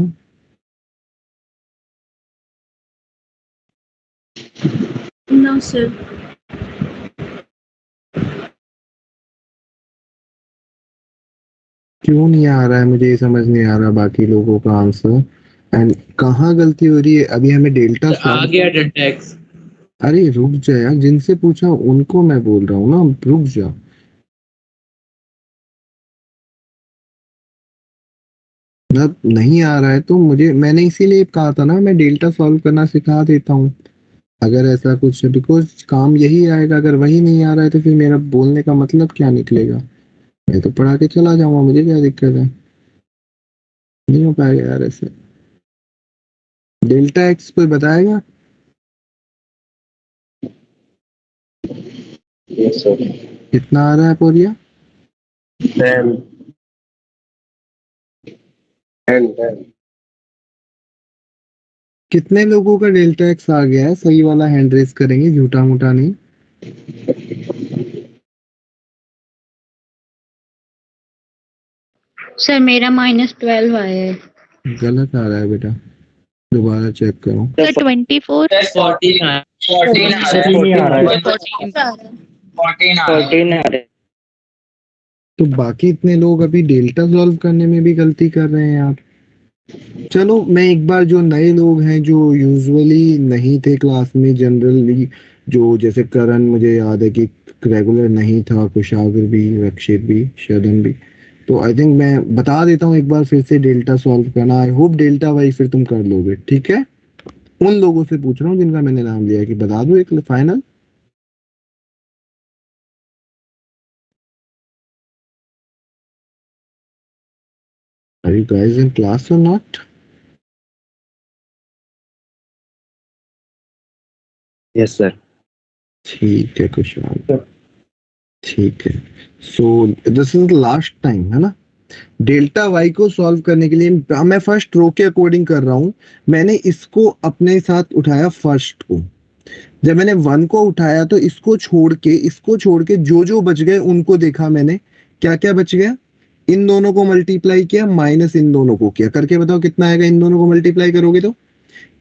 No sir. क्यों नहीं आ रहा है मुझे ये समझ नहीं आ रहा बाकी लोगों का आंसर, एंड कहाँ गलती हो रही है। अभी हमें डेल्टा आ गया डेल्टा एक्स। अरे रुक जा यार, जिनसे पूछा उनको मैं बोल रहा हूँ ना, रुक जा। मतलब नहीं आ रहा है तो मुझे, मैंने इसीलिए कहा था ना मैं डेल्टा सॉल्व करना सिखा देता हूँ अगर ऐसा कुछ है, बिकॉज काम यही आएगा। अगर वही नहीं आ रहा है तो फिर मेरा बोलने का मतलब क्या निकलेगा, मैं तो पढ़ा के चला जाऊंगा, मुझे क्या दिक्कत है। नहीं हो पाएगा यार ऐसे। डेल्टा एक्स कोई बताएगा? Yes sir. कितना आ रहा है पोरिया? 10 10 कितने लोगों का डेल्टा एक्स आ गया है? सही वाला हैंड रेस करेंगे, झूठा मूठा नहीं। सर मेरा -12 आया है। गलत आ रहा है बेटा, दोबारा चेक करो। सर 24। 14 आया। 14 आ सर ये नहीं आ रहा है। 14 आ रहा है। 14 आ रहे। तो बाकी इतने लोग अभी डेल्टा सॉल्व करने में भी गलती कर रहे हैं यार। चलो मैं एक बार, जो नए लोग हैं जो यूजुअली नहीं थे क्लास में, जनरली जो जैसे करण, मुझे याद है कि रेगुलर नहीं था, कुशागर भी, रक्षित भी, शदन भी, तो आई थिंक मैं बता देता हूँ एक बार फिर से डेल्टा सॉल्व करना। आई होप डेल्टा वाई फिर तुम कर लोगे, ठीक है? उन लोगों से पूछ रहा हूँ जिनका मैंने नाम लिया है, कि बता दो एक final. Are you guys in class or not? Yes sir. ठीक है कुशाल, ठीक है। So this is last time है ना। डेल्टा वाई को सॉल्व करने के लिए मैं फर्स्ट रो के अकॉर्डिंग कर रहा हूं। मैंने इसको अपने साथ उठाया फर्स्ट को, जब मैंने 1 को उठाया तो इसको छोड़ के जो बच गए उनको देखा मैंने, क्या क्या बच गया, इन दोनों को मल्टीप्लाई किया माइनस इन दोनों को किया, करके बताओ कितना आएगा। इन दोनों को मल्टीप्लाई करोगे तो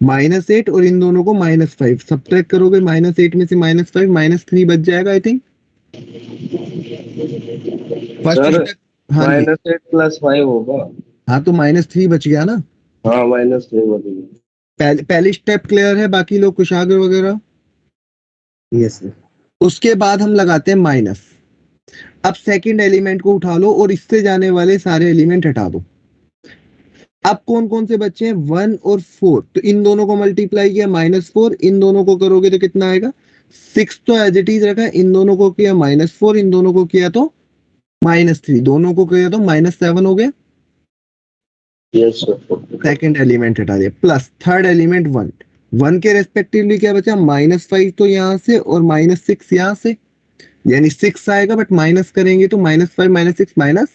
-8 और इन दोनों को -5, सब्ट्रैक्ट करोगे -8 में से -5, -3 बच जाएगा आई थिंक। सर फर्स्ट हाँ जी, -8 + 5 होगा। हाँ तो -3 बच गया ना। हाँ -3 होगा। पहली स्टेप क्लियर है, बाकी लोग कुशाग्र वगैरह। Yes sir. उसके बाद हम लगाते हैं माइनस। अब सेकंड एलिमेंट को उठा लो और इससे जाने वाले सारे एलिमेंट हटा दो। अब कौन कौन से बच्चे हैं, 1 और 4, तो इन दोनों को मल्टीप्लाई किया -4, इन दोनों को करोगे तो कितना आएगा, 6 तो एज इट इज रखा, इन दोनों को किया -4, इन दोनों को किया तो -3, दोनों को किया तो -7 हो गया। Yes sir. सेकंड एलिमेंट हटा दिया, प्लस थर्ड एलिमेंट 1 के रेस्पेक्टिवली क्या बचा, -5 तो यहाँ से और -6 यहाँ से, यानी 6 आएगा बट माइनस करेंगे तो -5 -6 माइनस,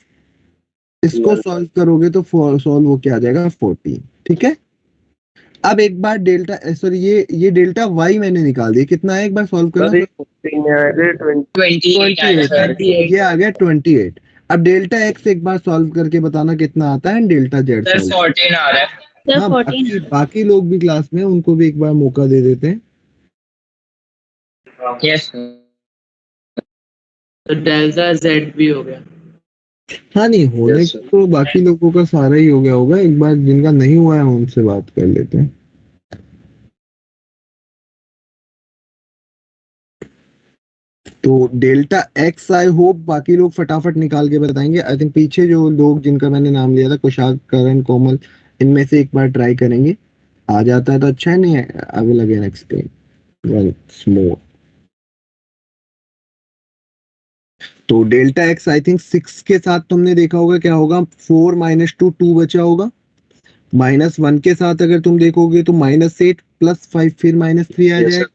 इसको सॉल्व करोगे तो सॉल्व हो क्या आ जाएगा 14। ठीक है, अब एक बार डेल्टा सॉरी ये डेल्टा वाई मैंने निकाल दिया, कितना है एक बार सॉल्व करना, 28 ये आ गया 28। अब डेल्टा एक्स एक बार सॉल्व करके बताना कितना आता है, डेल्टा जेड सर 14 आ रहा है। सर हाँ 14 बाकी लोग भी क्लास में, उनको भी एक बार मौका दे देते हैं। यस तो डेल्टा जेड भी हो गया। हाँ नहीं होने Yes, sir. तो बाकी लोगों का सारा ही हो गया होगा, एक बार जिनका नहीं हुआ है उनसे बात कर लेते हैं। तो डेल्टा एक्स आई होप बाकी लोग फटाफट निकाल के बताएंगे। आई थिंक पीछे जो लोग जिनका मैंने नाम लिया था, कुशाग, करण, कोमल, इनमें से एक बार ट्राई करेंगे, आ जाता है तो अच्छा है, नहीं I will again explain once more. तो डेल्टा एक्स आई थिंक 6 के साथ तुमने देखा होगा क्या होगा, 4 - 2 2 बचा होगा, -1 के साथ अगर तुम देखोगे तो -8 + 5 फिर -3 आ Yes, जाएगा, sir.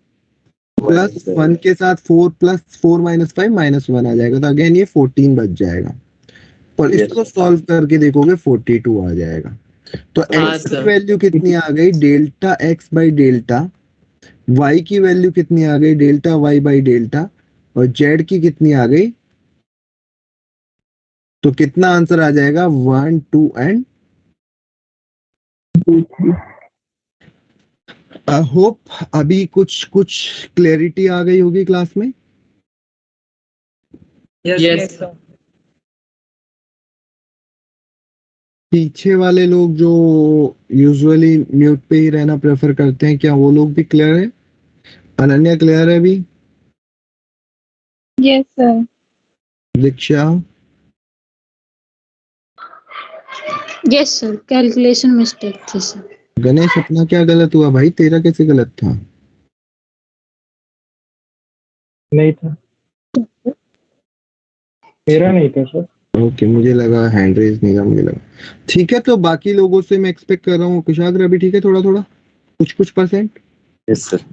प्लस 1 के साथ 4 + 4 - 5 -1 आ जाएगा, तो अगेन ये 14 बच जाएगा। और Yes, इसको sir. सॉल्व करके देखोगे 42 आ जाएगा। तो हाँ, एक्स की sir. वैल्यू कितनी आ गई, delta X by delta, Y की वैल्यू कितनी आ गई, डेल्टा वाई बाई डेल्टा, और जेड की कितनी आ गई, तो कितना आंसर आ जाएगा, 1 2 एंड आई होप अभी कुछ क्लैरिटी आ गई होगी क्लास में। यस पीछे वाले लोग जो यूजुअली म्यूट पे ही रहना प्रेफर करते हैं, क्या वो लोग भी क्लियर है? अनन्या क्लियर है अभी? Yes sir. Diksha? Yes sir, calculation mistake थी सर। गणेश अपना क्या गलत हुआ भाई, तेरा कैसे गलत था? नहीं था, मेरा नहीं था सर। ओके मुझे लगा हैंड रेज नहीं था, मुझे लगा। ठीक है, तो बाकी लोगों से मैं एक्सपेक्ट कर रहा हूँ, कुशाग्र अभी ठीक है, थोड़ा कुछ परसेंट। Yes sir.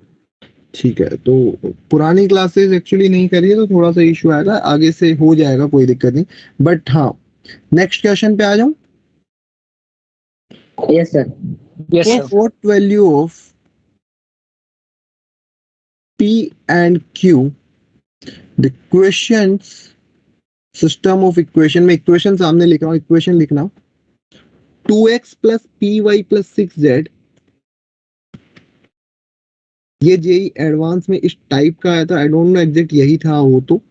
ठीक है, तो पुरानी क्लासेस एक्चुअली नहीं करिए तो थोड़ा सा इशू आएगा, आगे से हो जाएगा, कोई दिक्कत नहीं। बट हाँ, नेक्स्ट क्वेश्चन पे आ जाऊं। Yes sir. What value of P and Q, the questions system of equation में इक्वेशन सामने लिख रहा हूँ, इक्वेशन लिखना 2x + py + 6z, ये जेई एडवांस में इस टाइप का आया था, आई डोंट नो एग्जैक्ट यही था वो तो,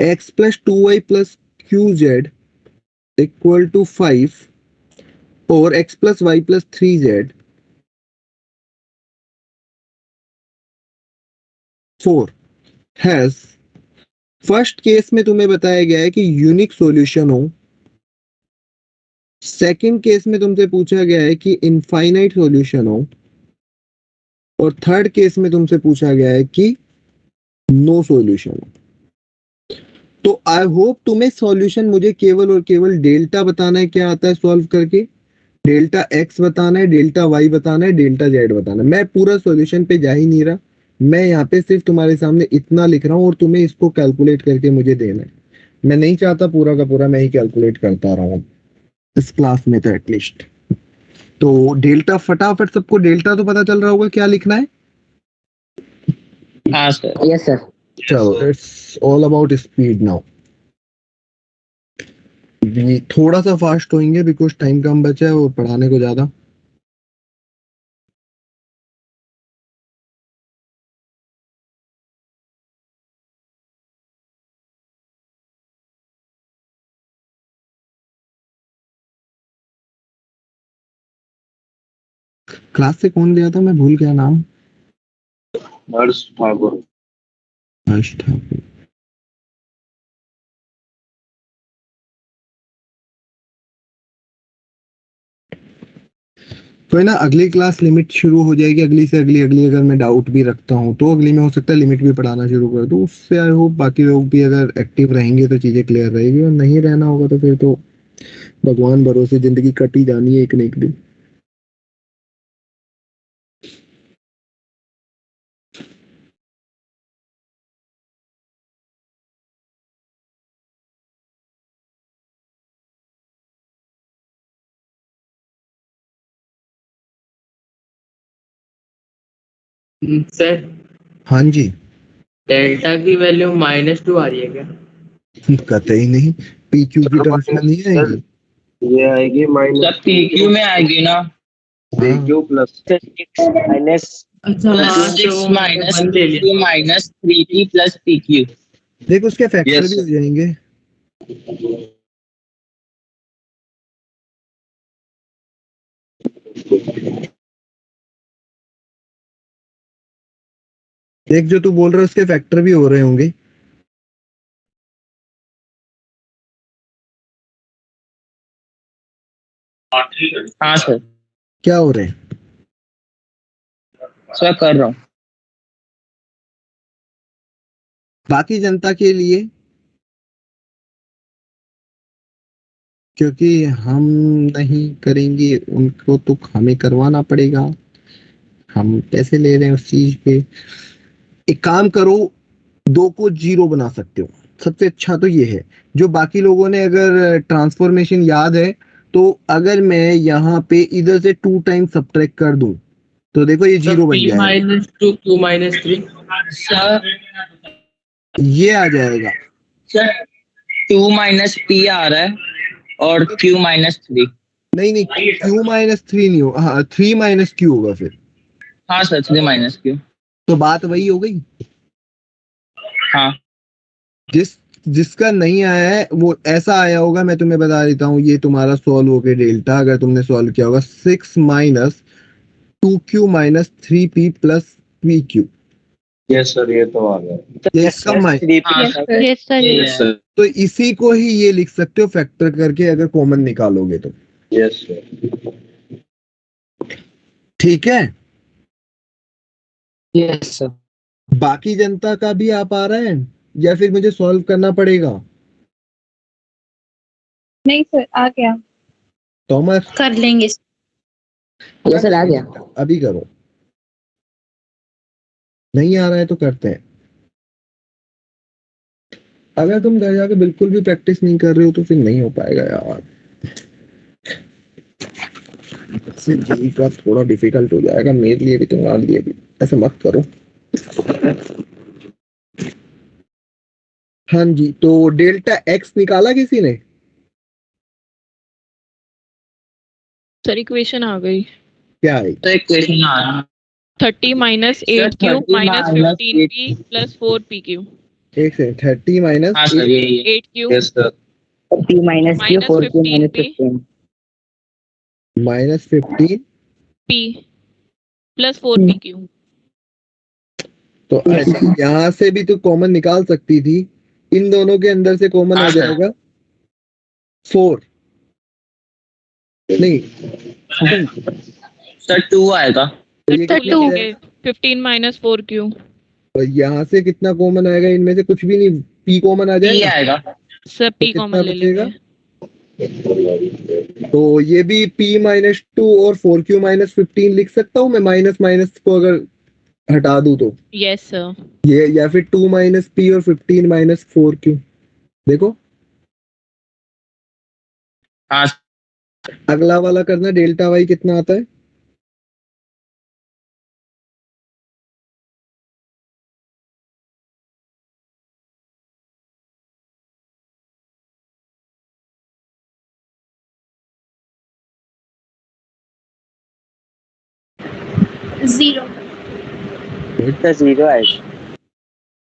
x + 2y + qz = 5 और x + y + 3z 4 has, first case में तुम्हें बताया गया है कि यूनिक सॉल्यूशन हो, सेकंड केस में तुमसे पूछा गया है कि इनफाइनाइट सॉल्यूशन हो, और थर्ड केस में तुमसे पूछा गया है कि नो सॉल्यूशन हो। तो आई होप तुम्हें सॉल्यूशन मुझे केवल और केवल डेल्टा बताना है, क्या आता है सॉल्व करके, डेल्टा एक्स बताना है, डेल्टा वाई बताना है, डेल्टा जेड बताना है। मैं पूरा सॉल्यूशन पे जा ही नहीं रहा, मैं यहाँ पे सिर्फ तुम्हारे सामने इतना लिख रहा हूँ और तुम्हें इसको कैलकुलेट करके मुझे देना है। मैं नहीं चाहता पूरा का पूरा मैं ही कैलकुलेट करता रहा हूँ इस क्लास में तो एटलीस्ट। तो डेल्टा, फटाफट सबको डेल्टा तो पता चल रहा होगा क्या लिखना है। हाँ सर। Yes sir. चलो it's all about speed now. थोड़ा सा फास्ट होंगे बिकॉज टाइम कम बचा है और पढ़ाने को ज्यादा। क्लास से कौन लिया था, मैं भूल गया नाम। हर्ष ठाकुर। हर्ष ठाकुर। तो है ना, अगली क्लास लिमिट शुरू हो जाएगी, अगली से अगली अगली अगर मैं डाउट भी रखता हूँ तो अगली में हो सकता है लिमिट भी पढ़ाना शुरू कर दूँ। उससे आई होप बाकी लोग भी अगर एक्टिव रहेंगे तो चीजें क्लियर रहेगी, और नहीं रहना होगा तो फिर तो भगवान भरोसे जिंदगी कटी जानी है एक न एक दिन। सर हाँ जी। डेल्टा की वैल्यू -2 आ रही है क्या? कतई नहीं, पी क्यू की टर्म्स में नहीं आएगी। ये आएगी माइनस PQ में आएगी ना। PQ प्लस माइनस अच्छा हाँ, 6 तो माइनस वन ले लिया। Minus 3P plus PQ। देखो उसके फैक्टर Yes, भी हो जाएंगे। देख जो तू बोल रहा है उसके फैक्टर भी हो रहे होंगे। हाँ सर। क्या हो रहे हैं? सर कर रहा हूँ। बाकी जनता के लिए, क्योंकि हम नहीं करेंगे उनको तो हमें करवाना पड़ेगा। हम पैसे ले रहे हैं उस चीज पे। एक काम करो, 2 को 0 बना सकते हो, सबसे अच्छा तो ये है। जो बाकी लोगों ने अगर ट्रांसफॉर्मेशन याद है, तो अगर मैं यहाँ पे इधर से 2 टाइम सब्ट्रैक्ट कर दूं तो देखो ये 0 बन P जाएगा, -2 Q -3। सर ये आ जाएगा। सर 2 माइनस P आ रहा है और Q -3। नहीं नहीं, Q -3 नहीं होगा, हाँ 3 -Q होगा फिर। हाँ सर 3 Q। तो बात वही हो गई। हाँ जिसका नहीं आया है वो ऐसा आया होगा, मैं तुम्हें बता देता हूँ। ये तुम्हारा सॉल्व हो गया डेल्टा, अगर तुमने सॉल्व किया होगा 6 - 2Q - 3P plus PQ। Yes sir, ये तो आ गया। ये इसका हाँ यस सर। Yes sir. तो इसी को ही ये लिख सकते हो फैक्टर करके, अगर कॉमन निकालोगे तो। Yes sir. ठीक है। Yes sir. बाकी जनता का भी आ पा रहा है या फिर मुझे सॉल्व करना पड़ेगा? नहीं सर आ गया। थॉमस कर लेंगे। यस सर आ गया। अभी करो, नहीं आ रहा है तो करते हैं। अगर तुम घर जाके बिल्कुल भी प्रैक्टिस नहीं कर रहे हो तो फिर नहीं हो पाएगा यार। जी का थोड़ा डिफिकल्ट हो जाएगा मेरे लिए भी, तुम्हारे लिए भी। ऐसे मत करो। हाँ जी, तो डेल्टा एक्स निकाला किसी ने? सर इक्वेशन आ गई। क्या है? तो एक क्वेश्चन आ रहा है। 30 minus 8Q 30 minus minus 15P plus 4PQ। एक सेकंड, 30 माइनस हाँ सर यही है। 8Q yes sir. P minus Q minus 4Q minus 15P -15 P plus 4PQ। तो ऐसे यहाँ से भी तो कॉमन निकाल सकती थी। इन दोनों के अंदर से कॉमन आ हाँ, सर। जाएगा 4। नहीं, सर 2 आएगा। तो ये सर कितना 2 हो के जाएगा? 15 माइनस 4Q। तो यहाँ से कितना कॉमन आएगा? इनमें से कुछ भी नहीं, P कॉमन आ P जाएगा। आएगा। सर तो P कितना कॉमन ले बचेगा? लेंगे। तो ये भी P -2 और 4Q -15 लिख सकता हूँ मैं, माइनस माइनस को अगर हटा दूं तो। Yes sir. ये या फिर 2 - P और 15 - 4Q। देखो हाँ अगला वाला करना, डेल्टा वाई कितना आता है? जीरो। तो जीरो है।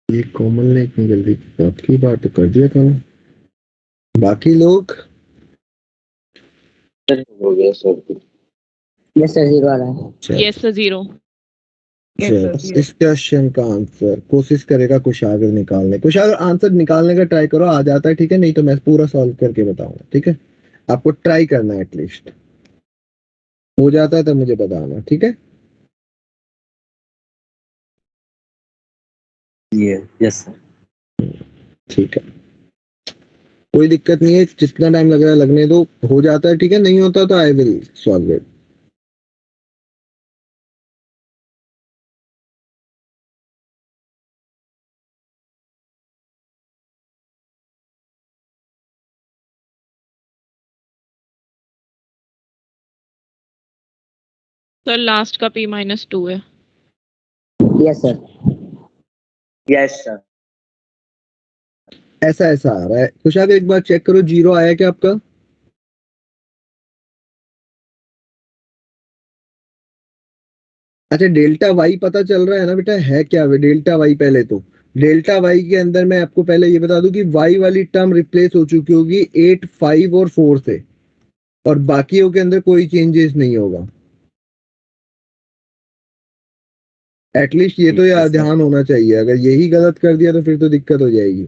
ये कोमल ने इतनी जल्दी आपकी बात तो कर दिया था ना, बाकी लोग हो गया सर। यस सर जीरो आ रहा है। Yes sir zero. इस क्वेश्चन का आंसर कोशिश करेगा कुशागर निकालने, कुशागर आंसर निकालने का ट्राई करो, आ जाता है ठीक है, नहीं तो मैं पूरा सॉल्व करके बताऊंगा ठीक है, आपको ट्राई करना है, एटलीस्ट हो जाता है तो मुझे बताना ठीक है। Yes sir. ठीक है, कोई दिक्कत नहीं है, जितना टाइम लग रहा है लगने दो, हो जाता है ठीक है, नहीं होता तो I will solve it. Sir last का P माइनस 2 है। Yes sir. Yes sir. ऐसा ऐसा आ रहा है, कुशागर एक बार चेक करो, जीरो आया क्या आपका? अच्छा डेल्टा वाई पता चल रहा है ना बेटा, है क्या डेल्टा वाई? पहले तो डेल्टा वाई के अंदर मैं आपको पहले ये बता दूं कि वाई वाली टर्म रिप्लेस हो चुकी होगी 8, 5 और 4 से, और बाकियों के अंदर कोई चेंजेस नहीं होगा। एटलीस्ट ये तो यार ध्यान होना चाहिए, अगर यही गलत कर दिया तो फिर तो दिक्कत हो जाएगी।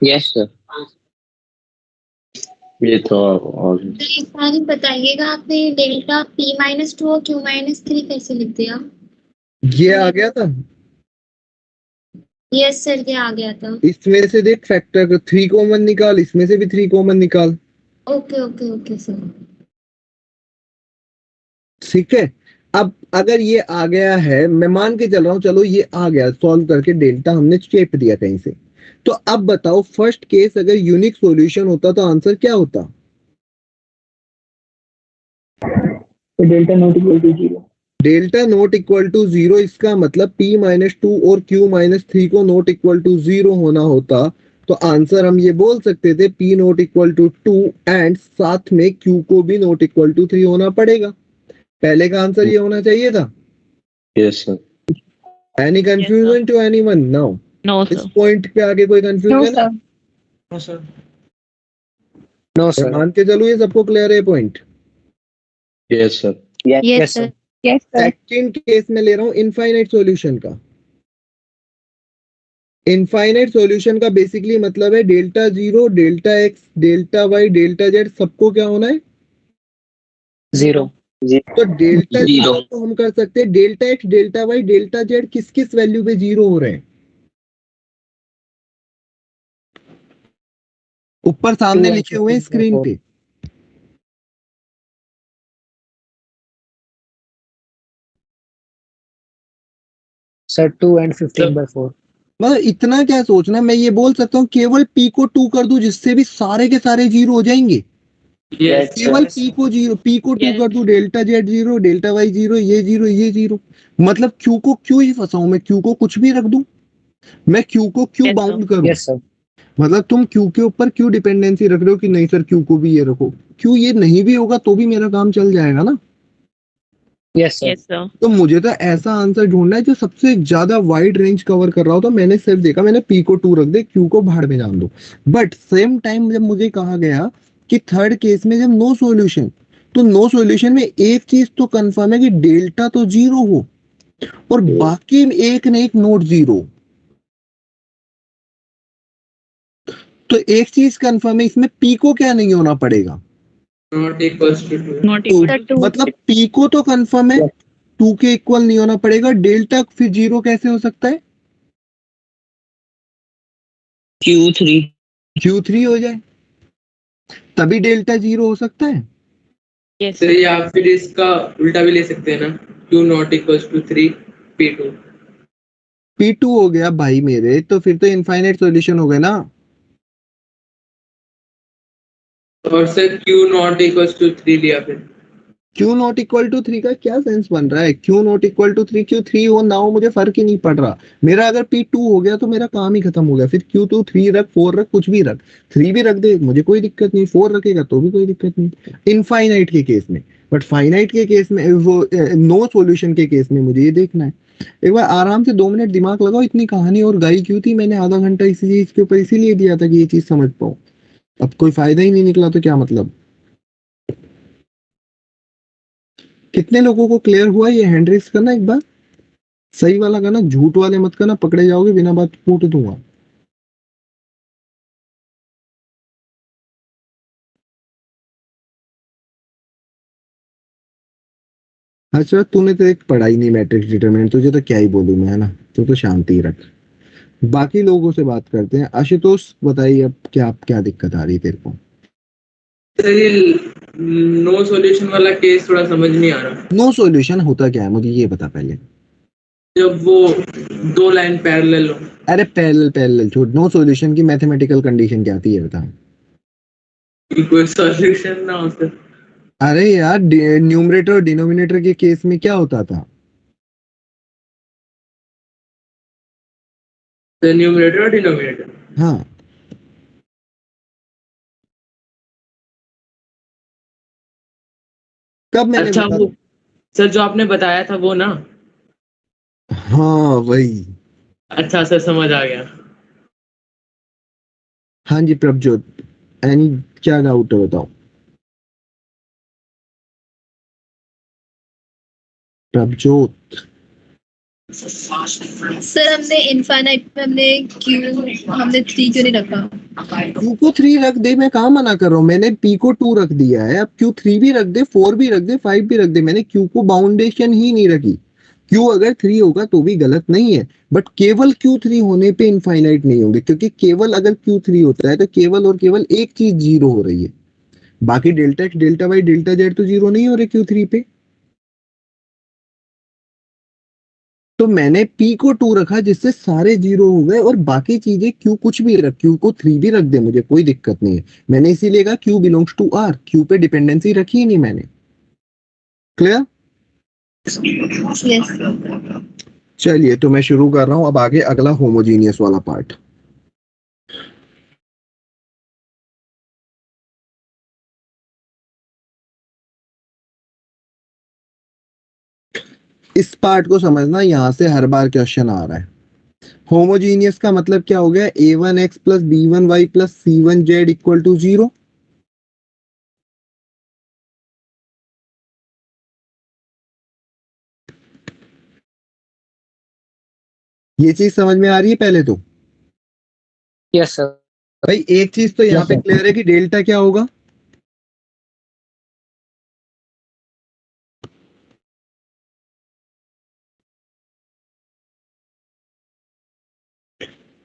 Yes sir. ये तो और तो एक बार ही बताइएगा, आपने डेल्टा P माइनस 2 और Q माइनस 3 कैसे लिख दिया? ये आ गया था, यस सर, ये आ गया था। इसमें से देख फैक्टर 3 कॉमन निकाल, इसमें से भी 3 कॉमन निकाल, ओके ओके ओके सर। ठीक है। अब अगर ये आ गया है, मैं मान के चल रहा हूं, चलो ये आ गया सॉल्व करके, डेल्टा हमने चेप दिया कहीं से, तो अब बताओ फर्स्ट केस अगर यूनिक सॉल्यूशन होता तो आंसर क्या होता? Delta not equal to zero. Delta not equal to zero, इसका मतलब P माइनस 2 और Q माइनस 3 को नॉट इक्वल टू जीरो होना होता, तो आंसर हम ये बोल सकते थे P not equal to 2 and साथ में Q को भी नॉट इक्वल टू 3 होना पड़ेगा। पहले का आंसर ये होना चाहिए था। Yes sir. Any confusion to anyone now? No इस सर। पॉइंट पे आगे कोई कंफ्यूजन है? No sir. नो मैं सर। मान के चलूं ये सबको क्लियर है point? Yes sir. Yes sir. Yes sir. Second case में ले रहा हूं इनफाइनाइट सॉल्यूशन का। इनफाइनाइट सॉल्यूशन का बेसिकली मतलब है delta zero, delta X, delta Y, delta Z सबको क्या होना है? जीरो। तो डेल्टा जीरो। जीरो तो हम कर सकते हैं, delta X, delta Y, delta Z किस किस वैल्यू पे जीरो हो रहे हैं? ऊपर सामने लिखे हुए हैं स्क्रीन पे। Sir 2 and 15/4। मतलब इतना क्या सोचना, मैं ये बोल सकता हूँ केवल पी को 2 कर दूं जिससे भी सारे के सारे जीरो हो जाएंगे। यस केवल पी को 2 Yes. कर दूं, delta Z zero, delta Y zero, ये जीरो, ये जीरो, मतलब क्यू को क्यू ही फंसाऊं मैं, क्यू को कुछ भी रख दूं, मैं क्यू को क्यू Yes, sir. बाउंड करूं। Yes sir. मतलब तुम क्यू के ऊपर क्यू डिपेंडेंसी रख रहे हो कि नहीं सर क्यू को भी ये रखो, क्यू ये नहीं भी होगा तो भी मेरा काम चल जाएगा ना। Yes sir. Yes, sir. तो मुझे तो ऐसा आंसर ढूंढना है जो सबसे ज्यादा वाइड रेंज कवर कर रहा हो, तो मैंने सिर्फ देखा, मैंने पी को 2 रख दे, क्यू को भाड़ में जान दो। बट सेम टाइम जब मुझे कहा गया कि थर्ड केस में जब नो सॉल्यूशन, तो नो सॉल्यूशन में एक चीज तो कंफर्म है कि डेल्टा तो जीरो हो और बाकी एक ने एक नोट जीरो, तो एक चीज कंफर्म है इसमें पी को क्या नहीं होना पड़ेगा? Not equals to 2। Not equal. To. मतलब पी को तो कंफर्म है 2 के इक्वल नहीं होना पड़ेगा, डेल्टा फिर जीरो कैसे हो सकता है? Q3। Q3 हो जाए तभी डेल्टा जीरो हो सकता है। Yes, तो sir. या फिर इसका उल्टा भी ले सकते हैं ना, Q not equals to 3 P2। P2 हो गया भाई मेरे, तो फिर तो इनफाइनाइट सॉल्यूशन हो गया ना। और sir Q not equals to 3 लिया फिर। क्यू नॉट इक्वल टू 3 का क्या सेंस बन रहा है? Q not equal to 3, Q 3 हो ना हो मुझे फर्क ही नहीं पड़ रहा। मेरा अगर पी 2 हो गया तो मेरा काम ही खत्म हो गया। फिर क्यू 2 3 रख, 4 रख, कुछ भी रख, 3 भी रख दे मुझे कोई दिक्कत नहीं, 4 रखेगा तो भी कोई दिक्कत नहीं इनफाइनाइट के केस में। बट फाइनाइट के केस में, वो नो सॉल्यूशन के केस में मुझे ये देखना है। एक बार आराम से 2 मिनट दिमाग लगाओ। इतनी कहानी और गाई क्यों थी? मैंने आधा घंटा इसी चीज के ऊपर इसीलिए दिया था कि ये चीज समझ पाऊं। अब कोई फायदा ही नहीं निकला तो क्या मतलब? कितने लोगों को क्लियर हुआ? ये हैंड रेस करना एक बार, सही वाला करना, झूठ वाले मत करना, पकड़े जाओगे बिना बात कूट दूंगा। अच्छा तूने तो एक पढ़ाई नहीं मैट्रिक्स डिटरमिनेंट, तुझे तो क्या ही बोलूं मैं, है ना? तो शांति रख। बाकी लोगों से बात करते हैं। आशुतोष बताइए अब क्या दिक्कत आ रही है तेरे को? सर ये नो सॉल्यूशन वाला केस थोड़ा समझ नहीं आ रहा। नो सॉल्यूशन होता क्या है मुझे ये बता पहले। जब वो 2 लाइन पैरेलल हो। अरे पैरेलल छोड़, नो सॉल्यूशन की मैथमेटिकल कंडीशन क्या आती है बता। कोई सॉल्यूशन ना हो सर। अरे यार न्यूमरेटर और डिनोमिनेटर के केस में क्या होता था? न्यूमरेटर और डिनोमिनेटर। हाँ कब मैंने अच्छा वो सर जो आपने बताया था वो ना। हाँ वही। अच्छा सर समझ आ गया। हाँ जी प्रभजोत, एनी क्या डाउट है बताओ। प्रभजोत सर हमने इनफाइनाइट में हमने 3 क्यों नहीं रखा? क्यू को 3 रख दे, मैं कहाँ मना कर रहा हूँ। मैंने पी को 2 रख दिया है, अब क्यू 3 भी रख दे, 4 भी रख दे, 5 भी रख दे। मैंने क्यू को बाउंडेशन ही नहीं रखी। क्यू अगर 3 होगा तो भी गलत नहीं है, बट केवल क्यू 3 होने पे इनफाइनाइट नहीं होंगे, क्योंकि केवल अगर क्यू 3 होता है तो केवल और केवल एक चीज जीरो हो रही है। बाकी delta X, delta Y, delta Z तो जीरो नहीं हो रहे क्यू 3 पे। तो मैंने पी को 2 रखा जिससे सारे जीरो हो गए, और बाकी चीजें क्यू कुछ भी रख, क्यू को 3 भी रख दे मुझे कोई दिक्कत नहीं है। मैंने इसीलिए कहा Q belongs to R, Q पे डिपेंडेंसी रखी ही नहीं मैंने। क्लियर? यस। चलिए तो मैं शुरू कर रहा हूं अब आगे अगला होमोजीनियस वाला पार्ट। इस पार्ट को समझना, यहां से हर बार क्वेश्चन आ रहा है। होमोजीनियस का मतलब क्या हो गया? a1x plus b1y plus c1z equal to 0। ये चीज समझ में आ रही है पहले तो? Yes sir. भाई एक चीज तो यहाँ पे क्लियर है कि डेल्टा क्या होगा?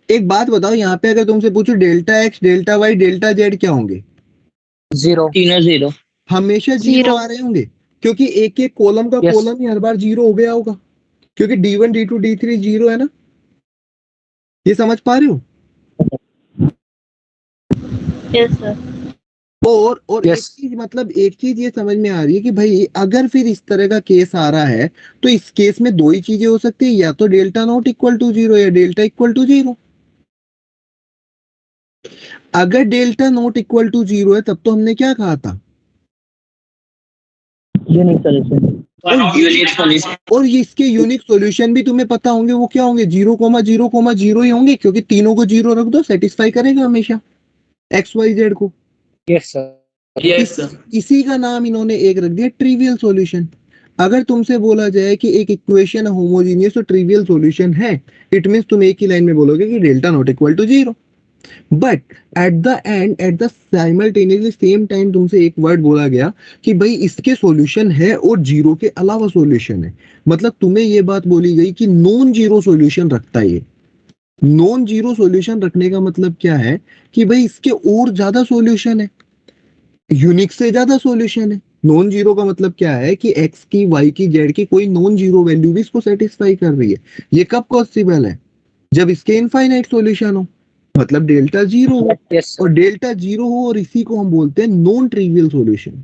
एक बात बताओ, यहाँ पे अगर तुमसे पूछो delta X, delta Y, delta Z क्या होंगे? 0। तीनों 0। हमेशा जीरो आ रहे होंगे, क्योंकि एक एक कॉलम का Yes. कॉलम ही हर बार जीरो हो गया होगा, क्योंकि D1 D2 D3 जीरो है ना। ये समझ पा रहे हो? Yes sir. और Yes. एक चीज ये समझ में आ रही है कि भाई अगर फिर इस तरह का केस आ रहा है तो इस केस में 2 ही चीजें हो सकती है, या तो डेल्टा नॉट इक्वल टू 0 या डेल्टा इक्वल टू 0। अगर डेल्टा नॉट इक्वल टू 0 है तब तो हमने क्या कहा था? Unique solution. Unique solution. और इसके यूनिक सॉल्यूशन भी तुम्हें पता होंगे, वो क्या होंगे? 0,0,0 ही होंगे, क्योंकि तीनों को 0 रख दो सेटिस्फाई करेगा हमेशा एक्स वाई जेड को। Yes sir. Yes sir. इसी का नाम इन्होंने एक रख दिया ट्रिवियल सॉल्यूशन। अगर तुमसे बोला जाए कि एक इक्वेशन होमोजीनियस और ट्रिवियल सॉल्यूशन है, इट मींस तुम एक ही लाइन में बोलोगे कि delta not equal to 0। But at the end, at the simultaneously same time तुमसे एक वर्ड बोला गया कि भाई इसके सॉल्यूशन है और 0 के अलावा सॉल्यूशन है। मतलब तुम्हें ये बात बोली गई कि नॉन जीरो सॉल्यूशन रखता है। ये नॉन जीरो सॉल्यूशन रखने का मतलब क्या है कि भाई इसके और ज्यादा सॉल्यूशन है, यूनिक से ज्यादा सॉल्यूशन है। नॉन जीरो का मतलब क्या है कि एक्स की, वाई की, जेड की कोई नॉन जीरो वैल्यू भी इसको सेटिस्फाई कर रही है। ये कब पॉसिबल है? जब इसके इनफाइनाइट सॉल्यूशन हो। मतलब डेल्टा जीरो हो, यस और डेल्टा जीरो हो और इसी को हम बोलते हैं नॉन ट्रिवियल सॉल्यूशन।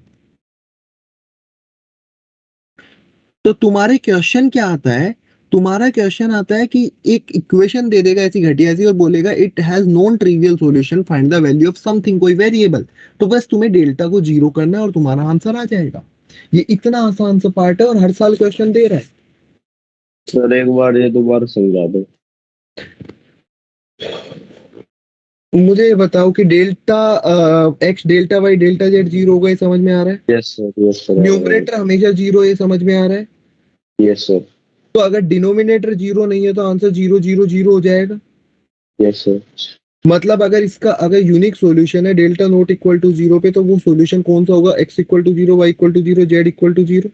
तो तुम्हारे क्वेश्चन क्या आता है, तुम्हारा क्वेश्चन आता है कि एक इक्वेशन दे देगा ऐसी घटिया सी और बोलेगा it has non trivial solution, find the value of something, कोई वेरिएबल। तो बस तुम्हें डेल्टा को जीरो करना है और तुम्हारा आंसर आ जाएगा। ये इतना आसान सा पार्ट है और हर साल क्वेश्चन दे रहा है। सर एक बार ये दोबारा समझा दो। मुझे ये बताओ कि delta X delta Y delta Z zero होगा, ये समझ में आ रहा है? यस सर न्यूमरेटर हमेशा जीरो, ये समझ में आ रहा है? यस सर तो अगर डिनोमिनेटर जीरो नहीं है तो आंसर जीरो जीरो जीरो हो जाएगा। यस सर मतलब अगर यूनिक सॉल्यूशन है delta not equal to zero पे, तो वो सॉल्यूशन कौन सा होगा? X equal to zero, Y equal to zero, Z equal to zero.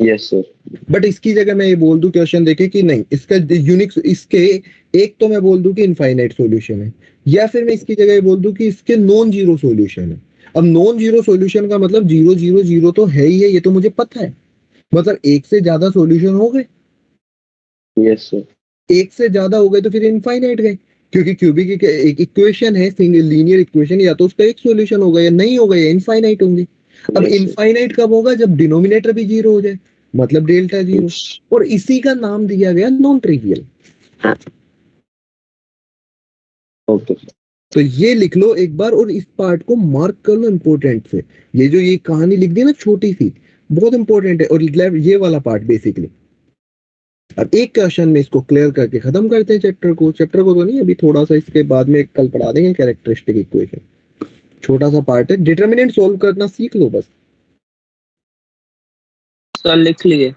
Yes sir but इसकी जगह मैं ये बोल दूं क्वेश्चन देखे कि नहीं, इसका यूनिक, इसके एक तो मैं बोल दूं कि इनफाइनाइट सॉल्यूशन है, या फिर मैं इसकी जगह ये बोल दूं कि इसके नॉन जीरो सॉल्यूशन है। अब नॉन जीरो सॉल्यूशन का मतलब जीरो जीरो जीरो तो है ही है, ये तो मुझे पता है। मतलब एक से ज्यादा सॉल्यूशन हो गए, यस सर एक से ज्यादा हो गए तो फिर इनफाइनाइट गए, क्योंकि क्यूबिक एक इक्वेशन है, सिंगल लीनियर इक्वेशन, या तो उसका एक सॉल्यूशन होगा या नहीं होगा या इनफाइनाइट होंगे। अब Yes, sir. इनफाइनाइट कब होगा? जब डिनोमिनेटर भी जीरो हो जाए, मतलब डेल्टा जीरो। और इसी का नाम दिया गया नॉन ट्रिवियल। ओके तो ये लिख लो एक बार और इस पार्ट को मार्क कर लो इंपॉर्टेंट से। ये जो ये कहानी लिख दी ना छोटी सी, बहुत इंपॉर्टेंट है। और ये वाला पार्ट बेसिकली, अब एक क्वेश्चन में इसको क्लियर करके खत्म करते हैं चैप्टर को। चैप्टर को तो नहीं, अभी थोड़ा सा इसके बाद में कल पढ़ा देंगे कैरेक्टरिस्टिक इक्वेशन, छोटा सा पार्ट है। डिटरमिनेंट सोल्व करना सीख लो बस। सर लिख लिए।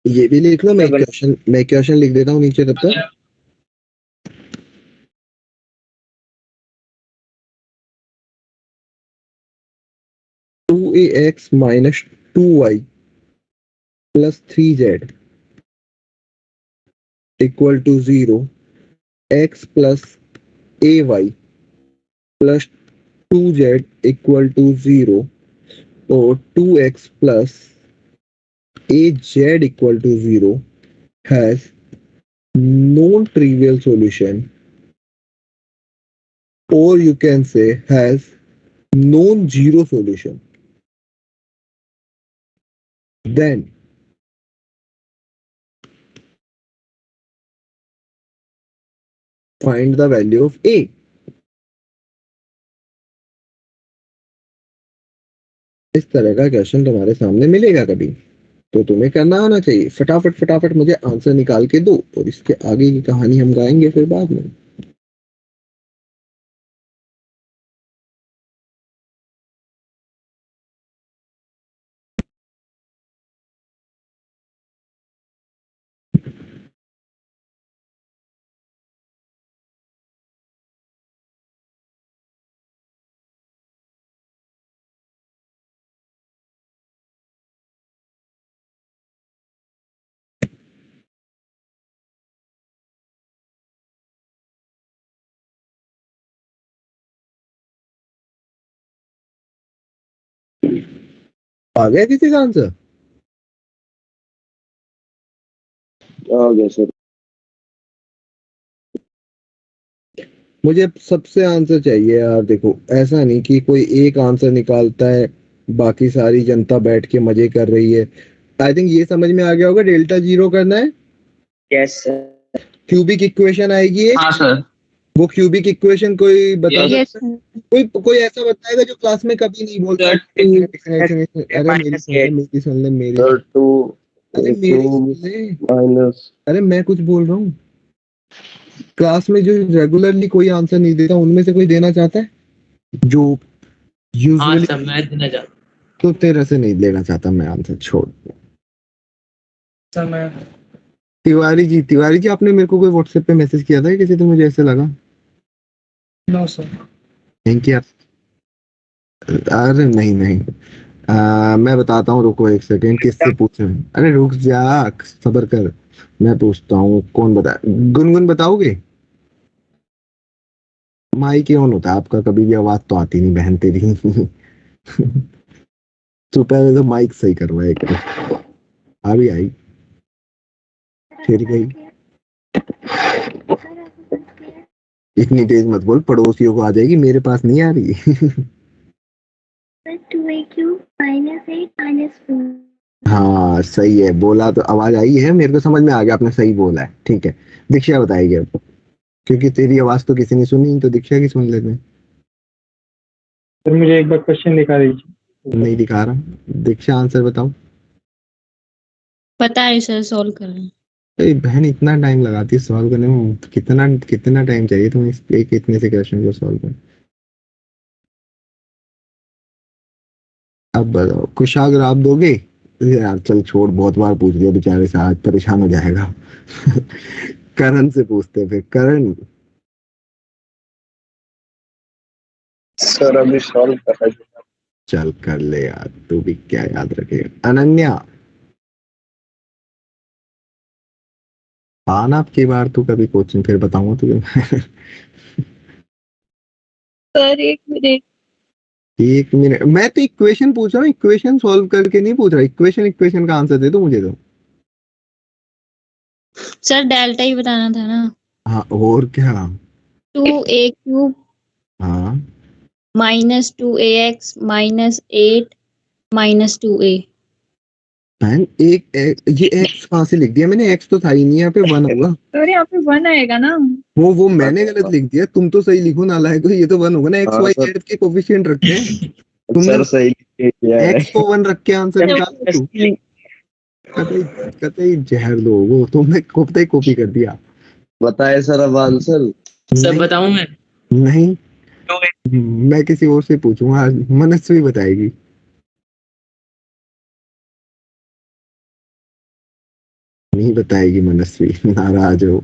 ये भी लिख लो, मैं क्वेश्चन लिख देता हूँ नीचे तब तक। Two a x minus two y plus three z equal to zero, x plus a y plus two z equal to zero, और two x plus a z equal to zero has non-trivial solution, or you can say has non-zero solution. Then find the value of a. इस तरह का क्वेश्चन तुम्हारे सामने मिलेगा कभी, तो तुम्हें करना आना चाहिए। फटाफट फटाफट मुझे आंसर निकाल के दो, और इसके आगे की कहानी हम गाएंगे फिर बाद में। आ गया किसी का आंसर? आ गया सर। मुझे सबसे आंसर चाहिए यार। देखो, ऐसा नहीं कि कोई एक आंसर निकालता है, बाकी सारी जनता बैठ के मजे कर रही है। आई थिंक ये समझ में आ गया होगा, डेल्टा जीरो करना है। Yes sir. क्यूबिक इक्वेशन आएगी एक। हाँ सर। वो क्यूबिक इक्वेशन कोई बता Yes. सकता है? कोई ऐसा बताएगा जो क्लास में कभी नहीं बोलता। अरे मेरी सुन ले, मेरी सर टू अरे मेरी सुन ले, माइनस अरे मैं कुछ बोल रहा हूँ। क्लास में जो रेगुलरली कोई आंसर नहीं देता, उनमें से कोई देना चाहता है? जो हाँ यूजुअली सर मैं देना चाहता तो तेरे से नहीं लेना चाहता मैं आंसर, छोड़। सर मैं तिवारी जी आपने मेरे को कोई व्हाट्सएप पे मैसेज किया था किसी दिन, मुझे ऐसे लगा। No sir. Thank you. अरे नहीं नहीं, मैं बताता हूँ, रुको एक सेकेंड। किससे पूछे? अरे रुक जा, सब्र कर, मैं पूछता हूँ। कौन बता? गुनगुन बताओगे? माइक ऑन होता है आपका, कभी भी आवाज तो आती नहीं बहन तेरी। तो पहले तो माइक सही करवाए कर। अभी आई, फिर गई। इतनी तेज मत बोल, पड़ोसियों को आ जाएगी, मेरे पास नहीं आ रही। 2a cube minus 8 minus 4। हाँ सही है, बोला तो आवाज आई है, मेरे को समझ में आ गया, आपने सही बोला है। ठीक है, दीक्षा बताएगी अब, क्योंकि तेरी आवाज तो किसी ने सुनी, तो दीक्षा की सुन लेते हैं। सर मुझे एक बार क्वेश्चन दिखा दीजिए। नहीं दिखा रहा, दीक्षा आंसर बताओ। पता है सर, सॉल्व कर रहे हैं। अरे बहन, इतना टाइम लगाती है सॉल्व करने में, कितना कितना टाइम चाहिए तुम्हें एक इतने से क्वेश्चन को सॉल्व करने? अब बताओ, कुशाग्र आप दोगे? यार चल छोड़, बहुत बार पूछ लिया, बेचारे से आज परेशान हो जाएगा। करण से पूछते हैं फिर। करण, सर अभी सॉल्व कर रहा हूँ। चल कर ले यार, तू भी क्या याद रखेगा। अनन्या, आना अब की बार तू कभी कोचिंग, फिर बताऊंगा तुझे। सर एक मिनट। एक मिनट, मैं तो इक्वेशन पूछ रहा हूँ, इक्वेशन सॉल्व करके नहीं पूछ रहा, इक्वेशन का आंसर दे दो मुझे तो। सर डेल्टा ही बताना था ना। हाँ और क्या? 2a क्यूब हाँ minus 2ax minus 8 minus 2a। बहन, ये एक्स कहाँ से लिख दिया मैंने? एक्स तो था ही नहीं, यहाँ पे वन होगा। सर यहाँ पे 1 आएगा ना। वो मैंने गलत लिख दिया, तुम तो सही लिखो नालायक हो, ये तो वन होगा ना, एक्स हाँ, वाई सर। जेड के कोफिशिएंट रखे हैं तुमने, सर सही लिख दिया है। एक्स को वन रख के आंसर निकाल तू। कतई कतई जहर लोगो, तुमने कतई कॉपी कर दिया। बताए सर अब आंसर। सब नहीं, बताऊं मैं? नहीं, मैं किसी और से पूछूंगा, मनस्वी बताएगी। नहीं बताएगी मनस्वी, नाराज हो।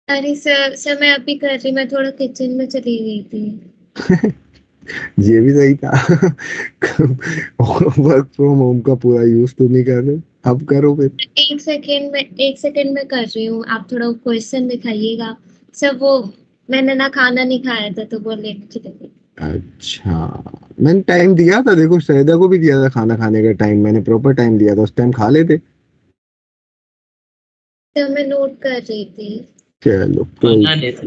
अरे सर मैं अभी कर रही, मैं थोड़ा किचन में चली गई थी। ये भी सही था। वर्क फ्रॉम होम का पूरा यूज तो नहीं कर रहे, अब करो फिर। एक सेकंड में कर रही हूँ, आप थोड़ा क्वेश्चन दिखाइएगा। सर वो मैंने ना खाना नहीं खाया था तो वो लेने चले गई। अच्छा, मैंने टाइम दिया था, देखो सैदा को भी दिया था खाना खाने का टाइम, मैंने प्रॉपर टाइम दिया था, उस टाइम खा लेते। तो मैं नोट कर रही थी। चलो खाना नहीं था।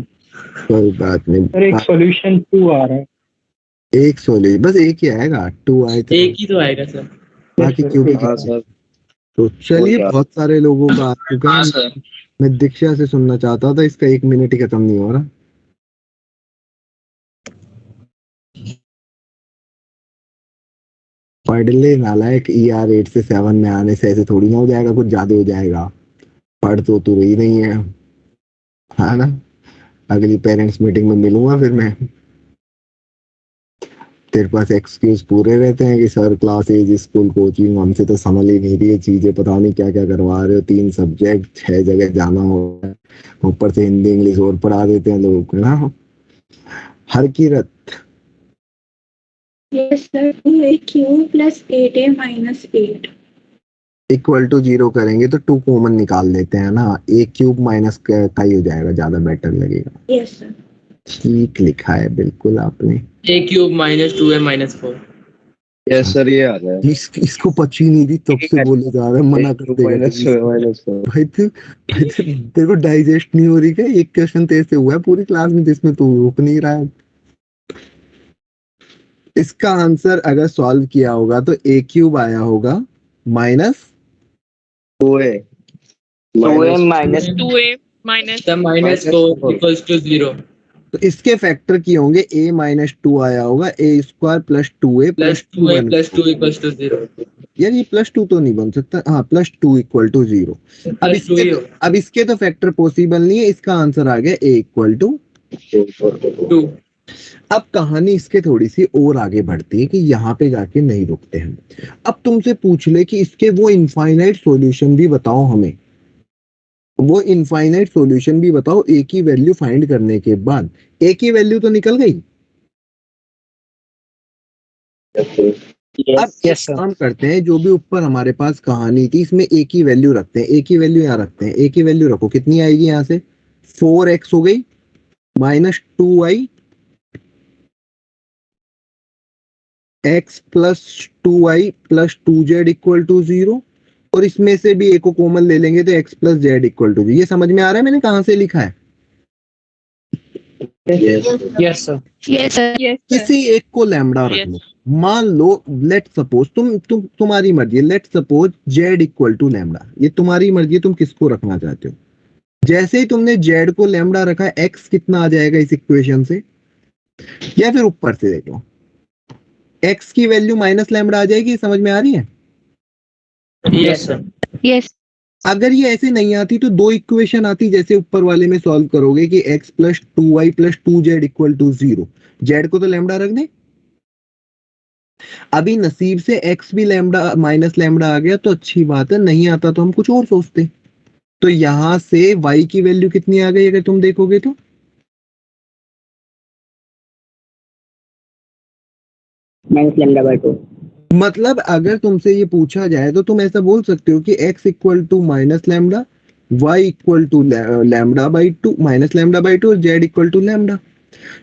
कोई बात सर एक नहीं। सॉल्यूशन 2 आ रहा है। एक सोले बस, एक ही आएगा, टू आए तो एक ही तो आएगा सर। बाकी क्यों भी हाँ सर। तो चलिए, बहुत सारे लोगों का आ चुका हाँ है। सर। मैं दीक्षा से सुनना चाहता था, इसका 1 मिनट ही खत्म नहीं हो रहा। पढ़ ले नालायक, ER 8 से 7 में आने से ऐसे थोड़ी ना हो जाएगा, कुछ ज्यादा हो जाएगा। पढ़ तो तू रही नहीं है ना? अगली पेरेंट्स मीटिंग में मिलूंगा फिर मैं। तेरे पास एक्सक्यूज पूरे रहते हैं कि सर क्लासेज स्कूल कोचिंग हमसे तो संभल ही नहीं रही है चीजें, पता नहीं क्या क्या करवा रहे हो, 3 सब्जेक्ट 6 जगह जाना होगा, ऊपर से हिंदी इंग्लिश और पढ़ा देते हैं लोग, है ना? हर की रत। Yes sir, 2a cube plus 8a minus 8। Equal to 0 करेंगे तो 2 कॉमन निकाल लेते हैं ना, a क्यूब माइनस का ही हो जाएगा, ज्यादा बेटर लगेगा। Yes sir. ठीक लिखा है बिल्कुल आपने। a cube minus 2a minus 4। Yes sir, ये आ रहा है। इसको पची नहीं थी, तब से बोले जा रहा है, मना कर देगा। माइनस भाई तेरे को डाइजेस्ट नहीं हो रही क्या? एक क्वेश्चन तेरे से हुआ है पूरी क्लास में जिसमें तू रुक नहीं रहा है। इसका आंसर अगर सॉल्व किया होगा तो a क्यूब आया होगा minus 2a 2a minus 2a minus तब माइनस 4 इक्वल्स टू 0 तो इसके फैक्टर की होंगे, a माइनस 2 आया होगा, a square plus 2a plus 2a plus 2 equals to 0। यार ये +2 तो नहीं बन सकता, हाँ +2 इक्वल टू 0। अब इसके तो फैक्टर पॉसिबल नहीं है, इसका आंसर आ गया a इक्वल टू 2। अब कहानी इसके थोड़ी सी और आगे बढ़ती है कि यहाँ पे जाके नहीं रुकते हम। अब तुमसे पूछ ले कि इसके वो इनफाइनाइट सॉल्यूशन भी बताओ हमें, वो इनफाइनाइट सॉल्यूशन भी बताओ a की वैल्यू फाइंड करने के बाद। a की वैल्यू तो निकल गई। अब एक काम करते हैं, जो भी ऊपर हमारे पास कहानी थी इसमें a की वैल्यू रखते हैं, a की वैल्यू यहाँ रखते हैं, a की वैल्यू रखो, कितनी आएगी यहाँ से? 4x हो गई minus 2y x plus 2y plus 2z equal to 0, और इसमें से भी a को कॉमन ले लेंगे तो x plus Z equal to 0। ये समझ में आ रहा है मैंने कहां से लिखा है? Yes sir. Yes sir. Yes sir. किसी एक को लैम्डा रख लो, मान लो लेट सपोज तुम्हारी मर्जी है, let suppose z equal to lambda, ये तुम्हारी मर्जी है तुम किसको रखना चाहते हो। जैसे ही तुमने जेड को लैम्डा रखा, एक्स कितना आ जाएगा इस इक्वेशन से, या फिर ऊपर से देखो एक्स की वैल्यू माइनस लैम्डा आ जाएगी, समझ में आ रही है। Yes sir. यस। अगर ये ऐसे नहीं आती तो दो इक्वेशन आती, जैसे ऊपर वाले में सॉल्व करोगे कि x plus 2y plus 2z equal to 0, z को तो लैम्डा रख दे। अभी नसीब से x भी लैम्डा माइनस लैम्डा आ गया तो अच्छी बात है, नहीं आता तो हम कुछ और सोचते। तो यहां से y की वैल्यू कितनी आ गई अगर तुम देखोगे तो माइनस लैम्डा बाय 2। मतलब अगर तुमसे ये पूछा जाए तो तुम ऐसा बोल सकते हो कि x equal to minus lambda, y equal to lambda by 2 minus lambda by 2 और z इक्वल टू लैम्डा।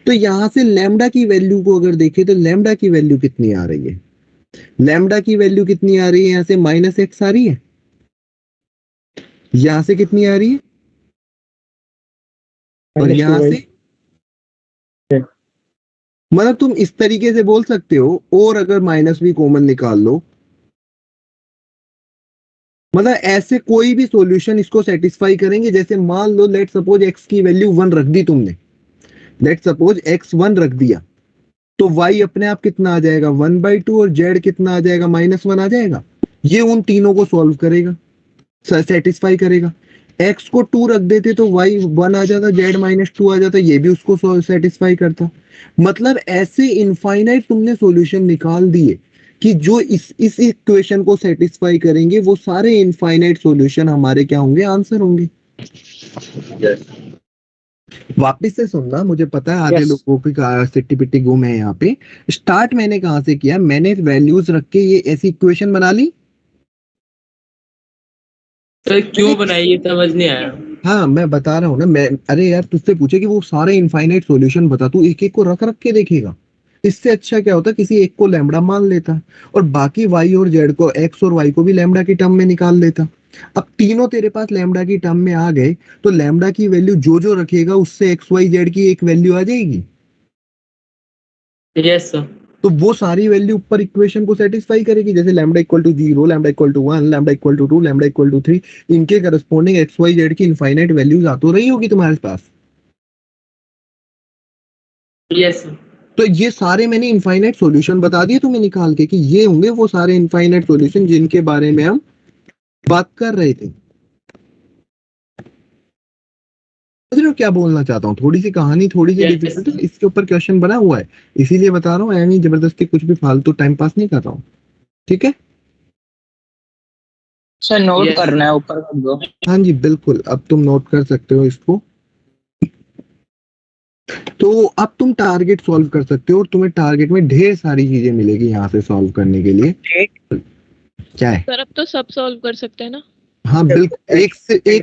तो यहां से लैम्डा की वैल्यू को अगर देखें तो लैम्डा की वैल्यू कितनी आ रही है, लैम्डा की वैल्यू कितनी आ रही है, यहां से माइनस एक्स आ रही है, यहां से कितनी आ रही है, और यहां से मतलब तुम इस तरीके से बोल सकते हो। और अगर माइनस भी कॉमन निकाल लो, मतलब ऐसे कोई भी सॉल्यूशन इसको सेटिस्फाई करेंगे। जैसे मान लो लेट सपोज x की वैल्यू 1 रख दी तुमने, लेट सपोज x 1 रख दिया, तो y अपने आप कितना आ जाएगा 1/2 और z कितना आ जाएगा -1 आ जाएगा। ये उन तीनों को सॉल्व करेगा, सेटिस्फाई करेगा। x को 2 रख देते तो y 1 आ जाता, z -2 आ जाता, ये भी उसको सेटिस्फाई करता। मतलब ऐसे इनफाइनाइट तुमने सॉल्यूशन निकाल दिए कि जो इस इक्वेशन को सेटिस्फाई करेंगे, वो सारे इनफाइनाइट सॉल्यूशन हमारे क्या होंगे, आंसर होंगे। वापिस से सुनना, मुझे पता है आधे लोगों की सिट्टी पिट्टी गुम है यहाँ पे। स्टार्ट मैंने कहां से किया, मैंने वैल्यूज रख के ये ऐसी इक्वेशन बना ली। तो क्यों बनाई ये समझ नहीं आया। हाँ मैं बता रहा हूँ ना, मैं अरे यार तुझसे पूछे कि वो सारे इनफाइनाइट सॉल्यूशन बता, तू एक एक को रख रख के देखेगा। इससे अच्छा क्या होता, किसी एक को लैम्डा मान लेता और बाकी वाई और जेड को, एक्स और वाई को भी लैम्डा की टर्म में निकाल लेता। अब तीनों तेरे पास लैम्डा की टर्म में आ गए तो लैम्डा की वैल्यू जो जो रखेगा उससे एक्स वाई जेड की एक वैल्यू आ जाएगी। Yes sir. तो वो सारी वैल्यू ऊपर इक्वेशन को सेटिस्फाई करेगी। जैसे lambda equal to 0, lambda equal to 1, lambda equal to 2, lambda equal to 3, इनके करस्पॉन्डिंग एक्स वाई जेड की इनफाइनाइट वैल्यूज आ तो रही होगी तुम्हारे पास। Yes sir. तो ये सारे मैंने इनफाइनाइट सॉल्यूशन बता दिए तुम्हें निकाल के कि ये होंगे वो सारे इनफाइनाइट सॉल्यूशन जिनके बारे में हम बात कर रहे थे। क्या बोलना चाहता हूँ, थोड़ी सी कहानी थोड़ी सी डिफिकल्ट है, इसके ऊपर क्वेश्चन बना हुआ है, इसीलिए बता रहा हूँ। यानी जबरदस्ती कुछ भी फालतू टाइम पास नहीं कर रहा हूँ, ठीक है सर? नोट करना है ऊपर कर दो। हाँ जी बिल्कुल, अब तुम नोट कर सकते हो इसको। तो अब तुम टारगेट सॉल्व कर सकते हो और तुम्हें टारगेट में ढेर सारी चीजें मिलेगी यहाँ से सॉल्व करने के लिए। क्या है सर अब तो सब सॉल्व कर सकते हैं ना? हाँ बिल्कुल, एक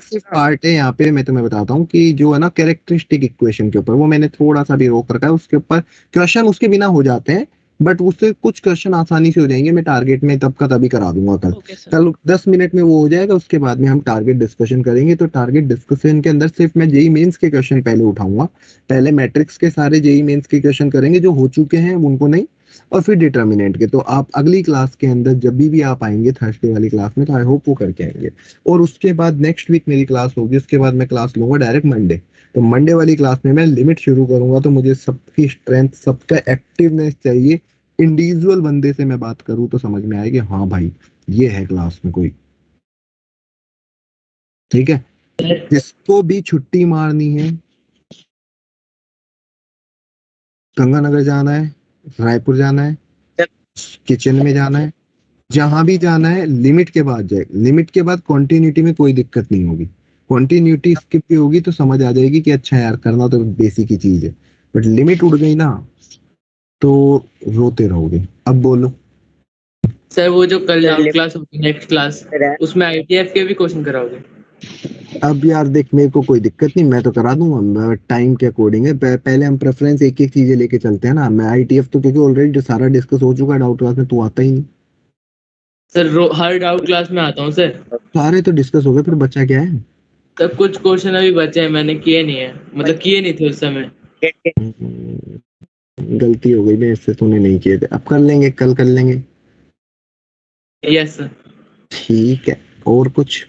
से पार्ट है यहाँ पे। मैं तुम्हें बताता हूँ कि जो है ना कैरेक्टरिस्टिक इक्वेशन के ऊपर, वो मैंने थोड़ा सा भी रोक रखा है, उसके ऊपर क्वेश्चन उसके बिना हो जाते हैं, बट उससे कुछ क्वेश्चन आसानी से हो जाएंगे। मैं टारगेट में तब का तभी करा दूंगा कल 10 मिनट में वो हो जाएगा। उसके बाद में हम टारगेट डिस्कशन करेंगे। तो टारगेट डिस्कशन के अंदर सिर्फ मैं जेई मेंस के क्वेश्चन पहले उठाऊंगा। पहले मैट्रिक्स के सारे जेई मेंस के क्वेश्चन करेंगे, जो हो चुके हैं उनको नहीं, और फिर डिटर्मिनेंट के। तो आप अगली क्लास के अंदर जब भी आप आएंगे थर्सडे वाली क्लास में, तो आई होप वो करके आएंगे। और उसके बाद नेक्स्ट वीक मेरी क्लास होगी, उसके बाद मैं क्लास लूंगा डायरेक्ट मंडे। तो मंडे वाली क्लास में मैं लिमिट शुरू करूंगा। तो मुझे सबकी स्ट्रेंथ, सबका एक्टिवनेस चाहिए। इंडिविजुअल बंदे से मैं बात करूं तो समझ में आएगी, हाँ भाई ये है क्लास में कोई, ठीक है। जिसको भी छुट्टी मारनी है, गंगानगर जाना है, रायपुर जाना है, किचन में जाना है, जहां भी जाना है, लिमिट के बाद जाए। लिमिट के बाद कंटिन्यूटी में कोई दिक्कत नहीं होगी। कंटिन्यूटी स्किप भी होगी तो समझ आ जाएगी कि अच्छा यार करना तो बेसिक ही चीज है, बट लिमिट उड़ गई ना तो रोते रहोगे। अब बोलो सर, वो जो कल क्लास होगी नेक्स्ट क्लास, उसमें आईटीएफ के भी क्वेश्चन कराओगे? अब यार देख, मेरे को कोई दिक्कत नहीं, मैं तो करा दूंगा, टाइम के अकॉर्डिंग है। पहले हम प्रेफरेंस एक एक चीजें लेके चलते हैं ना। मैं आईटीएफ तो क्योंकि ऑलरेडी सारा डिस्कस हो चुका है डाउट क्लास में, तू आता ही नहीं। सर हर डाउट क्लास में आता हूँ सर। सारे तो डिस्कस हो गए, फिर बच्चा क्या है? तब कुछ क्वेश्चन अभी बचे हैं, मैंने किए नहीं है, मतलब किए नहीं थे उस समय। गलती हो गई, मैं इससे तूने नहीं किए थे, अब कर लेंगे, कल कर लेंगे। Yes sir. ठीक है, और कुछ,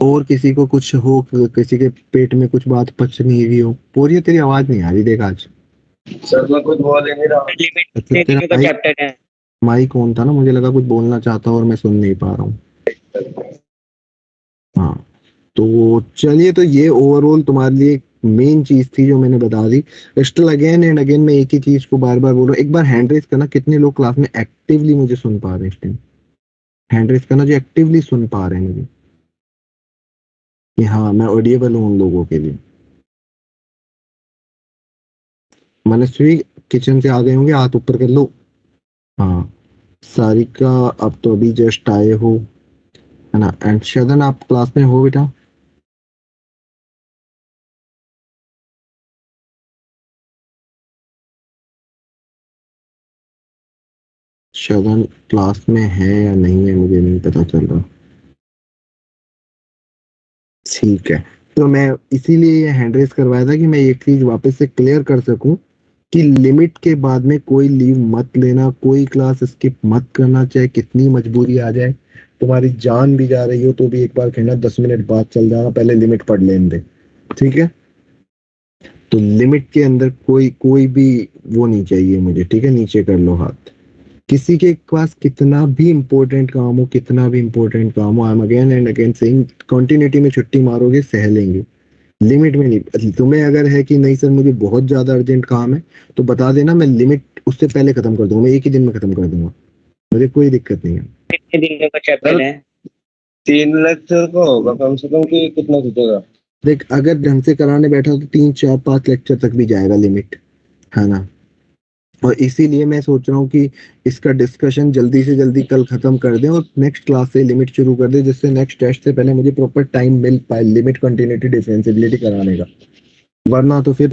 और किसी को कुछ हो, किसी के पेट में कुछ बात पच नहीं रही हो? पूरी तेरी आवाज नहीं आ रही देख आज। सर मैं कुछ बोल ही नहीं रहा। अच्छा, तेरा का चैप्टर है। माइक ऑन था ना, मुझे लगा कुछ बोलना चाहता हूँ और मैं सुन नहीं पा रहा हूँ। हाँ, तो चलिए, तो ये ओवरऑल तुम्हारे लिए मेन चीज थी जो मैंने बता दी। स्टिल अगेन एंड अगेन मैं एक ही चीज को बार बार बोल रहा हूँ, एक बार हैंड रेज करना कितने लोग क्लास में एक्टिवली मुझे सुन पा रहे हैं इस टाइम। हैंड रेज करना जो एक्टिवली सुन पा रहे हैं मुझे, कि हाँ मैं ऑडिएबल हूँ उन लोगों के लिए। मनस्वी किचन से आ गए होंगे, हाथ ऊपर कर लो। हाँ, सारिका अब तो अभी जस्ट आए हो, है ना? एंड शदन आप क्लास में हो बेटा? शदन क्लास में है या नहीं है मुझे नहीं पता चल रहा। ठीक है, तो मैं इसीलिए ये हैंड रेज करवाया था कि मैं एक चीज वापस से क्लियर कर सकूं कि लिमिट के बाद में कोई लीव मत लेना, कोई क्लास स्किप मत करना, चाहे कितनी मजबूरी आ जाए, तुम्हारी जान भी जा रही हो तो भी एक बार कहना 10 मिनट बाद चल जाना, पहले लिमिट पढ़ लेने दे, ठीक है? तो लिमिट के अंदर कोई कोई भी वो नहीं चाहिए मुझे, ठीक है? नीचे कर लो हाथ। किसी के पास कितना भी इंपॉर्टेंट काम हो, कितना भी इंपॉर्टेंट काम हो, I am again and again saying, continuity में छुट्टी मारोगे सह लेंगे, लिमिट में नहीं। तुम्हें अगर है कि नहीं सर मुझे बहुत ज्यादा अर्जेंट काम है तो बता देना, मैं लिमिट उससे पहले खत्म कर दूंगा, मैं एक ही दिन में खत्म कर दूंगा, मुझे कोई दिक्कत नहीं है। कितने दिन का चैप्टर है? 3 लेक्चर का होगा कम से कम, कि कितना खींचेगा? देख, अगर ढंग से कराने बैठा तो 3 4 5 लेक्चर तक भी जाएगा लिमिट, है ना? और इसीलिए मैं सोच रहा हूँ कि इसका डिस्कशन जल्दी से जल्दी कल खत्म कर दें और नेक्स्ट क्लास से लिमिट शुरू कर दें, जिससे नेक्स्ट टेस्ट से पहले मुझे प्रॉपर टाइम मिल पाए लिमिट, कंटिन्यूटी, डिफरेंशिएबिलिटी कराने का। वरना तो फिर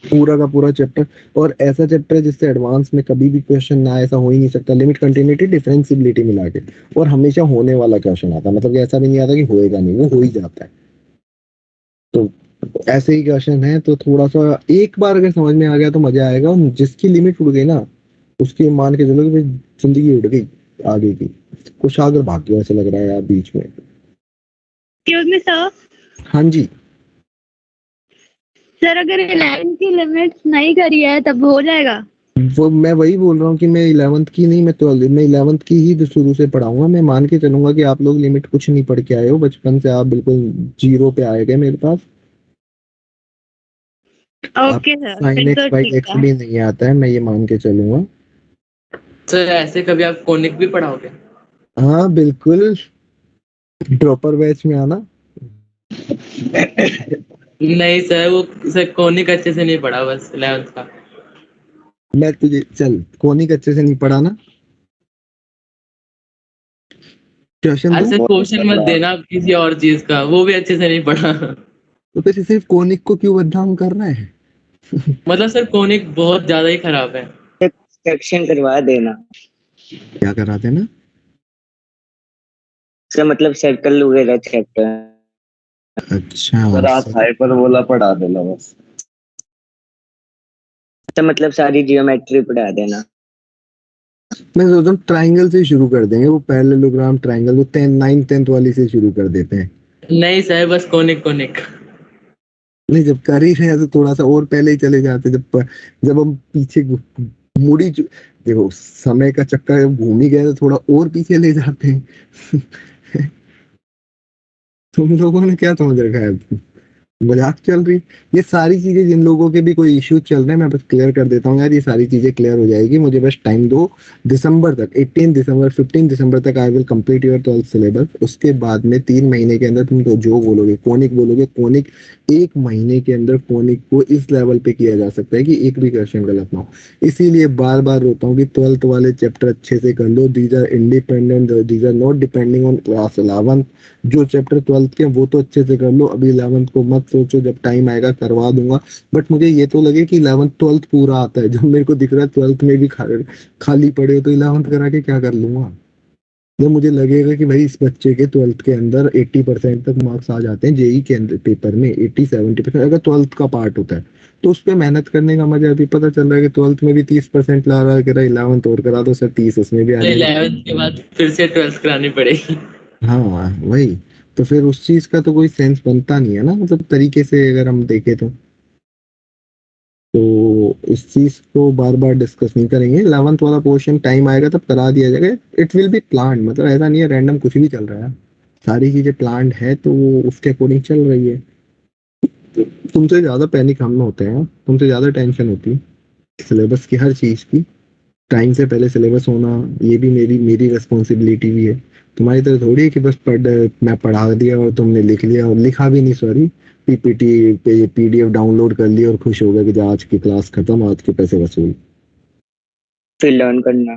पूरा का पूरा चैप्टर, और ऐसा चैप्टर है जिससे एडवांस में कभी भी क्वेश्चन ना, ऐसा हो ही नहीं सकता, लिमिट, कंटिन्यूटी, डिफरेंशिएबिलिटी मिला के, और हमेशा होने वाला क्वेश्चन आता, मतलब कि ऐसा भी नहीं आता कि होएगा नहीं, वो हो ही जाता है। तो ऐसे ही क्वेश्चन है, तो थोड़ा सा एक बार अगर समझ में आ गया तो मजा आएगा, और जिसकी लिमिट उड़ गई ना उसकी मान के चलो कि जिंदगी उड़ गई आगे की, कुछ आगे भाग गया ऐसा लग रहा है यार बीच में। Excuse me sir. हाँ जी सर, अगर 11 की लिमिट्स नहीं करी है तब हो जाएगा? वो मैं वही बोल रहा हूँ कि मैं 11th की नहीं, मैं 12th, मैं 11th की ही शुरू से पढ़ाऊंगा। मैं मान के चलूंगा कि आप लोग लिमिट कुछ नहीं पढ़ के आए हो, बचपन से आप बिल्कुल जीरो पे आए गए मेरे पास। ओके सर, साइन फिर एक्स तो बाई ठीक एक्स है। भी नहीं आता है, मैं ये मान के चलूंगा। सर ऐसे कभी आप कोनिक भी पढ़ाओगे? हाँ बिल्कुल, ड्रॉपर बैच में आना। नहीं सर, वो सर कोनिक अच्छे से नहीं पढ़ा, बस 11th का। मैं तुझे चल कोनिक अच्छे से नहीं पढ़ा ना, क्वेश्चन आज दूं? सर क्वेश्चन मत देना आप किसी और चीज का, वो भी अच्छे से नहीं पढ़ा। तो फिर सिर्फ कोनिक को क्यों बदनाम कर रहा है? मतलब सर कोनिक बहुत ज्यादा ही खराब है। सेक्शन करवा देना क्या कराते ना? सर, मतलब सर्कल वगैरह चैप्टर। अच्छा सर आप हाइपरबोला पढ़ा देना बस। तो मतलब सारी जियोमेट्री पढ़ा देना। मैं सोचता हूँ ट्राइंगल से शुरू कर देंगे, वो पैरेललोग्राम ट्राइंगल, वो 9th 10th वाली से शुरू कर देते हैं। नहीं सर, बस कोनिक कोनिक। नहीं, जब कर ही रहे हैं तो थोड़ा सा और पहले ही चले जाते, जब हम पीछे मुड़ी देखो समय का चक्कर जब घूम ही गया तो थोड़ा और पीछे ले जाते हैं। तुम लोगों ने क्या समझ रखा है, मजाक चल रही? ये सारी चीजें, जिन लोगों के भी कोई इश्यू चल रहे हैं, मैं बस क्लियर कर देता हूँ यार, ये सारी चीजें क्लियर हो जाएगी, मुझे बस टाइम दो। दिसंबर तक, 18 दिसंबर 15 दिसंबर तक I will complete your 12th syllabus. उसके बाद में 3 महीने के अंदर तुम तो जो बोलोगे कोनिक बोलोगे, कोनिक 1 महीने के अंदर कोनिक को इस लेवल पे किया जा सकता है कि एक भी क्वेश्चन गलत ना हो। इसीलिए बार बार रोता हूँ कि 12th वाले चैप्टर अच्छे से कर लो, these are independent, these are not depending on class 11। जो चैप्टर 12th के वो तो अच्छे से कर लो, अभी 11th को मत सोचो, जब टाइम आएगा करवा दूंगा। बट मुझे ये तो लगे कि 11th 12th पूरा आता है, जब मेरे को दिख रहा है 12th में भी खाली पड़े हो तो 11th करा के क्या कर लूंगा? जब मुझे लगेगा कि भाई इस बच्चे के 12th के अंदर 80% तक मार्क्स आ जाते हैं, जेई के अंदर पेपर में 80-70%, अगर 12th का पार्ट होता है तो उस पर मेहनत करने का मजा। अभी पता चल रहा है कि 12th में भी 30% ला रहा है, कह रहा है 11th और करा दो सर, 30 उसमें भी आ जाएगा। 11th के बाद फिर से 12th करानी पड़ेगी। हाँ वही तो, फिर उस चीज का तो कोई सेंस बनता नहीं है ना, मतलब तरीके से अगर हम देखें तो इस चीज को बार बार डिस्कस नहीं करेंगे। 11th वाला पोर्शन टाइम आएगा तब करा दिया जाएगा। इट विल बी प्लान, मतलब ऐसा नहीं है रैंडम कुछ भी चल रहा है, सारी चीजें प्लान है तो वो उसके अकॉर्डिंग चल रही है। तुमसे ज्यादा पैनिक हम होते हैं, तुमसे ज्यादा टेंशन होती है सिलेबस की, हर चीज की। टाइम से पहले सिलेबस होना ये भी मेरी रिस्पॉन्सिबिलिटी भी है। तुम्हारी तरह थोड़ी है कि बस मैं पढ़ा दिया और तुमने लिख लिया, और लिखा भी नहीं सॉरी, पीपीटी पे पीडीएफ डाउनलोड कर लिया और खुश हो गए कि आज की क्लास खत्म, आज के पैसे वसूल। फिर लर्न करना।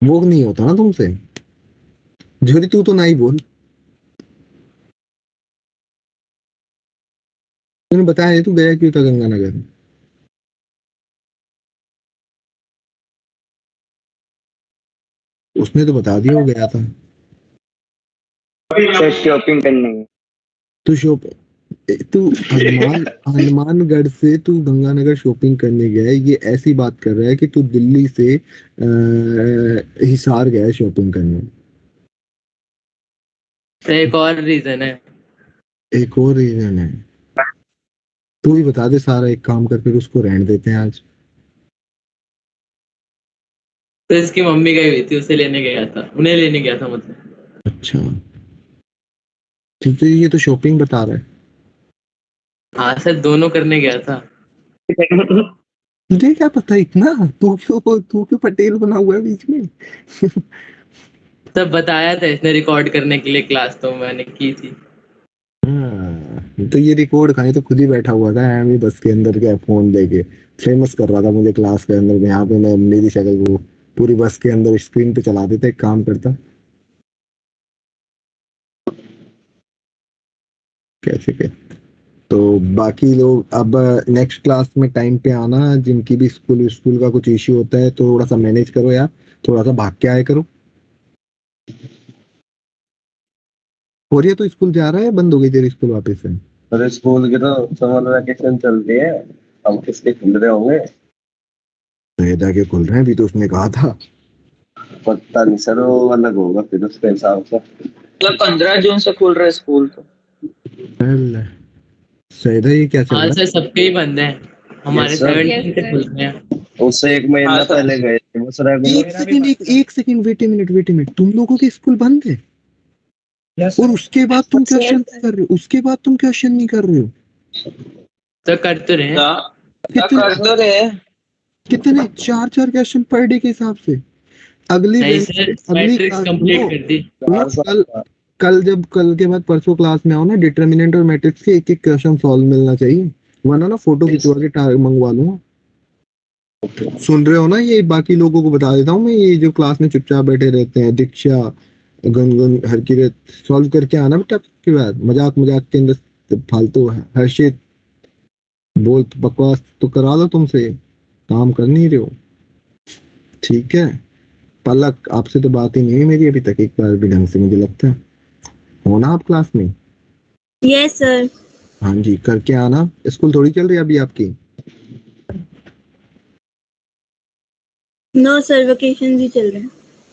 वो नहीं होता ना तुमसे। झोरी तू तो ना ही बोल, तूने बताया है, तू गया क्यों था गंगानगर? उसने तो बता दिया वो गया था। सर शॉपिंग करने गए। तू तू हनुमानगढ़ से तू गंगानगर शॉपिंग करने गया है, ये ऐसी बात कर रहा है कि तू दिल्ली से हिसार गया है शॉपिंग करने। तो एक और रीजन है। एक और रीजन है, तू ही बता दे सारा, एक काम कर फिर उसको रहने देते हैं आज। तो इसकी मम्मी गई हुई थी, उसे लेने गया था, उन्हें लेने गया था मतलब। अच्छा ठीक है, ये तो शॉपिंग बता रहा है। हाँ सर, दोनों करने गया था। तुझे क्या पता इतना, तू क्यों पटेल बना हुआ है बीच में? तब बताया था इसने रिकॉर्ड करने के लिए क्लास, तो मैंने की थी। हाँ, तो ये रिकॉर्ड खाने तो खुद ही बैठा हुआ था एमी बस के अंदर क्या फोन लेके, फेमस कर रहा था मुझे क्लास के अंदर में। यहाँ पे मैं मेरी शक्ल वो पूरी बस के अंदर स्क्रीन पे चला देता, एक काम करता। कैसे के तो बाकी लोग अब नेक्स्ट क्लास में टाइम पे आना, जिनकी भी स्कूल स्कूल का कुछ इश्यू होता है तो थोड़ा सा मैनेज करो यार, थोड़ा सा भाग के आया करो। और ये तो स्कूल जा रहा है, बंद हो गई तेरी स्कूल वापस से? अरे स्कूल की तो समर वैकेशन चल रही है, हम किसके खुल रहे होंगे? वेदा के खुल रहे हैं, भी तो उसने कहा था। पता नहीं सर, वो अलग होगा फिर उसके हिसाब से। मतलब 15 जून से खुल रहा है स्कूल तो। सैदा ये क्या चल हाँ रहा सर, सबके ही बंद हैं, हमारे Yes, sir. 17 से खुल रहे हैं। उससे एक महीना हाँ, सर। पहले गए थे बस है? एक सेकंड वेट ए मिनट, तुम लोगों के स्कूल बंद है और उसके बाद तुम क्वेश्चन कर रहे हो, उसके बाद तुम क्वेश्चन नहीं कर रहे हो? तो करते रहे। क्या कर तो रहे? कितने 4-4 क्वेश्चन पर डे के हिसाब से? अगली नहीं सर, मैट्रिक्स कंप्लीट कर दी। कल के बाद परसों क्लास में आओ ना, डिटर्मिनेंट और मैट्रिक्स के एक एक क्वेश्चन सॉल्व मिलना चाहिए, वरना ना फोटो खिंचवा के मंगवा लूंगा। सुन रहे हो ना? ये बाकी लोगों को बता देता हूँ मैं, ये जो क्लास में चुपचाप बैठे रहते हैं, दीक्षा गुनगुन हरकिरत, सॉल्व करके आना बेटा के बाद। मजाक के अंदर फालतू है हर्षित बोल बकवास तो करा दो, तुमसे काम कर नहीं रहे हो, ठीक है? पलक आपसे तो बात ही नहीं है मेरी अभी तक एक बार भी ढंग से, मुझे लगता है। हो ना आप क्लास में? Yes sir. हाँ जी, करके आना। स्कूल थोड़ी चल रही है अभी आपकी? नो सर, वेकेशन ही चल रहे हैं।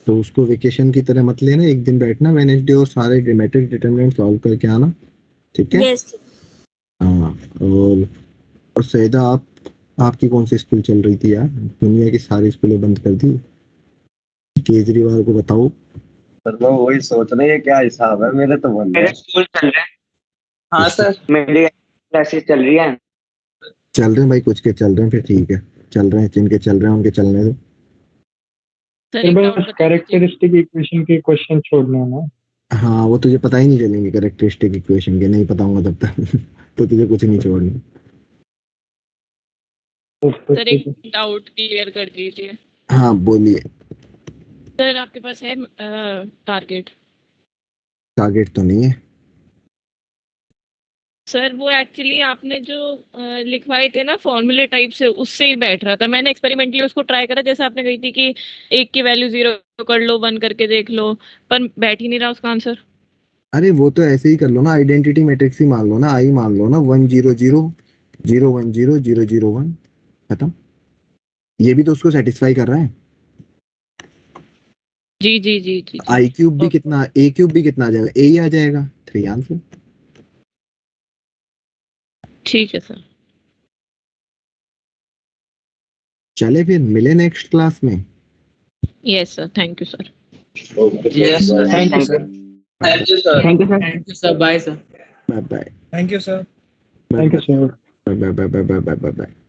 तो उसको वेकेशन की तरह मत लेना, एक दिन बैठना वेडनेसडे और सारे मैट्रिक्स डिटरमिनेंट सॉल्व करके आना, ठीक है? यस। हाँ, और सैदा आपकी कौन सी स्कूल चल रही थी यार? दुनिया की सारी स्कूलें बंद कर दी, केजरीवाल को बताओ। सर मैं वही सोच रही है क्या हिसाब है, मेरे तो बंद है। मेरे स्कूल चल रहे हैं। हाँ सर। मेरी क्लासेस चल रही है। चल रहे हैं भाई, कुछ के चल रहे हैं, फिर ठीक है, चल रहे हैं जिनके चल रहे हैं उनके चलने दो। सर एक डाउट कैरेक्टरिस्टिक इक्वेशन के क्वेश्चन छोड़ने हैं ना? हाँ, वो तुझे पता ही नहीं चलेंगे कैरेक्टरिस्टिक इक्वेशन के, नहीं पता होगा तब तक तो तुझे कुछ नहीं छोड़ना। सर एक डाउट क्लियर कर दीजिए। हाँ बोलिए। सर आपके पास है टारगेट? टारगेट तो नहीं है। सर वो एक्चुअली आपने जो लिखवाए थे ना फॉर्मूले टाइप से, उससे ही बैठ रहा था। मैंने एक्सपेरिमेंटली उसको ट्राई करा, जैसे आपने कही थी कि 1 की वैल्यू 0 कर लो, 1 करके देख लो, पर बैठ ही नहीं रहा उसका आंसर। अरे वो तो ऐसे ही कर लो ना, आइडेंटिटी मैट्रिक्स ही मान लो ना, आई मान लो ना, 1 0 0 0 1 0 0 0 1 खत्म। ये भी तो उसको सेटिस्फाई कर रहा है। जी जी जी जी आई क्यूब भी कितना, ए क्यूब भी कितना आ जाएगा, ए ही आ जाएगा, 3 आंसर। ठीक है सर। चले फिर मिले नेक्स्ट क्लास में। Yes sir, thank you sir. Yes, sir. Thank you, sir. Thank you, sir. Thank you sir, bye sir. Bye bye thank you sir. Bye bye bye bye bye bye bye bye.